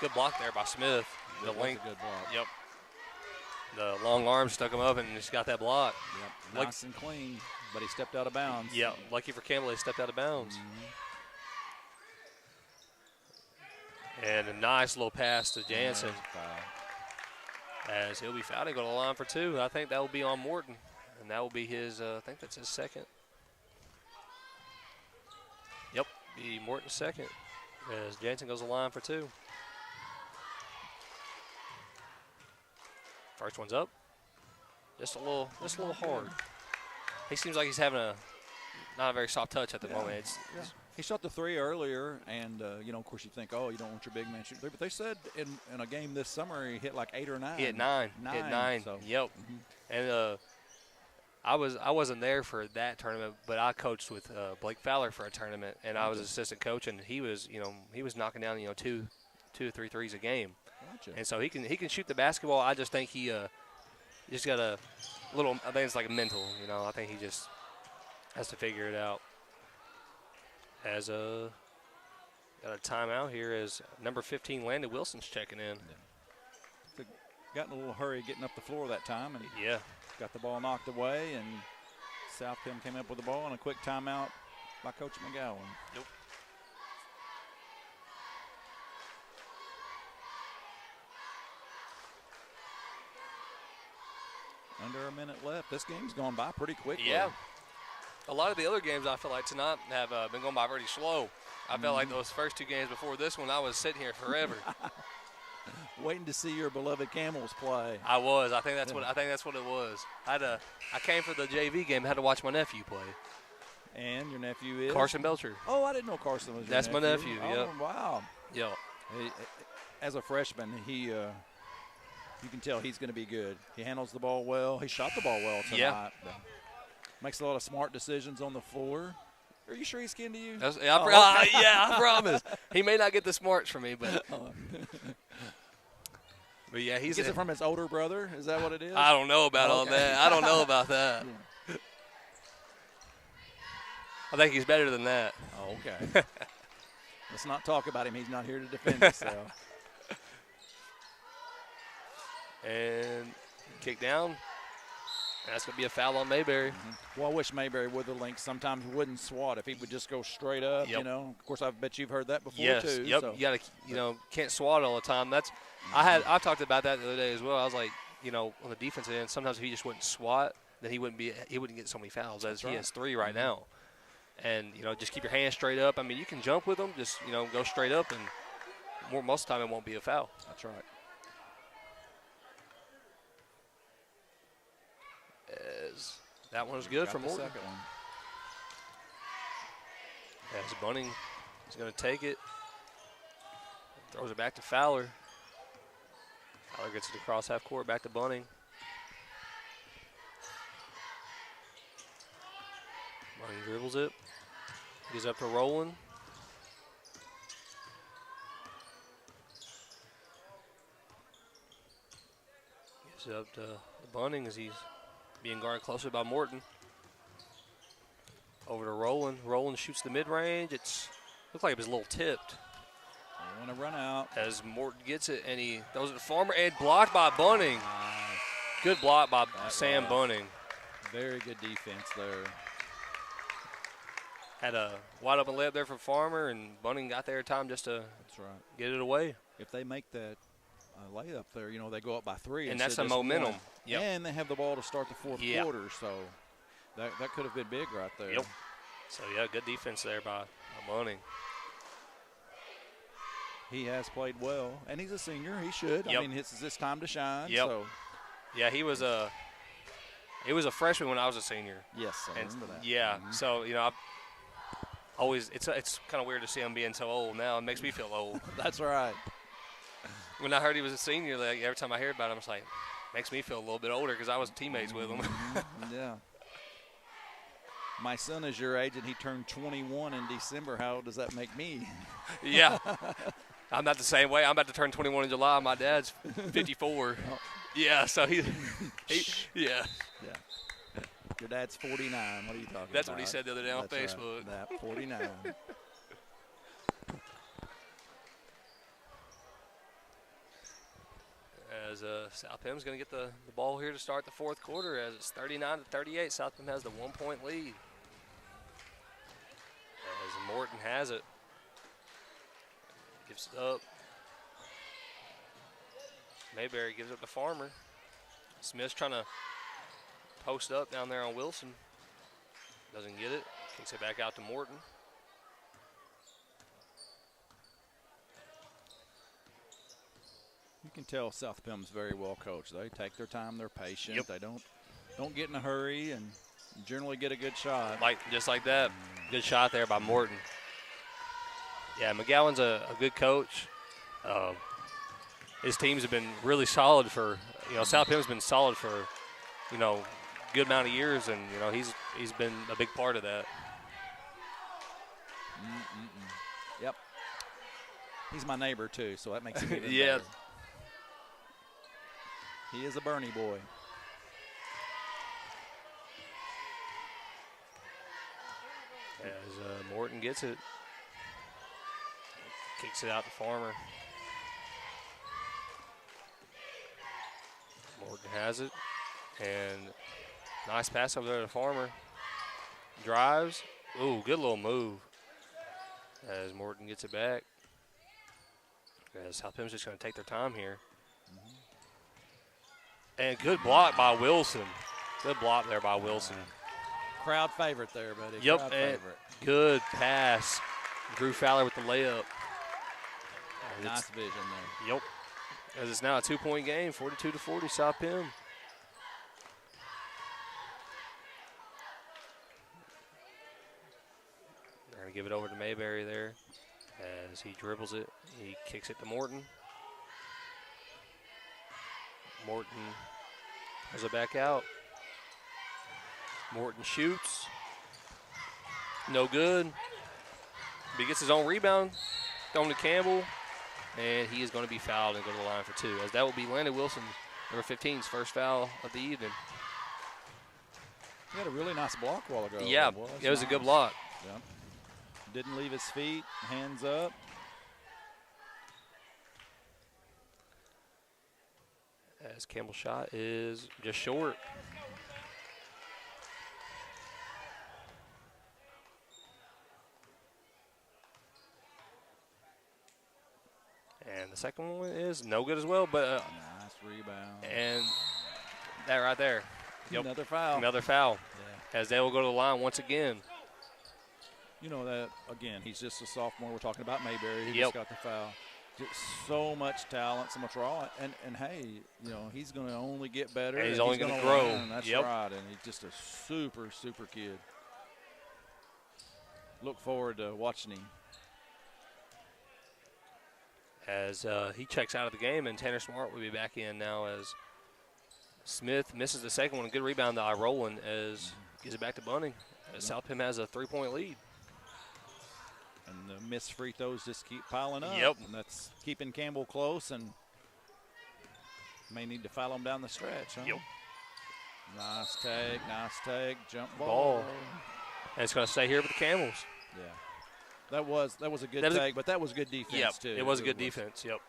good block there by Smith. The length. Good block. Yep. The long arm stuck him up, and he's got that block. Yep. Nice and clean, but he stepped out of bounds. Yeah, lucky for Campbell, he stepped out of bounds. And a nice little pass to Jansen. As he'll be fouled and go to the line for 2. I think that will be on Morton. And that will be his, I think that's his second. Yep, be Morton's second. As Jansen goes to the line for 2. First one's up. Just a little hard. He seems like he's having not a very soft touch at the moment. He shot the 3 earlier, and, of course you think, you don't want your big man shooting 3. But they said in a game this summer he hit like 8 or 9. He hit 9. Hit 9. So. Yep. And I wasn't there for that tournament, but I coached with Blake Fowler for a tournament, and I was assistant coach, and he was knocking down 2 or 3 threes a game. Gotcha. And so he can shoot the basketball. I just think he just got a little. I think it's like a mental. I think he just has to figure it out. As got a timeout here as number 15 Landon Wilson's checking in. Got in a little hurry getting up the floor that time, and got the ball knocked away, and South Penn came up with the ball and a quick timeout by Coach McGowan. Yep. Under a minute left. This game's gone by pretty quickly. Yeah. A lot of the other games I feel like tonight have been going by pretty slow. I felt like those first 2 games before this one, I was sitting here forever. Waiting to see your beloved Camels play. I was. I think that's what it was. I came for the JV game. Had to watch my nephew play. And your nephew is Carson Belcher. Oh, I didn't know Carson was your That's nephew. my nephew. Oh, Yep. Wow. Yep. As a freshman, you can tell he's going to be good. He handles the ball well. He shot the ball well tonight. Yeah. Makes a lot of smart decisions on the floor. Are you sure he's kin to you? I promise. He may not get the smarts from me, but yeah, He gets it from his older brother. Is that what it is? I don't know about all that. I don't know about that. I think he's better than that. Oh, okay. Let's not talk about him. He's not here to defend himself. And kick down. That's going to be a foul on Mayberry. Well, I wish Mayberry would have linked. Sometimes wouldn't swat if he would just go straight up. Yep. Of course, I bet you've heard that before too. Yep. So. You got to, can't swat all the time. I talked about that the other day as well. I was like, on the defensive end, sometimes if he just wouldn't swat, then he wouldn't get so many fouls as he has 3 right now. And just keep your hands straight up. I mean, you can jump with them. Just go straight up, and most of the time it won't be a foul. That's right. as that one's good for the Morton. second one. As Bunning is going to take it. Throws it back to Fowler. Fowler gets it across half court, back to Bunning. Bunning dribbles it. Gives up to Rowland. Gives it up to Bunning as he's being guarded closely by Morton. Over to Rowland. Rowland shoots the mid-range. It's looked like it was a little tipped. They want to run out. As Morton gets it, and he throws it to Farmer, and blocked by Bunning. Good block by Sam Bunning. Very good defense there. Had a wide open layup there for Farmer, and Bunning got there in time just to get it away. If they make that layup there, you know, they go up by 3. And that's the momentum. Yep. And they have the ball to start the fourth quarter, so that could have been big right there. Yep. So, yeah, good defense there by Bunning. He has played well, and he's a senior. He should. Yep. I mean, this is his time to shine. Yep. So. Yeah, he was a freshman when I was a senior. Yes, I remember that. Yeah, so, you know, it's kind of weird to see him being so old now. It makes me feel old. That's right. When I heard he was a senior, like, every time I hear about him, it's like, makes me feel a little bit older because I was teammates with him. Yeah. My son is your age, and he turned 21 in December. How old does that make me? Yeah. I'm not the same way. I'm about to turn 21 in July. My dad's 54. Oh. Yeah, so he yeah. Your dad's 49. What are you talking about? That's what he said the other day on That's Facebook. Right. That 49. As South Pim's going to get the ball here to start the fourth quarter, as it's 39-38. South Pim has the 1-point lead. As Morton has it. Gives it up. Mayberry gives it to Farmer. Smith's trying to post up down there on Wilson. Doesn't get it. Kicks it back out to Morton. You can tell South Pim's very well coached. They take their time. They're patient. Yep. They don't get in a hurry and generally get a good shot. Just like that. Good shot there by Morton. Yeah, McGowan's a good coach. His teams have been really solid for, South Pim's been solid for, good amount of years, and, he's been a big part of that. Yep. He's my neighbor, too, so that makes it even Yeah. better. He is a Bernie boy. As Morton gets it. Kicks it out to Farmer. Morton has it. And nice pass over there to Farmer. Drives. Ooh, good little move. As Morton gets it back. As South Pim's just going to take their time here. And good block by Wilson. Good block there by Wilson. Crowd favorite there, buddy. Yep, Crowd and favorite. good pass. Drew Fowler with the layup. Nice vision there. Yep. As it's now a 2-point game, 42-40, South Pim. They're going to give it over to Mayberry there. As he dribbles it, he kicks it to Morton. Morton pulls it back out. Morton shoots. No good. But he gets his own rebound. Thrown to Campbell. And he is going to be fouled and go to the line for 2. As that will be Landon Wilson, number 15's first foul of the evening. He had a really nice block a while ago. Yeah, it was a good block. Yep. Didn't leave his feet, hands up. As Campbell's shot is just short. And the second one is no good as well, but Nice rebound. and that right there. Yep. Another foul. Another foul. Yeah. As they will go to the line once again. You know that, again, he's just a sophomore. We're talking about Mayberry. He Yep. just got the foul. Just so much talent, so much raw, and hey, you know, he's going to only get better. And he's only going to grow. Learn. That's right, and he's just a super, super kid. Look forward to watching him. As he checks out of the game, and Tanner Smart will be back in now as Smith misses the second one. Good rebound to Roland as gives it back to Bunning. As South Pim has a 3-point lead. And the missed free throws just keep piling up. Yep. And that's keeping Campbell close, and may need to foul him down the stretch. Huh? Yep. Nice take, jump ball. And it's going to stay here with the Camels. Yeah. That was a good take, but that was good defense, yep, too. It was a good defense, yep.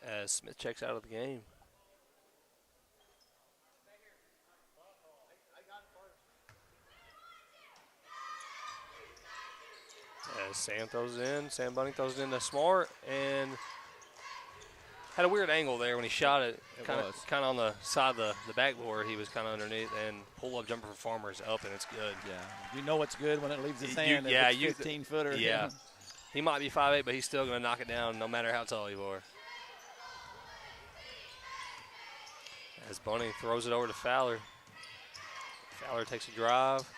As Smith checks out of the game. As Sam Bunning throws it in to Smart, and had a weird angle there when he shot it. Kind of on the side of the backboard. He was kind of underneath, and pull-up jumper for Farmer's up, and it's good. Yeah, you know it's good when it leaves his hand. Yeah, if it's 15-footer. Yeah, he might be 5'8", but he's still going to knock it down no matter how tall you are. As Bunning throws it over to Fowler. Fowler takes a drive.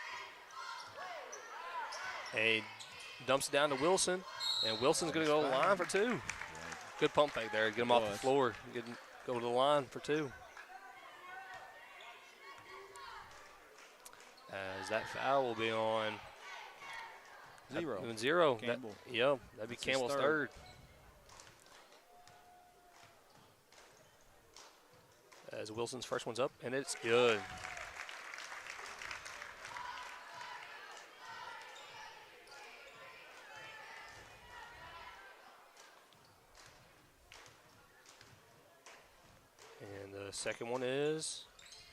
And he dumps it down to Wilson. And Wilson's going to go to the line for two. Good pump fake there. Get him off the floor. Go to the line for two. As that foul will be on zero. Campbell. That'd be Campbell's third. As Wilson's first one's up, and it's good. And the second one is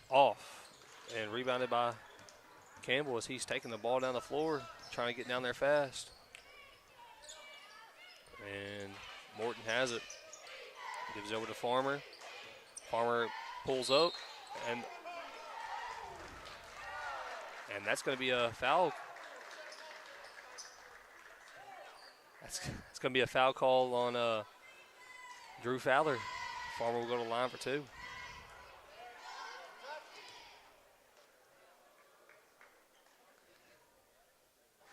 off and rebounded by Campbell as he's taking the ball down the floor, trying to get down there fast. And Morton has it. Gives it over to Farmer. Farmer pulls up, and that's going to be a foul. It's going to be a foul call on Drew Fowler. Farmer will go to the line for two.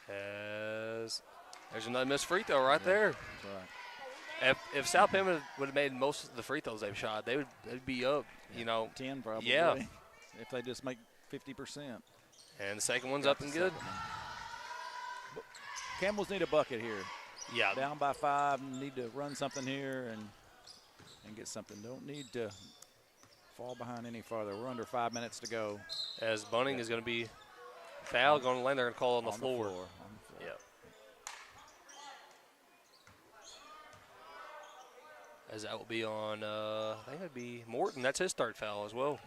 As there's another missed free throw right there. That's right. If South Pim would have made most of the free throws they've shot, they'd be up, 10 probably. Yeah. If they just make 50%. And the second one's up and good. Camels need a bucket here. Yeah. Down by 5, need to run something here and get something. Don't need to fall behind any farther. We're under 5 minutes to go. As Bunning is going to be fouled, going to land there and call on the floor. Yep. As that will be on, I think it would be Morton. That's his third foul as well.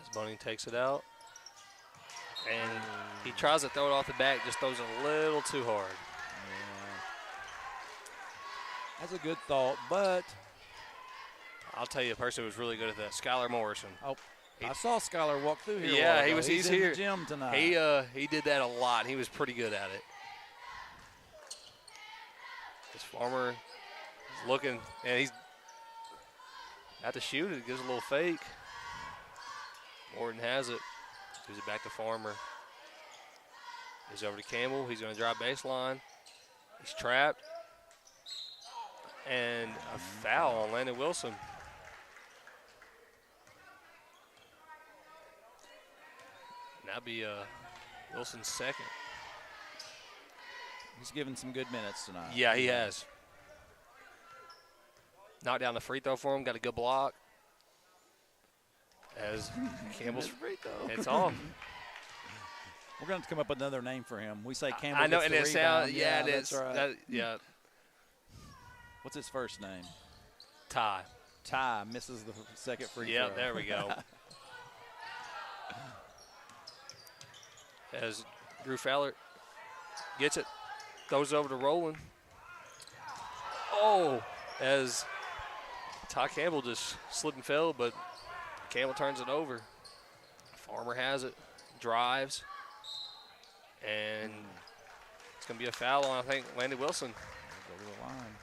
As Bunning takes it out. And he tries to throw it off the back, just throws it a little too hard. Yeah. That's a good thought, but I'll tell you a person who was really good at that, Skylar Morrison. Oh, I saw Skylar walk through here. Yeah, he's he's in here. The gym tonight. He did that a lot. He was pretty good at it. This Farmer is looking, and he's at the shoot. It gives a little fake. Morton has it. Gives it back to Farmer. He's over to Campbell. He's going to drive baseline. He's trapped. And a foul on Landon Wilson. That'll be Wilson's second. He's given some good minutes tonight. Yeah, he has. Knocked down the free throw for him. Got a good block. As Campbell's free throw. It's off. We're going to come up with another name for him. We say Campbell. I know, gets and the it rebound. sounds. Yeah, it is. That's right. Yeah. What's his first name? Ty. Ty misses the second free throw. Yeah, there we go. As Drew Fowler gets it, throws it over to Roland. Oh, as Ty Campbell just slipped and fell, but Campbell turns it over. Farmer has it, drives, and it's going to be a foul on, I think, Landy Wilson. Go to the line.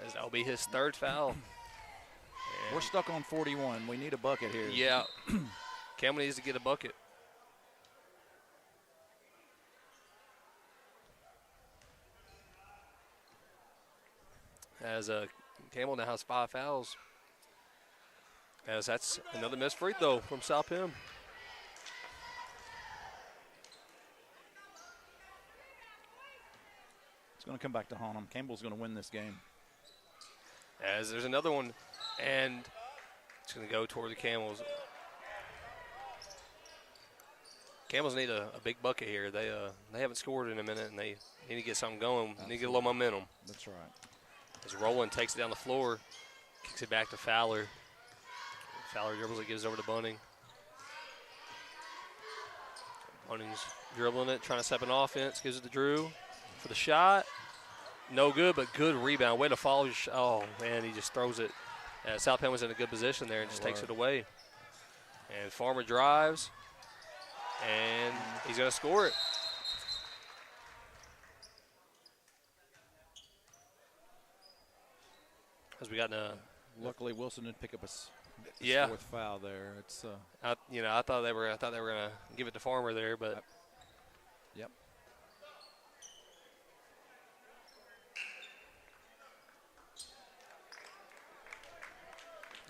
As that'll be his third foul. We're stuck on 41. We need a bucket here. Yeah. Campbell needs to get a bucket. As Campbell now has 5 fouls. As that's another missed free throw from South Pim. It's going to come back to haunt him. Campbell's going to win this game. As there's another one, and it's going to go toward the Camels. Camels need a big bucket here. They haven't scored in a minute, and they need to get something going. Absolutely. Need to get a little momentum. That's right. As Rowland takes it down the floor, kicks it back to Fowler. Fowler dribbles it, gives it over to Bunning. Bunning's dribbling it, trying to set an offense, gives it to Drew for the shot. No good, but good rebound. Way to follow your shot. Oh, man, he just throws it. South Penn was in a good position there and just takes it away. And Farmer drives, and he's going to score it. As we got luckily Wilson didn't pick up his fourth foul there. It's I thought they were going to give it to Farmer there, but yep.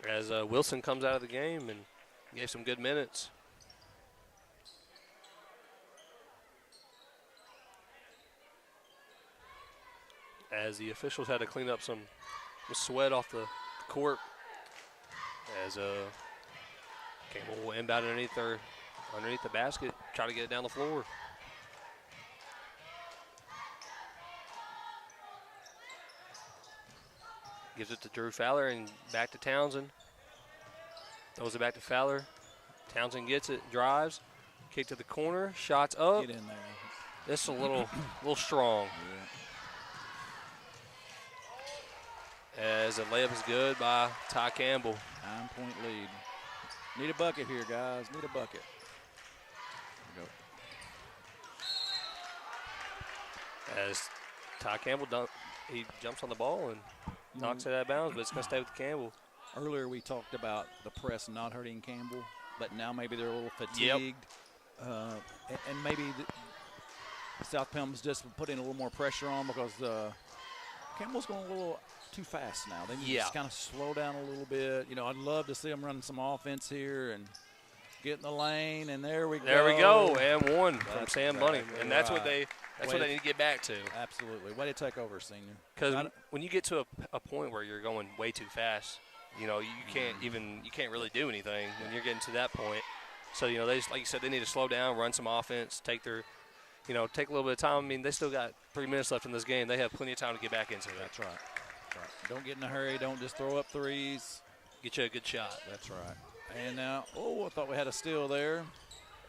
As Wilson comes out of the game and gave some good minutes. As the officials had to clean up some sweat off the court. As Campbell will inbound underneath the basket, try to get it down the floor. Gives it to Drew Fowler and back to Townsend. Throws it back to Fowler. Townsend gets it, drives, kick to the corner, shots up. Get in there. This is a little strong. Yeah. As a layup is good by Ty Campbell. 9-point lead. Need a bucket here, guys. Need a bucket. There we go. As Ty Campbell he jumps on the ball and knocks it out of bounds, but it's going to stay with Campbell. Earlier we talked about the press not hurting Campbell, but now maybe they're a little fatigued. Yep. And maybe South Pelham's just putting a little more pressure on because Campbell's going a little too fast now. They need to just kind of slow down a little bit. You know, I'd love to see them running some offense here and get in the lane, and there we go. There we go, and one from Sam Bunning. And that's what they need to get back to. Absolutely. Way to take over, senior. Because when you get to a point where you're going way too fast, you know, you can't really do anything when you're getting to that point. So, you know, they just, like you said, they need to slow down, run some offense, take a little bit of time. I mean, they still got 3 minutes left in this game. They have plenty of time to get back into it. That's right. Don't get in a hurry. Don't just throw up threes. Get you a good shot. That's right. And now, I thought we had a steal there.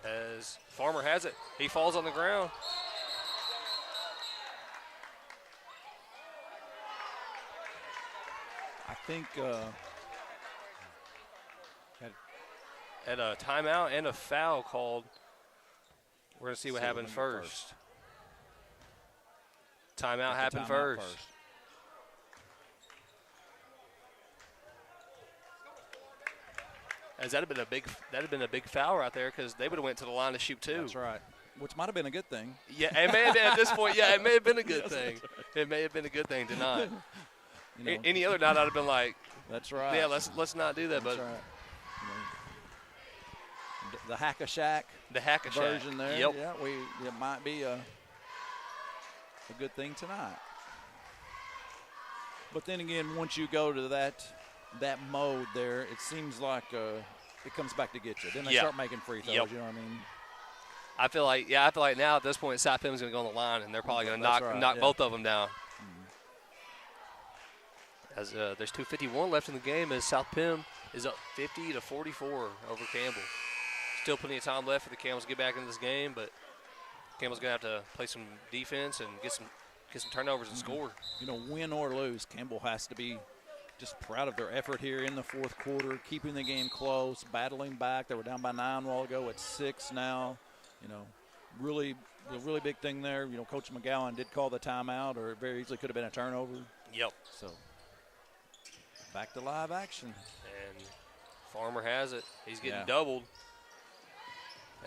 As Farmer has it. He falls on the ground. I think had a timeout and a foul called. We're going to see what happened first. Timeout happened first. As that'd have been a big foul right there because they would have went to the line to shoot too. That's right. Which might have been a good thing. Yeah, it may have been at this point. Yeah, it may have been a good thing. It may have been a good thing to not. You know, any other night I'd have been like, that's right. Yeah, let's not do that. That's but right. You know, the Hack-a-Shack version there. Yep. Yeah, it might be a good thing tonight. But then again, once you go to that mode there, it seems like it comes back to get you. Then they start making free throws. Yep. You know what I mean? I feel like now at this point, South Pim's going to go on the line, and they're probably going to knock both of them down. As there's 2:51 left in the game, as South Pim is up 50-44 over Campbell. Still plenty of time left for the Camels to get back into this game, but Campbell's going to have to play some defense and get some turnovers and score. You know, win or lose, Campbell has to be just proud of their effort here in the fourth quarter, keeping the game close, battling back. They were down by 9 a while ago. It's 6 now. You know, really, the really big thing there, you know, Coach McGowan did call the timeout, or it very easily could have been a turnover. Yep. So back to live action. And Farmer has it. He's getting doubled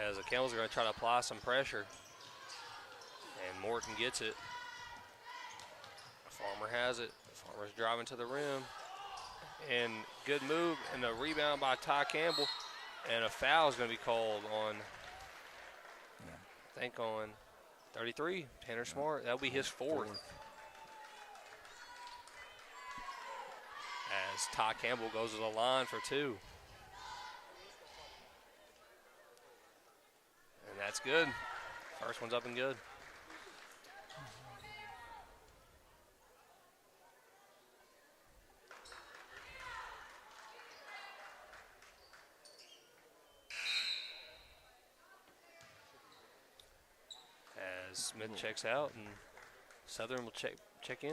as the Camels are going to try to apply some pressure. And Morton gets it. Farmer has it. Farmer's driving to the rim. And good move and a rebound by Ty Campbell. And a foul is going to be called on, I think on 33, Tanner Smart. That'll be his fourth. As Ty Campbell goes to the line for 2. And that's good. First one's up and good. As Smith checks out and Southern will check in.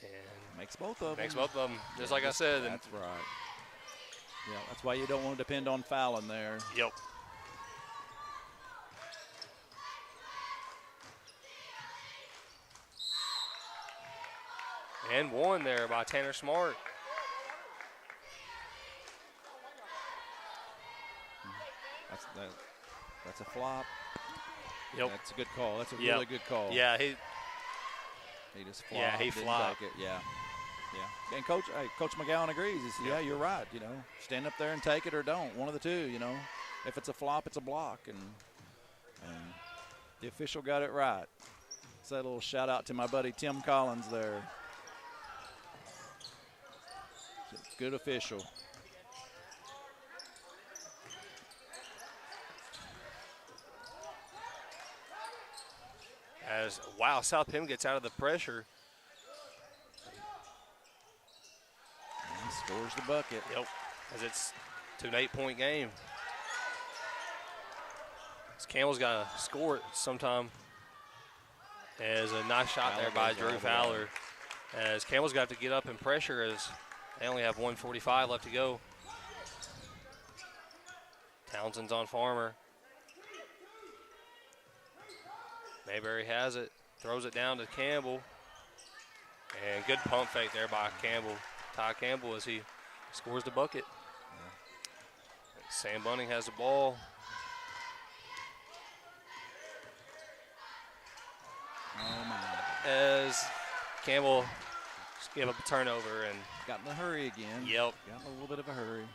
And makes both of them. Makes both of them, just like I said. That's right. Yeah, that's why you don't want to depend on fouling there. Yep. And one there by Tanner Smart. That's a flop. Yep. That's a good call. That's a really good call. Yeah, he just flopped. Yeah, he flopped. Take it. Yeah. And Coach McGowan agrees. He said, yeah, you're right. You know, stand up there and take it or don't. One of the two. You know, if it's a flop, it's a block. And the official got it right. So a little shout out to my buddy Tim Collins there. Good official. As, South Penn gets out of the pressure. And scores the bucket. Yep, as it's to an 8-point game. As Campbell's got to score it sometime. As a nice shot there by Drew Fowler. As Campbell's got to get up and pressure as they only have 1:45 left to go. Townsend's on Farmer. Mayberry has it, throws it down to Campbell. And good pump fake there by Campbell. Ty Campbell as he scores the bucket. Sam Bunning has the ball. Oh, my. As Campbell gave up a turnover and got in a hurry again. Yep. Got in a little bit of a hurry.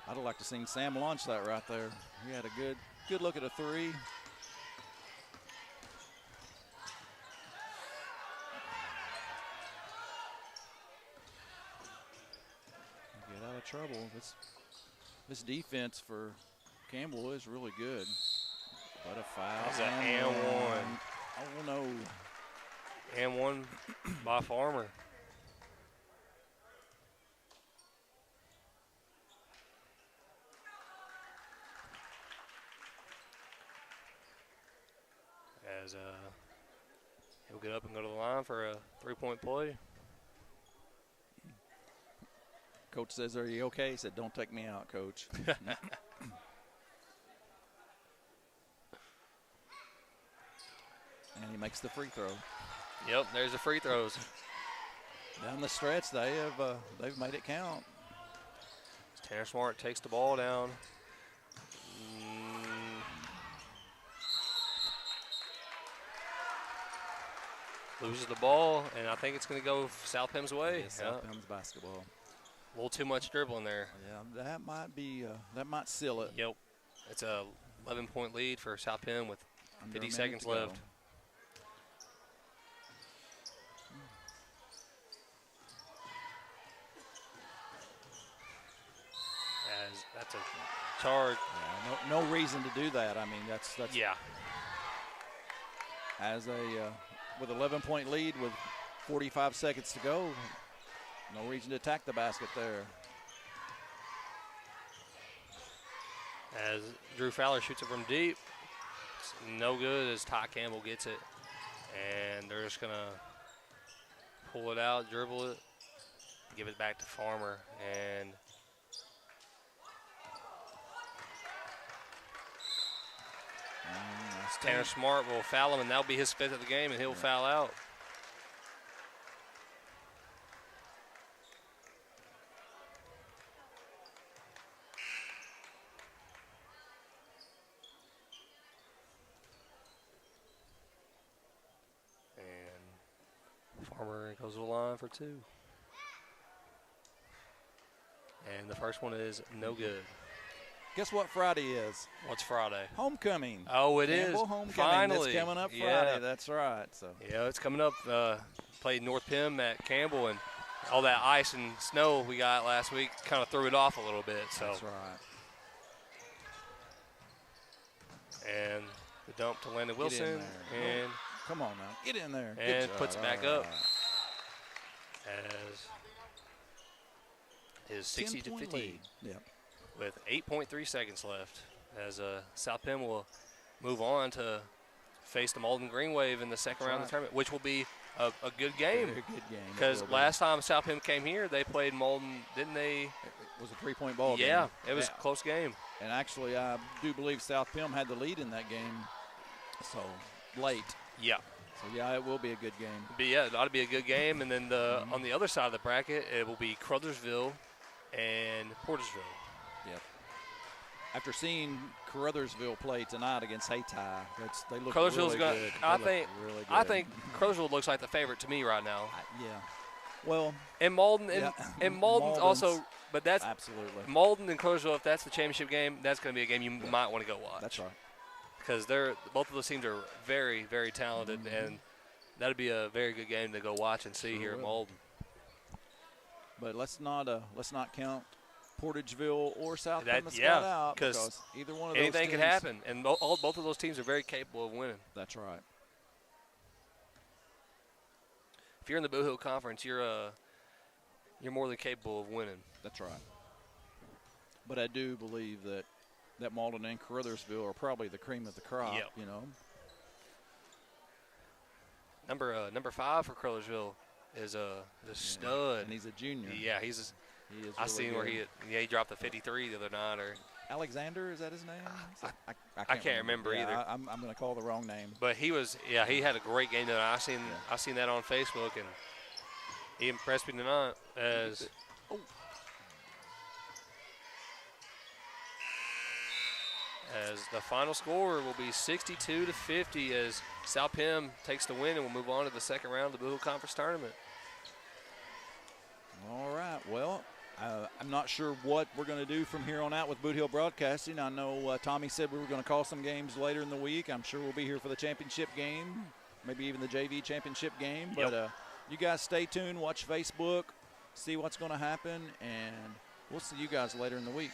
I'd have liked to seen Sam launch that right there. He had a good look at a three. Get out of trouble. This defense for Campbell is really good. But a foul. That's an and one. Oh, no. And one by Farmer. As he'll get up and go to the line for a 3-point play. Coach says, are you okay? He said, don't take me out, Coach. And he makes the free throw. Yep, there's the free throws. Down the stretch, they've made it count. Tanner Smart takes the ball down. Loses the ball, and I think it's going to go South Penn's way. Yeah, South Penn's basketball. A little too much dribbling there. Yeah, that might be that might seal it. Yep, it's a 11-point lead for South Penn with 50 seconds left. As that's a charge. Yeah, no reason to do that. I mean, that's yeah. As with 11-point lead with 45 seconds to go, no reason to attack the basket there. As Drew Fowler shoots it from deep. It's no good as Ty Campbell gets it. And they're just going to pull it out, dribble it, give it back to Farmer. And Tanner Smart will foul him, and that'll be his 5th of the game, and he'll foul out. And Farmer goes to the line for 2. And the first one is no good. Guess what Friday is? What's Friday? Homecoming. Oh, it is. Campbell Homecoming. Finally. It's coming up Friday. Yeah. That's right. So. Yeah, it's coming up. Played North Pim at Campbell, and all that ice and snow we got last week kind of threw it off a little bit. So. That's right. And the dump to Landon Wilson. And come on now. Get in there. And puts it back up. As is 60 to 50. Lead. Yep. With 8.3 seconds left, as South Penn will move on to face the Malden Green Wave in the second round of the tournament, which will be a good game. Very good game. Because last time South Penn came here, they played Malden, didn't they? It was a 3-point ball game. Yeah, it was a close game. And actually, I do believe South Penn had the lead in that game, so late. Yeah. So, yeah, it will be a good game. But yeah, it ought to be a good game. And then on the other side of the bracket, it will be Crothersville and Portersville. Yep. After seeing Crothersville play tonight against Hayti, they look Crothersville's really good. I think Crothersville looks like the favorite to me right now. Yeah. Well. And Malden and Malden's also, but that's absolutely Malden and Crothersville. If that's the championship game, that's going to be a game you might want to go watch. That's right. Because both of those teams are very, very talented, and that'd be a very good game to go watch and see here at Malden. But let's not count Portageville or South Plymouth out, because either one of those anything could happen, and both of those teams are very capable of winning. That's right. If you're in the Bootheel Confrence, you're more than capable of winning. That's right. But I do believe that Malden and Crothersville are probably the cream of the crop. Yep. You know. Number 5 for Crothersville is a stud, and he's a junior. Yeah, he is. I seen good. Where he dropped the 53 the other night. Or Alexander, is that his name? I can't remember either. I'm going to call the wrong name. But he had a great game tonight. I seen that on Facebook, and he impressed me tonight as. As the final score will be 62 to 50 as South Penn takes the win and will move on to the second round of the Bootheel Conference Tournament. All right. Well, I'm not sure what we're going to do from here on out with Bootheel Broadcasting. I know Tommy said we were going to call some games later in the week. I'm sure we'll be here for the championship game, maybe even the JV championship game. But you guys stay tuned, watch Facebook, see what's going to happen, and we'll see you guys later in the week.